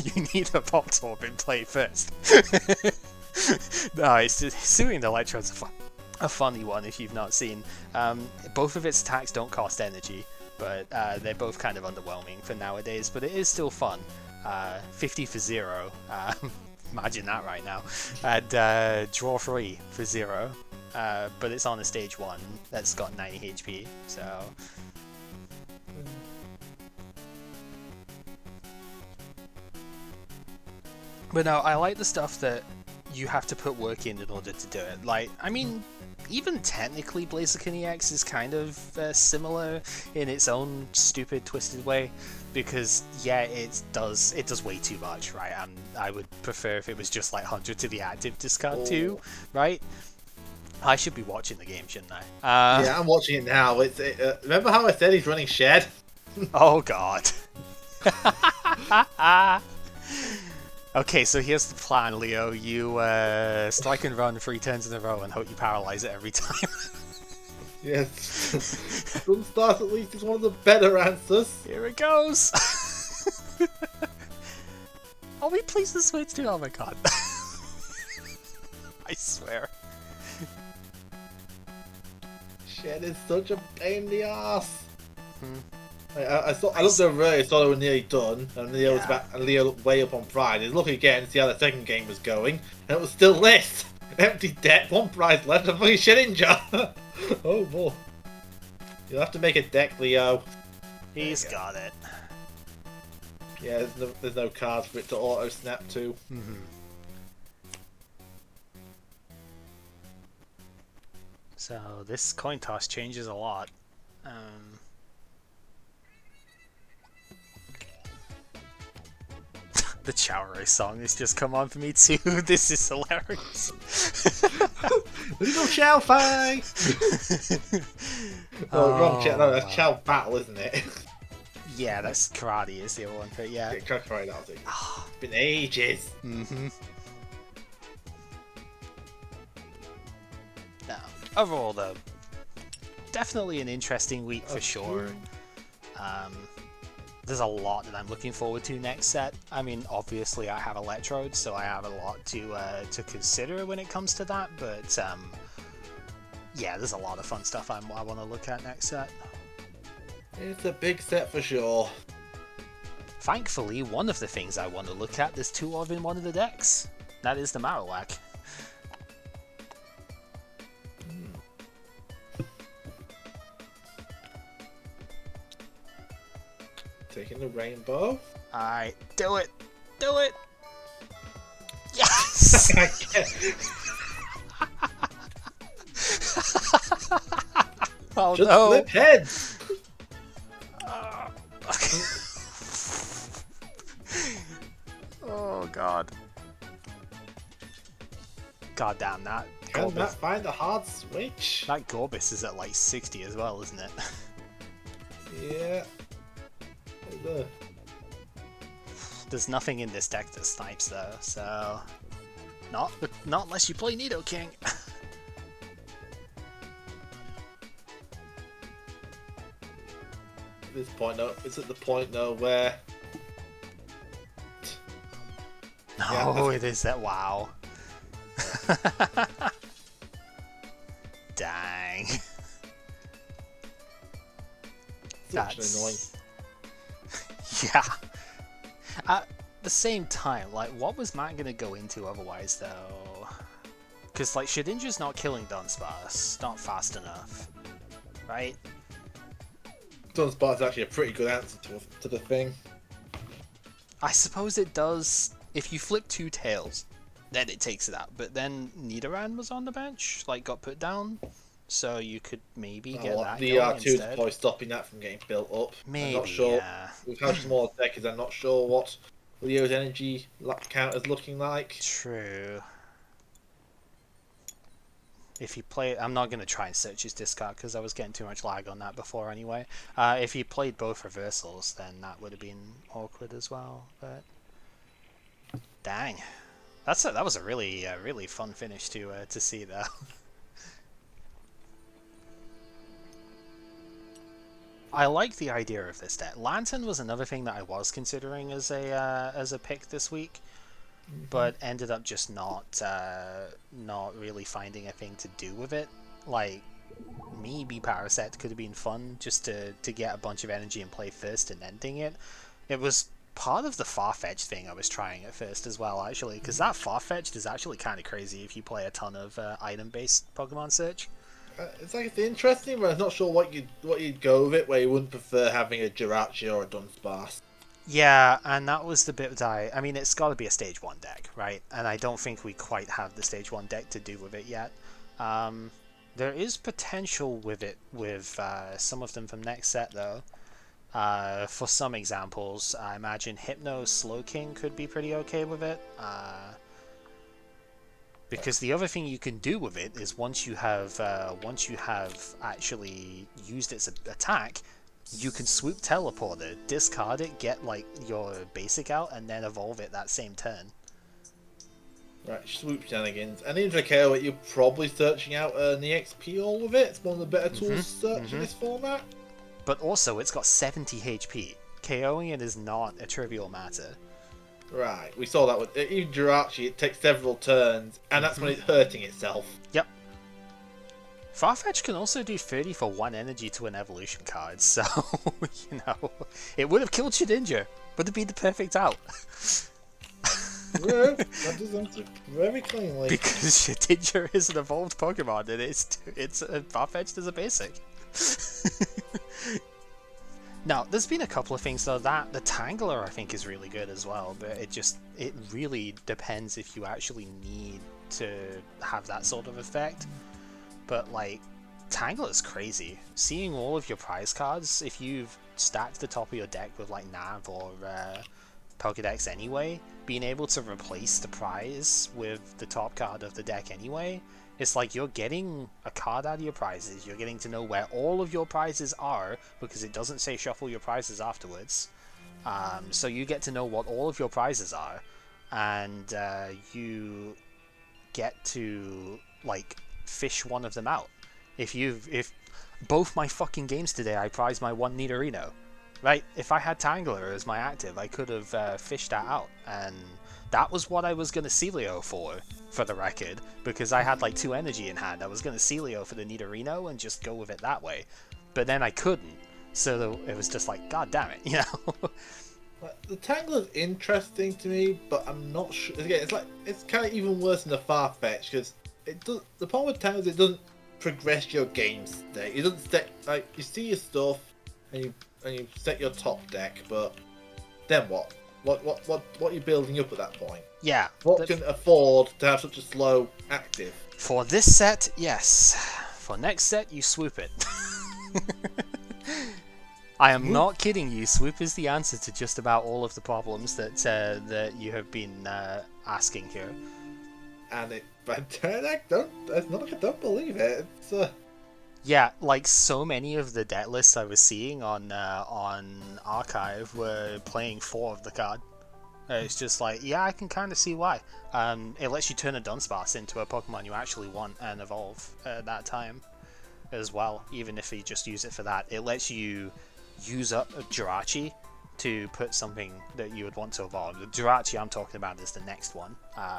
You need a Pop-Torp in play first. No, it's just Hisuian Electrode's a funny one if you've not seen. Both of its attacks don't cost energy, but they're both kind of underwhelming for nowadays, but it is still fun. 50 for 0. Imagine that right now. And draw 3 for 0. But it's on a stage 1 that's got 90 HP, so... But no, I like the stuff that you have to put work in order to do it. Like, I mean, even technically Blaziken EX is kind of similar in its own stupid, twisted way, because, yeah, it does way too much, right? I would prefer if it was just like 100 to the active discard too, right? I should be watching the game, shouldn't I? Yeah, I'm watching it now. Remember how I said he's running Shed? Oh god. Okay, so here's the plan, Leo. You strike and run 3 turns in a row and hope you paralyze it every time. Yes. Sunstars at least is one of the better answers. Here it goes. Oh, we please the switch too. Oh my god. I swear. Shit is such a pain in the ass. I looked over it, thought I was nearly done, and Leo was back, and Leo looked way up on Pride. He's looking again to see how the second game was going, and it was still this. Empty deck, 1 prize left, a fucking Shedinja. Oh boy. You'll have to make a deck, Leo. He's got it. Yeah, there's no cards for it to auto snap to. So this coin toss changes a lot. The Charizard song has just come on for me too. This is hilarious. Little Chow Fi! Wrong Chow. No, that's Chow Battle, isn't it? Yeah, that's Karate is the other one, but yeah. Karate, that'll do. It's been ages. No. Overall, though, definitely an interesting week for sure. There's a lot that I'm looking forward to next set. I mean, obviously I have Electrode, so I have a lot to consider when it comes to that, but yeah, there's a lot of fun stuff I want to look at next set. It's a big set for sure. Thankfully, one of the things I want to look at, there's 2 of in one of the decks. That is the Marowak. Taking the rainbow. Alright, do it! Do it! Yes! Oh just no! flip heads! Okay. Oh god. God damn that. Can that find a hard switch? That Gorbis is at like 60 as well, isn't it? Yeah. There's nothing in this deck that snipes though, so not unless you play Nidoking. At this point, though, it's at the point though where. No, it is that. Wow. Dang. That's annoying. Yeah. At the same time, like, what was Matt gonna go into otherwise, though? Because, like, Shedinja's not killing Dunsparce. Not fast enough. Right? Dunsparce is actually a pretty good answer to the thing. I suppose it does. If you flip 2 tails, then it takes it out. But then Nidoran was on the bench, like, got put down. So you could maybe get that the going R2 instead. deploy stopping that from getting built up. Maybe, I'm not sure. yeah. With how small a deck is, I'm not sure what Leo's energy count is looking like. True. If you play, I'm not going to try and search his discard because I was getting too much lag on that before anyway. If he played both reversals, then that would have been awkward as well. But dang, that was a really really fun finish to see though. I like the idea of this deck. Lantern was another thing that I was considering as a pick this week, but ended up just not really finding a thing to do with it. Like, maybe Parasect could have been fun just to get a bunch of energy and play first and ending it. It was part of the Farfetch'd thing I was trying at first as well, actually, because that Farfetch'd is actually kind of crazy if you play a ton of item-based Pokemon search. It's interesting, but I'm not sure what you'd go with it, where you wouldn't prefer having a Jirachi or a Dunsparce. Yeah, and that was the bit that I mean, it's got to be a Stage 1 deck, right? And I don't think we quite have the Stage 1 deck to do with it yet. There is potential with it, with some of them from next set, though. For some examples, I imagine Hypno Slowking could be pretty okay with it. Because the other thing you can do with it is once you have actually used its attack, you can swoop teleport it, discard it, get like your basic out, and then evolve it that same turn. Right, swoop shenanigans. And in KO, you're probably searching out an EXP all with it. It's one of the better tools to search in this format. But also, it's got 70 HP. KOing it is not a trivial matter. Right, we saw that with even Jirachi. It takes several turns, and that's when it's hurting itself. Yep. Farfetch can also do 30 for 1 energy to an evolution card, so, you know, it would have killed Shedinja. Would have been the perfect out. Yeah, that does answer very cleanly. Because Shedinja is an evolved Pokemon, and it's Farfetch'd as a basic. Now, there's been a couple of things though. That the Tangler I think is really good as well, but it really depends if you actually need to have that sort of effect. But like, Tangler's crazy. Seeing all of your prize cards, if you've stacked the top of your deck with like Nav or Pokedex anyway, being able to replace the prize with the top card of the deck anyway, it's like you're getting a card out of your prizes, you're getting to know where all of your prizes are, because it doesn't say shuffle your prizes afterwards. So you get to know what all of your prizes are, and you get to like fish one of them out. If both my fucking games today I prized my one Nidorino, right? If I had Tangler as my active, I could have fished that out, and that was what I was going to Celio for the record, because I had like 2 energy in hand. I was going to Celio for the Nidorino and just go with it that way, but then I couldn't, so it was just like, god damn it, you know? The Tangler's interesting to me, but I'm not sure. Again, it's kind of even worse than the Farfetch, because the problem with Tangler is it doesn't progress your game state. It doesn't set, like, you see your stuff and you set your top deck, but then what? What are you building up at that point? Yeah. What can afford to have such a slow active? For this set, yes. For next set, you swoop it. I am not kidding you. Swoop is the answer to just about all of the problems that you have been asking here. And I don't believe it. It's, yeah, like so many of the deck lists I was seeing on Archive were playing 4 of the card. It's just like, yeah, I can kind of see why. It lets you turn a Dunsparce into a Pokemon you actually want and evolve at that time as well, even if you just use it for that. It lets you use up a Jirachi to put something that you would want to evolve. The Jirachi I'm talking about is the next one.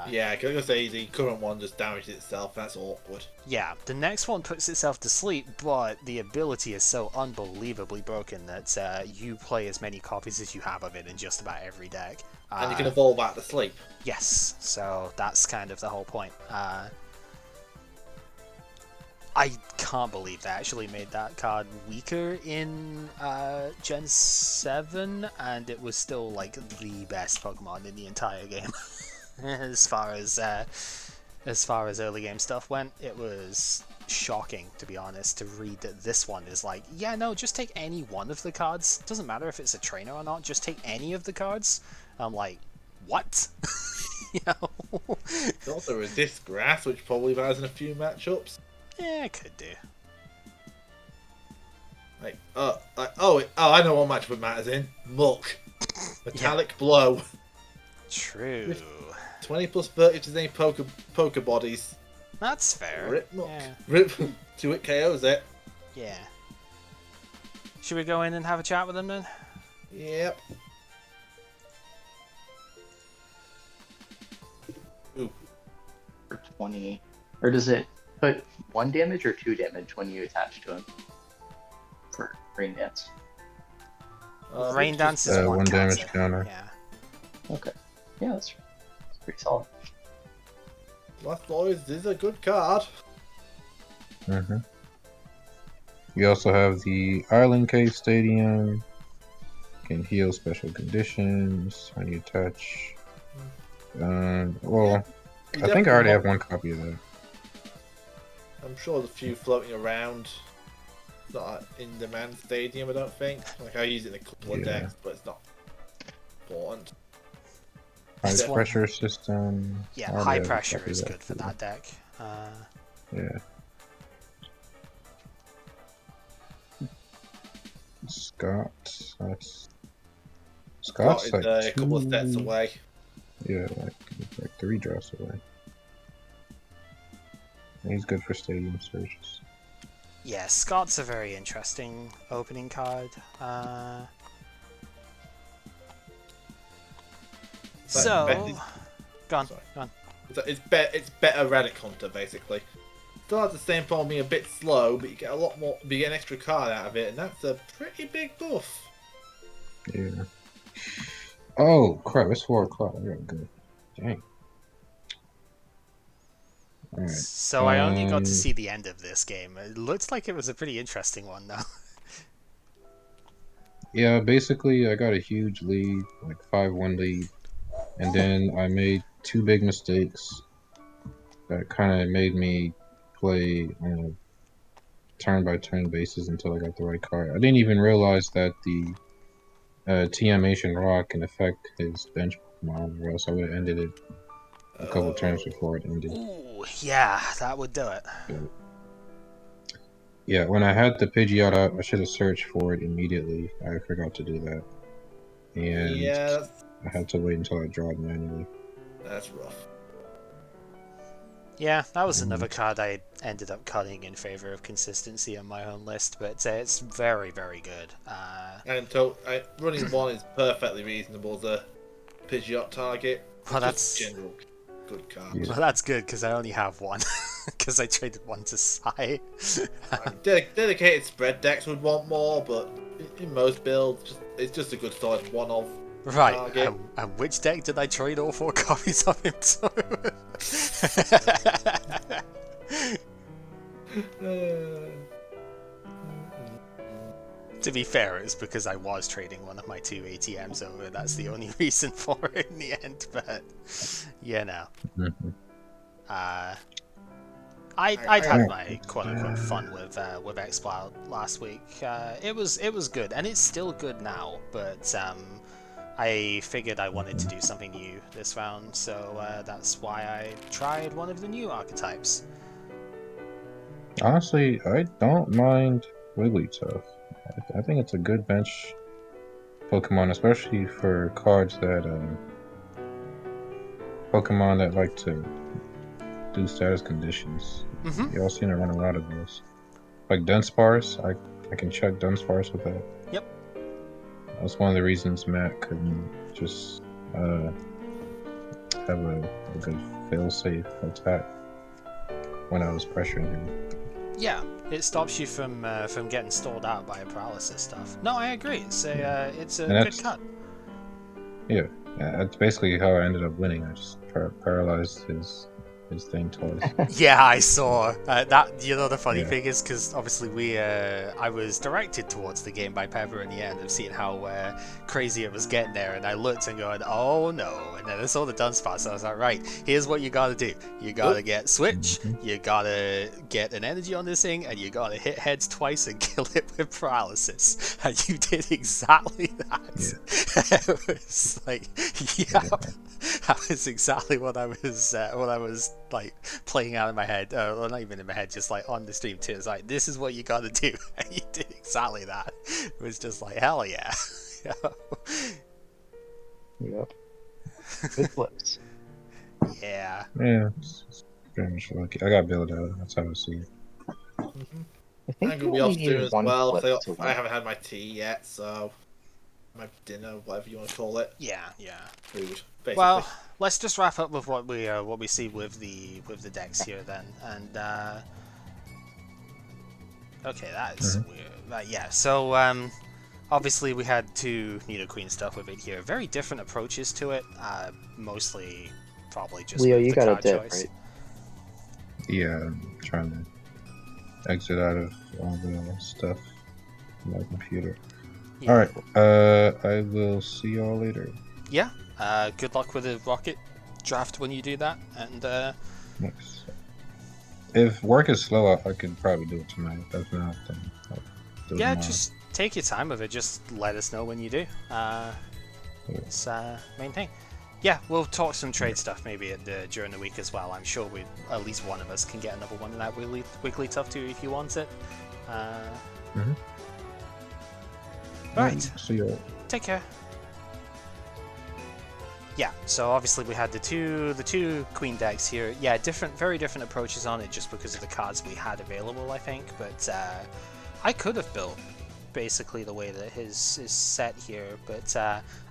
Yeah, I was going to say the current one just damages itself. That's awkward. Yeah, the next one puts itself to sleep, but the ability is so unbelievably broken that you play as many copies as you have of it in just about every deck. And you can evolve out to sleep. Yes, so that's kind of the whole point. I can't believe they actually made that card weaker in Gen 7, and it was still like the best Pokemon in the entire game. as far as early game stuff went, it was shocking, to be honest, to read that this one is like, yeah, no, just take any one of the cards. Doesn't matter if it's a trainer or not, just take any of the cards. I'm like, what? You know? There's also Resist Grass, which probably has in a few matchups. Yeah, it could do. I know what matchup it matters in. Muck. Metallic Blow. True. With 20 plus 30 to any poker bodies. That's fair. Rip Muck. Yeah. Rip 2-hit KOs it. Yeah. Should we go in and have a chat with them then? Yep. Ooh. For 20. Or does it put 1 damage or 2 damage when you attach to him? For Rain Dance. Rain Dance is 1 damage counter. Yeah. Okay. Yeah, that's pretty solid. Last Boys is a good card. Mm-hmm. You also have the Island Cave Stadium. Can heal special conditions when you touch. Well, I think I already have 1 copy of that. I'm sure there's a few floating around. It's not in demand stadium, I don't think. Like, I use it in a couple of decks, but it's not important. High pressure system. Yeah, high pressure is good for that deck. Yeah. Scott. Scott's Scott is like a couple of steps away. Yeah, like 3 drafts away. He's good for stadium searches. Yeah, Scott's a very interesting opening card. So, go on. It's better Relic Hunter, basically. Still has the same problem, being a bit slow, but you get a lot more. You get an extra card out of it, and that's a pretty big buff. Yeah. Oh crap! It's 4 o'clock. I gotta go. Dang. All right. So I only got to see the end of this game. It looks like it was a pretty interesting one, though. Yeah, basically, I got a huge lead, like 5-1 lead, and then I made 2 big mistakes that kind of made me play on a turn-by-turn basis until I got the right card. I didn't even realize that the TM Rock can affect his bench Pokemon, or else I would have ended it a couple turns before it ended. Ooh, yeah, that would do it. Yeah, when I had the Pidgeot out, I should have searched for it immediately. I forgot to do that. And yeah, I had to wait until I draw it manually. That's rough. Yeah, that was another card I ended up cutting in favor of consistency on my own list, but it's very, very good. And so, running 1 is perfectly reasonable as a Pidgeot target. Well, that's general good card. Yeah. Well, that's good because I only have 1, because I traded 1 to Sai. Dedicated spread decks would want more, but in most builds, it's just a good solid 1-off. Right, and which deck did I trade all 4 copies of him to? To be fair, it's because I was trading one of my 2 ATMs over. That's the only reason for it in the end, but yeah, no. I'd had my quote-unquote fun with X-Wild last week. It was good, and it's still good now, but I figured I wanted to do something new this round, so that's why I tried one of the new archetypes. Honestly, I don't mind Wigglytuff. I think it's a good bench Pokemon, especially for cards that Pokemon that like to do status conditions. You all seem to run a lot of those. Like Dunsparce, I can check Dunsparce with that. Yep. That's one of the reasons Matt couldn't just have a good fail-safe attack when I was pressuring him. Yeah, it stops you from getting stalled out by a paralysis stuff. No, I agree. It's a good cut. Yeah, that's basically how I ended up winning. I just paralyzed his thing twice. Yeah, I saw that. You know, the funny thing is because obviously I was directed towards the game by Pepper in the end of seeing how crazy it was getting there, and I looked and going, oh no, and then I saw the Dunsparce, so I was like, right, here's what you gotta do. You gotta get Switch, you gotta get an energy on this thing, and you gotta hit heads twice and kill it with paralysis, and you did exactly that. It was like, that was exactly what I was like playing out in my head, well, not even in my head, just like on the stream too. It's like, this is what you gotta do, and you did exactly that. It was just like, hell yeah. Yep. Good flips. Yeah. Yeah, it's very much lucky. I got build out. That's how I see it. I think I'm gonna be off soon as well. So I haven't had my tea yet, so my dinner, whatever you want to call it. Yeah. Food, basically. Well, let's just wrap up with what we see with the decks here then, and okay, that's weird. Yeah, so obviously we had 2 Nidoqueen stuff with it here. Very different approaches to it. Mostly probably just Leo, with you the got card a dip, choice. right? Yeah, I'm trying to exit out of all the stuff on my computer. Yeah. Alright, I will see y'all later. Yeah, good luck with the rocket draft when you do that, and Thanks. If work is slow, I could probably do it tonight. If not, then I'll do it tomorrow. just take your time with it. Just let us know when you do. It's main thing. Yeah, we'll talk some trade stuff maybe during the week as well. I'm sure at least one of us can get another one in that Wigglytuff too if you want it. Right. See you. Take care. Yeah, so obviously we had the two queen decks here. Yeah, very different approaches on it just because of the cards we had available, I think. But I could have built basically the way that his is set here, but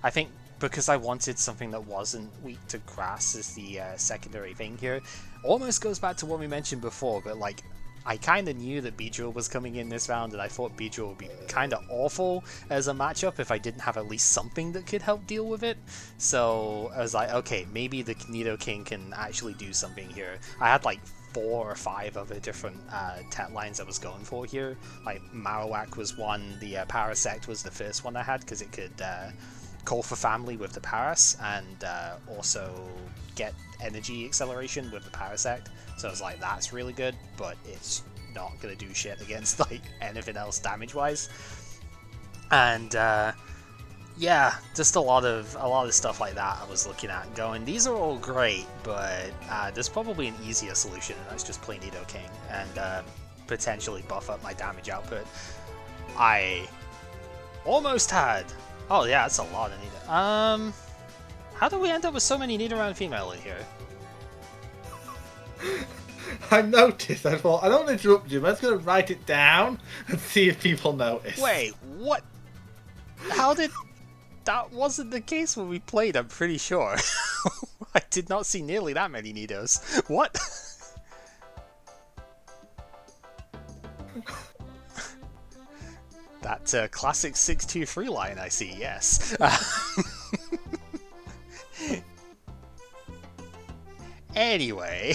I think because I wanted something that wasn't weak to grass as the secondary thing here, almost goes back to what we mentioned before, but like I kind of knew that Pidgeot was coming in this round, and I thought Pidgeot would be kind of awful as a matchup if I didn't have at least something that could help deal with it. So I was like, okay, maybe the Nidoking can actually do something here. I had like 4 or 5 other different tet lines I was going for here. Like Marowak was one, the Parasect was the first one I had because it could call for family with the Paras and also get energy acceleration with the Parasect. So I was like, that's really good, but it's not gonna do shit against like anything else damage wise. And yeah, just a lot of stuff like that I was looking at and going, these are all great, but there's probably an easier solution, and that's just play Nidoking and potentially buff up my damage output. I almost had. Oh yeah, that's a lot of Nido. How do we end up with so many Nidoran female in here? I noticed. I thought I don't want to interrupt you, but I was going to write it down and see if people notice. Wait, what? How did? That wasn't the case when we played. I'm pretty sure. I did not see nearly that many Nidos. What? That classic 6-2-3 line I see. Yes. Anyway,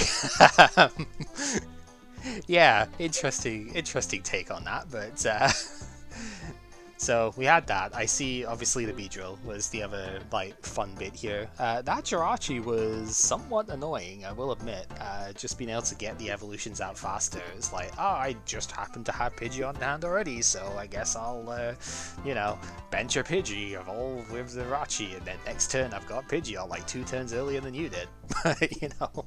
yeah, interesting take on that, but so we had that. I see, obviously the Beedrill was the other, like, fun bit here. That Jirachi was somewhat annoying, I will admit. Just being able to get the evolutions out faster. It's like, oh, I just happen to have Pidgeot on hand already, so I guess I'll, you know, bench a Pidgey, evolve with the Jirachi, and then next turn I've got Pidgeot, like 2 turns earlier than you did. You know?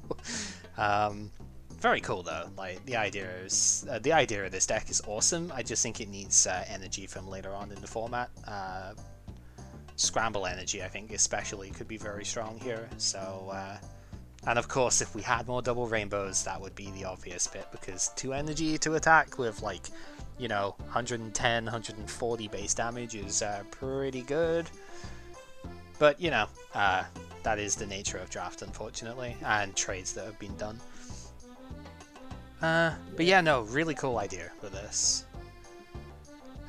Very cool though. Like the idea of this deck is awesome. I just think it needs energy from later on in the format. Scramble energy, I think, especially could be very strong here. So, and of course, if we had more double rainbows, that would be the obvious bit because 2 energy to attack with like, you know, 110, 140 base damage is pretty good. But you know, that is the nature of draft, unfortunately, and trades that have been done. But yeah, no, really cool idea with this.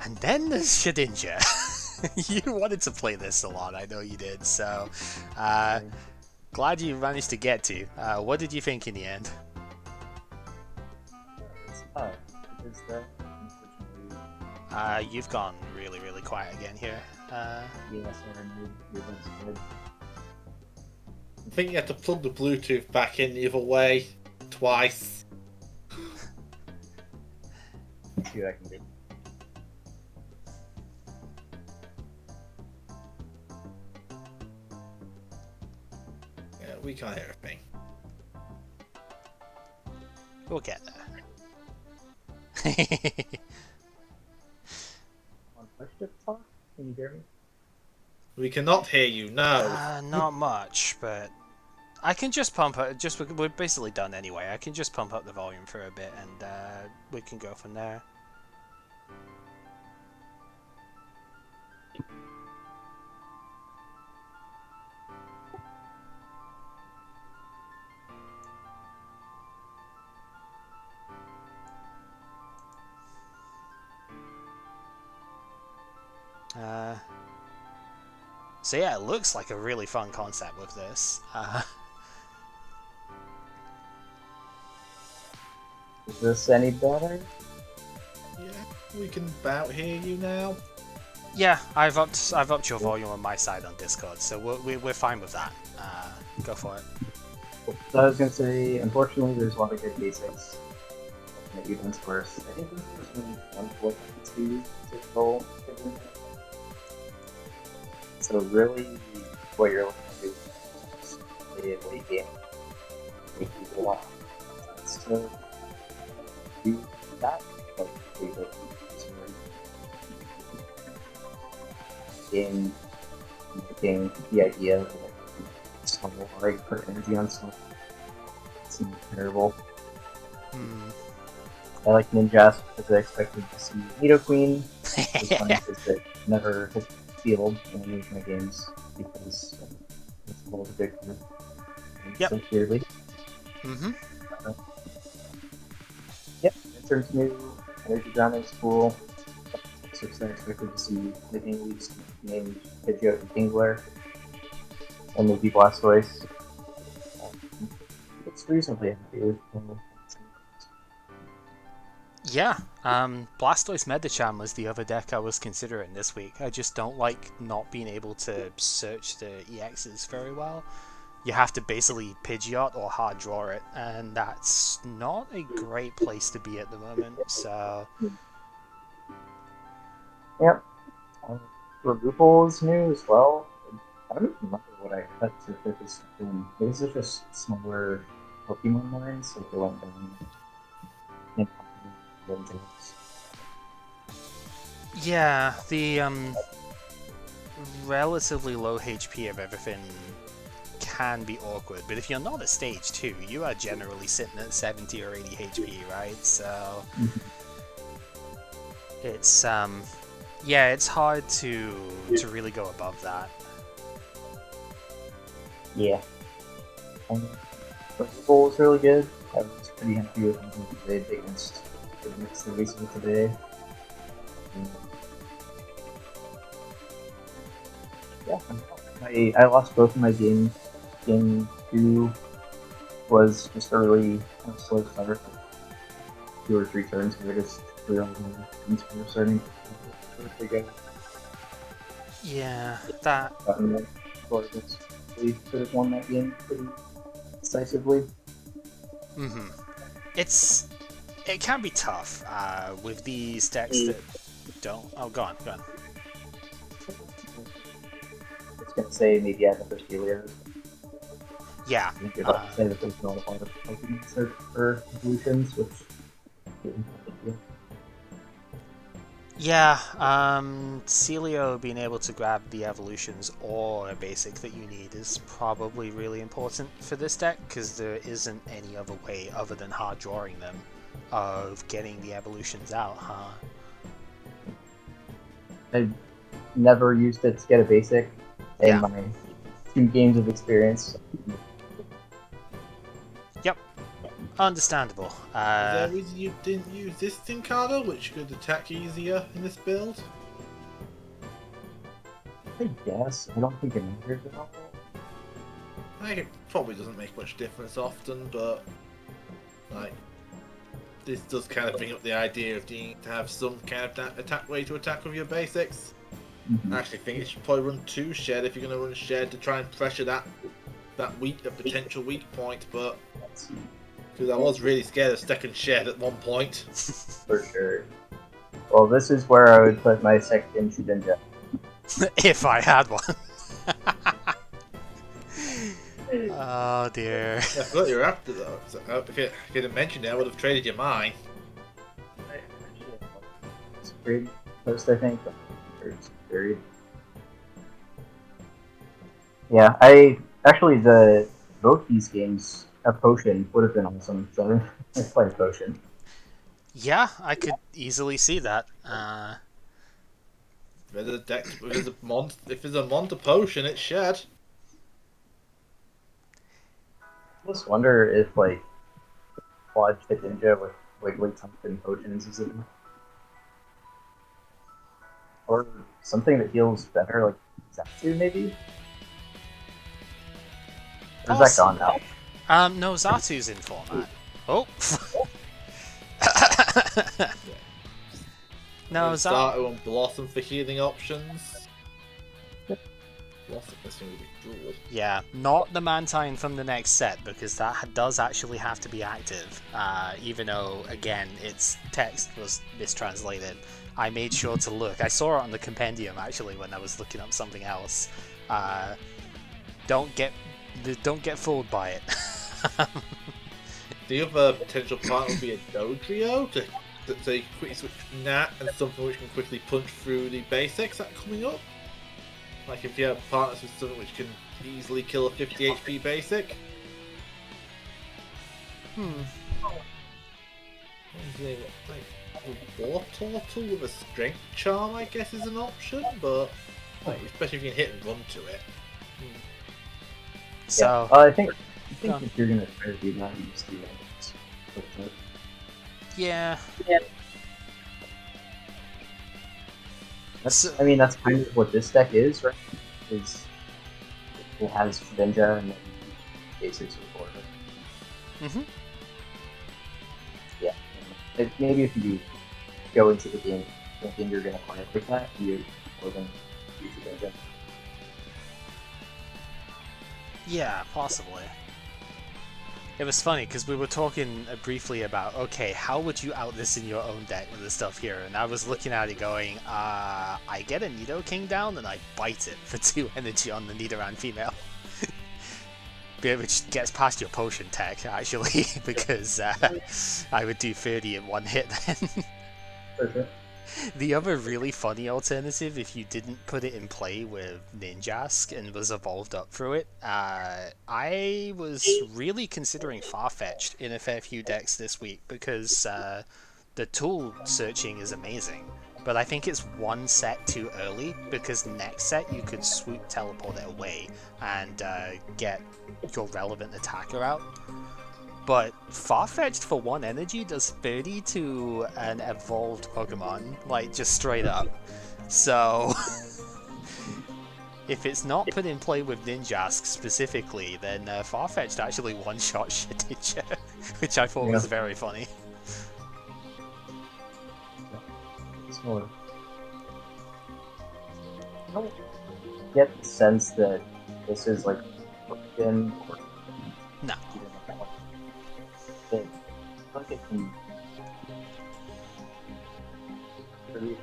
And then there's Shedinja. You wanted to play this a lot, I know you did, so glad you managed to get to. What did you think in the end? It's hard, because unfortunately... you've gone really, really quiet again here. Yes, I removed good. I think you have to plug the Bluetooth back in the other way twice. See what I can do. Yeah, we can't hear a thing. We'll get there. On push to talk? Can you hear me? We cannot hear you, no. Not much, but I can just pump up. We're basically done anyway. I can just pump up the volume for a bit, and we can go from there. So yeah, it looks like a really fun concept with this. Is this any better? Yeah, we can about hear you now. Yeah, I've upped your volume on my side on Discord, so we're fine with that. Go for it. So I was gonna say, unfortunately, there's a lot of good basics. That events first. I think there's only one flip to roll. So really, what you're looking to do is play a late game, make people off. So do that, like play the game, making the idea of Snubble, like put energy on Snubble. It seems terrible. I like Ninjas because I expected to see Nidoqueen. It was funny because it never hit the field in any of my games because it's a little addictive. So clearly. Yep, in terms of new energy drama is cool. So I expected to see Lightning Leafs named Pidgeot and Kingler. And maybe Blastoise. It's reasonably happy with Yeah, Blastoise Medicham was the other deck I was considering this week. I just don't like not being able to search the EXs very well. You have to basically Pidgeot or hard draw it, and that's not a great place to be at the moment, so... Yep. Removal is new as well. I don't even remember what I cut to fit this in. These are just smaller Pokemon lines, like they went down in yeah, the relatively low HP of everything can be awkward, but if you're not at stage 2, you are generally sitting at 70 or 80 HP, right? So it's yeah, it's hard to really go above that. Yeah. Removal is really good. I was pretty happy with them today against the mix that we saw today. Yeah, I lost both of my games. Game 2 was just a really kind of slow start. 2 or 3 turns because I just realizing things were starting to go. Yeah, that... We could have won that game pretty decisively. It can be tough with these decks that don't... Oh, go on. I was going to say maybe I never see Leo. Yeah. You could say that there's not a lot of Pokemon search for evolutions, which... Yeah, Celio being able to grab the evolutions or a basic that you need is probably really important for this deck, because there isn't any other way other than hard drawing them of getting the evolutions out, huh? I've never used it to get a basic in my 2 games of experience. Yep. Understandable. Is there a reason you didn't use this Tinkado, which could attack easier in this build? I guess. I don't think it matters at all. I think it probably doesn't make much difference often, but like this does kind of bring up the idea of needing to have some kind of attack way to attack with your basics. I actually think it should probably run 2 Shed if you're going to run Shed to try and pressure that potential weak point, but because I was really scared of second Shed at one point. For sure. Well, this is where I would put my second Shedinja. If I had one. Oh dear. I thought you were after though. So, if you didn't mention it, I would have traded you mine. It's a great post, I think. It's very... Yeah, both these games, a potion would have been awesome, so I played potion. Yeah, I could easily see that. If there's a Monster potion, it's Shed. I just wonder if, like, Quad Shedinja with Wigglytuff and potions is it? Or something that heals better, like Zatsu, maybe? Or is that gone now? No, Zatu's in format. Oh! No, Zatu and Blossom for healing options. Blossom is going to be cool. Yeah, not the Mantine from the next set, because that does actually have to be active. Even though, again, its text was mistranslated. I made sure to look. I saw it on the compendium, actually, when I was looking up something else. Don't get fooled by it. The other potential part would be a Dodrio to say quickly switch Nat and something which can quickly punch through the basics that are coming up. Like if you have partners with something which can easily kill a 50 HP basic. Like a War Turtle with a Strength Charm, I guess, is an option, but like, especially if you can hit and run to it. So I think if you're gonna try to do that, you just do that. yeah. That's kind of what this deck is, right? Is it has Ninja and then basics with order. Yeah. Maybe if you go into the game thinking you're gonna play it like that, you more than use the Ninja. Yeah, possibly. It was funny because we were talking briefly about, okay, how would you out this in your own deck with the stuff here? And I was looking at it going, I get a Nidoking down and I bite it for 2 energy on the Nidoran female. Which gets past your potion tech, actually, because I would do 30 in one hit then. Okay. The other really funny alternative, if you didn't put it in play with Ninjask and was evolved up through it, I was really considering Farfetch'd in a fair few decks this week because the tool searching is amazing, but I think it's one set too early because next set you could swoop teleport it away and get your relevant attacker out. But Farfetch'd for 1 energy does 30 to an evolved Pokemon, like just straight up. So if it's not put in play with Ninjask specifically, then Farfetch'd actually one-shot Shedinja, which I thought was very funny. So, I don't get the sense that this is like broken or no. I feel like it can really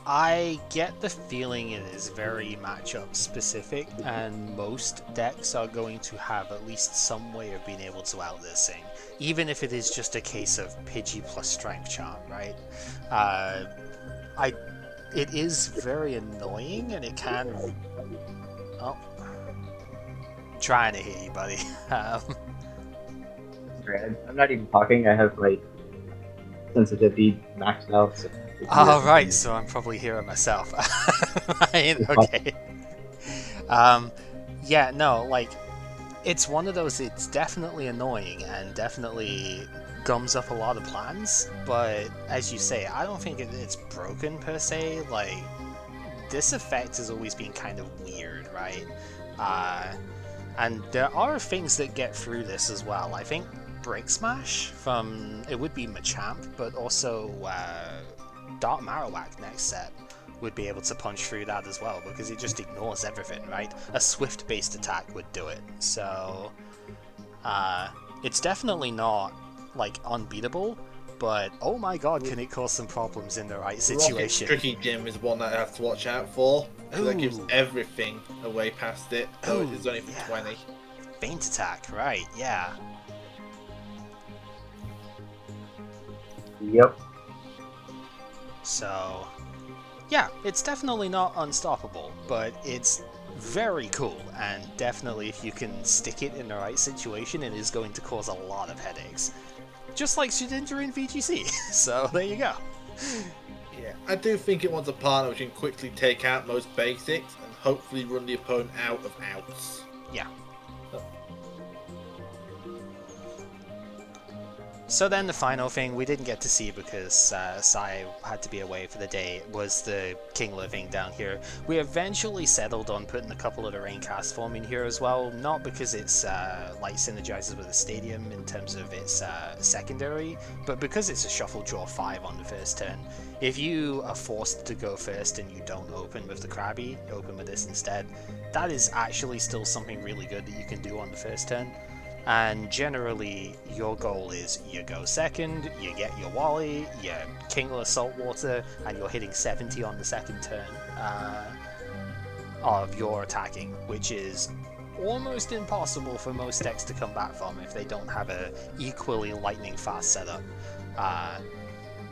I get the feeling it is very matchup specific, and most decks are going to have at least some way of being able to out this thing, even if it is just a case of Pidgey plus Strength Charm, right? It is very annoying, and it can... Oh. Trying to hit you, buddy. I'm not even talking, I have like sensitivity maxed out. So oh, right, so I'm probably hearing myself. Right, okay. Yeah, no, like, it's one of those, it's definitely annoying and definitely gums up a lot of plans, but as you say, I don't think it's broken per se. Like, this effect has always been kind of weird, right? And there are things that get through this as well. I think Brick Smash from, it would be Machamp, but also Dark Marowak next set would be able to punch through that as well, because it just ignores everything, right? A Swift based attack would do it. So it's definitely not like unbeatable, but oh my god, can it cause some problems in the right situation. Tricky Gym is one that I have to watch out for, because that gives everything away past it, though it is only for 20. Feint attack, right, yeah. Yep. So, yeah, it's definitely not unstoppable, but it's very cool, and definitely if you can stick it in the right situation, it is going to cause a lot of headaches. Just like Shedinja in VGC, so there you go. Yeah, I do think it wants a partner which can quickly take out most basics, and hopefully run the opponent out of outs. Yeah. So then the final thing we didn't get to see because Sai had to be away for the day was the Kingler thing down here. We eventually settled on putting a couple of the Raincast form in here as well, not because it's like synergizes with the stadium in terms of its secondary, but because it's a shuffle draw 5 on the first turn. If you are forced to go first and you don't open with the Krabby, open with this instead, that is actually still something really good that you can do on the first turn. And generally, your goal is you go second, you get your Wally, you Kingler Saltwater, and you're hitting 70 on the second turn of your attacking, which is almost impossible for most decks to come back from if they don't have a equally lightning fast setup.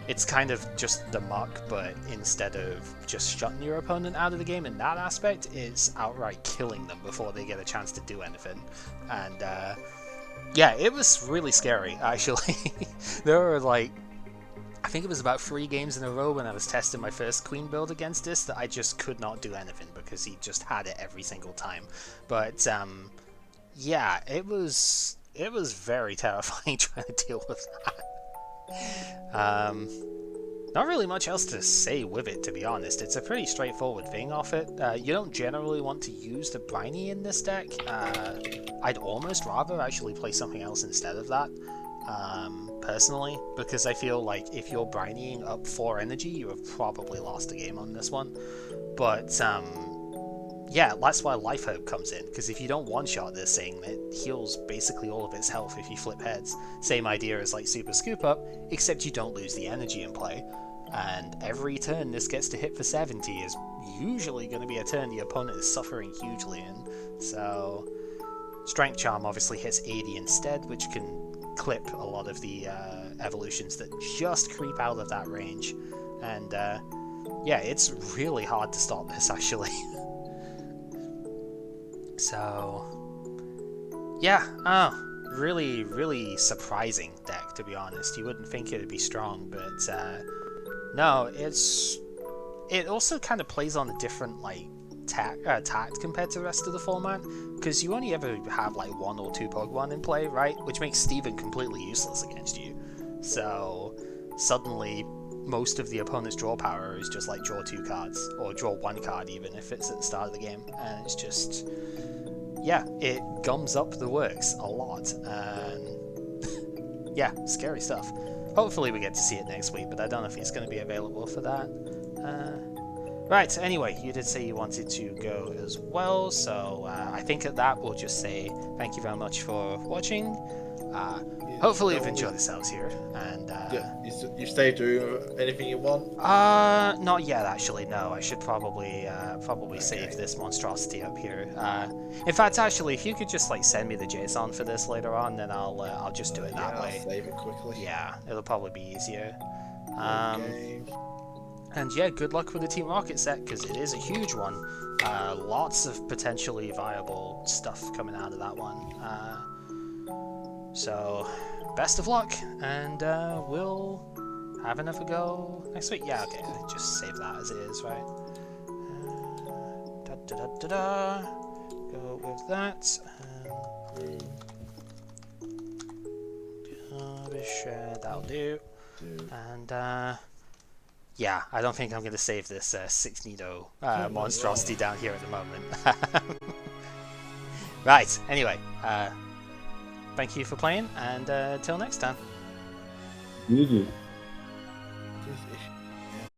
it's kind of just the muck, but instead of just shutting your opponent out of the game in that aspect, it's outright killing them before they get a chance to do anything. And yeah, it was really scary, actually. There were like, I think it was about 3 games in a row when I was testing my first Queen build against this that I just could not do anything because he just had it every single time. But yeah, it was very terrifying trying to deal with that. Not really much else to say with it, to be honest. It's a pretty straightforward thing off it. You don't generally want to use the Briny in this deck. I'd almost rather actually play something else instead of that, personally, because I feel like if you're Brinying up 4 energy, you have probably lost the game on this one. But yeah, that's why Life Herb comes in, because if you don't one-shot this thing, it heals basically all of its health if you flip heads. Same idea as like Super Scoop Up, except you don't lose the energy in play. And every turn this gets to hit for 70 is usually going to be a turn the opponent is suffering hugely in. So Strength Charm obviously hits 80 instead, which can clip a lot of the evolutions that just creep out of that range. And yeah, it's really hard to stop this, actually. So yeah, really, really surprising deck, to be honest. You wouldn't think it would be strong, but no, it also kind of plays on a different like tact compared to the rest of the format, because you only ever have like 1 or 2 Pokemon in play, right? Which makes Steven completely useless against you. So suddenly most of the opponent's draw power is just like draw 2 cards, or draw 1 card even if it's at the start of the game, and it's just, yeah, it gums up the works a lot, and yeah, scary stuff. Hopefully we get to see it next week, but I don't know if it's going to be available for that. Right, anyway, you did say you wanted to go as well, so I think at that we'll just say thank you very much for watching. Hopefully you've enjoyed yourselves here, and you stay doing anything you want? Not yet, actually. No, I should probably save this monstrosity up here. In fact, actually, if you could just like send me the JSON for this later on, then I'll just do it that way. I'll save it quickly. Yeah, it'll probably be easier. Okay. And yeah, good luck with the Team Rocket set, because it is a huge one. Lots of potentially viable stuff coming out of that one. So, best of luck, and we'll have another go next week. Yeah, okay, just save that as it is, right? Go with that. That'll do. And yeah, I don't think I'm going to save this 6 Nido monstrosity down here at the moment. Right, anyway, thank you for playing, and till next time. GG.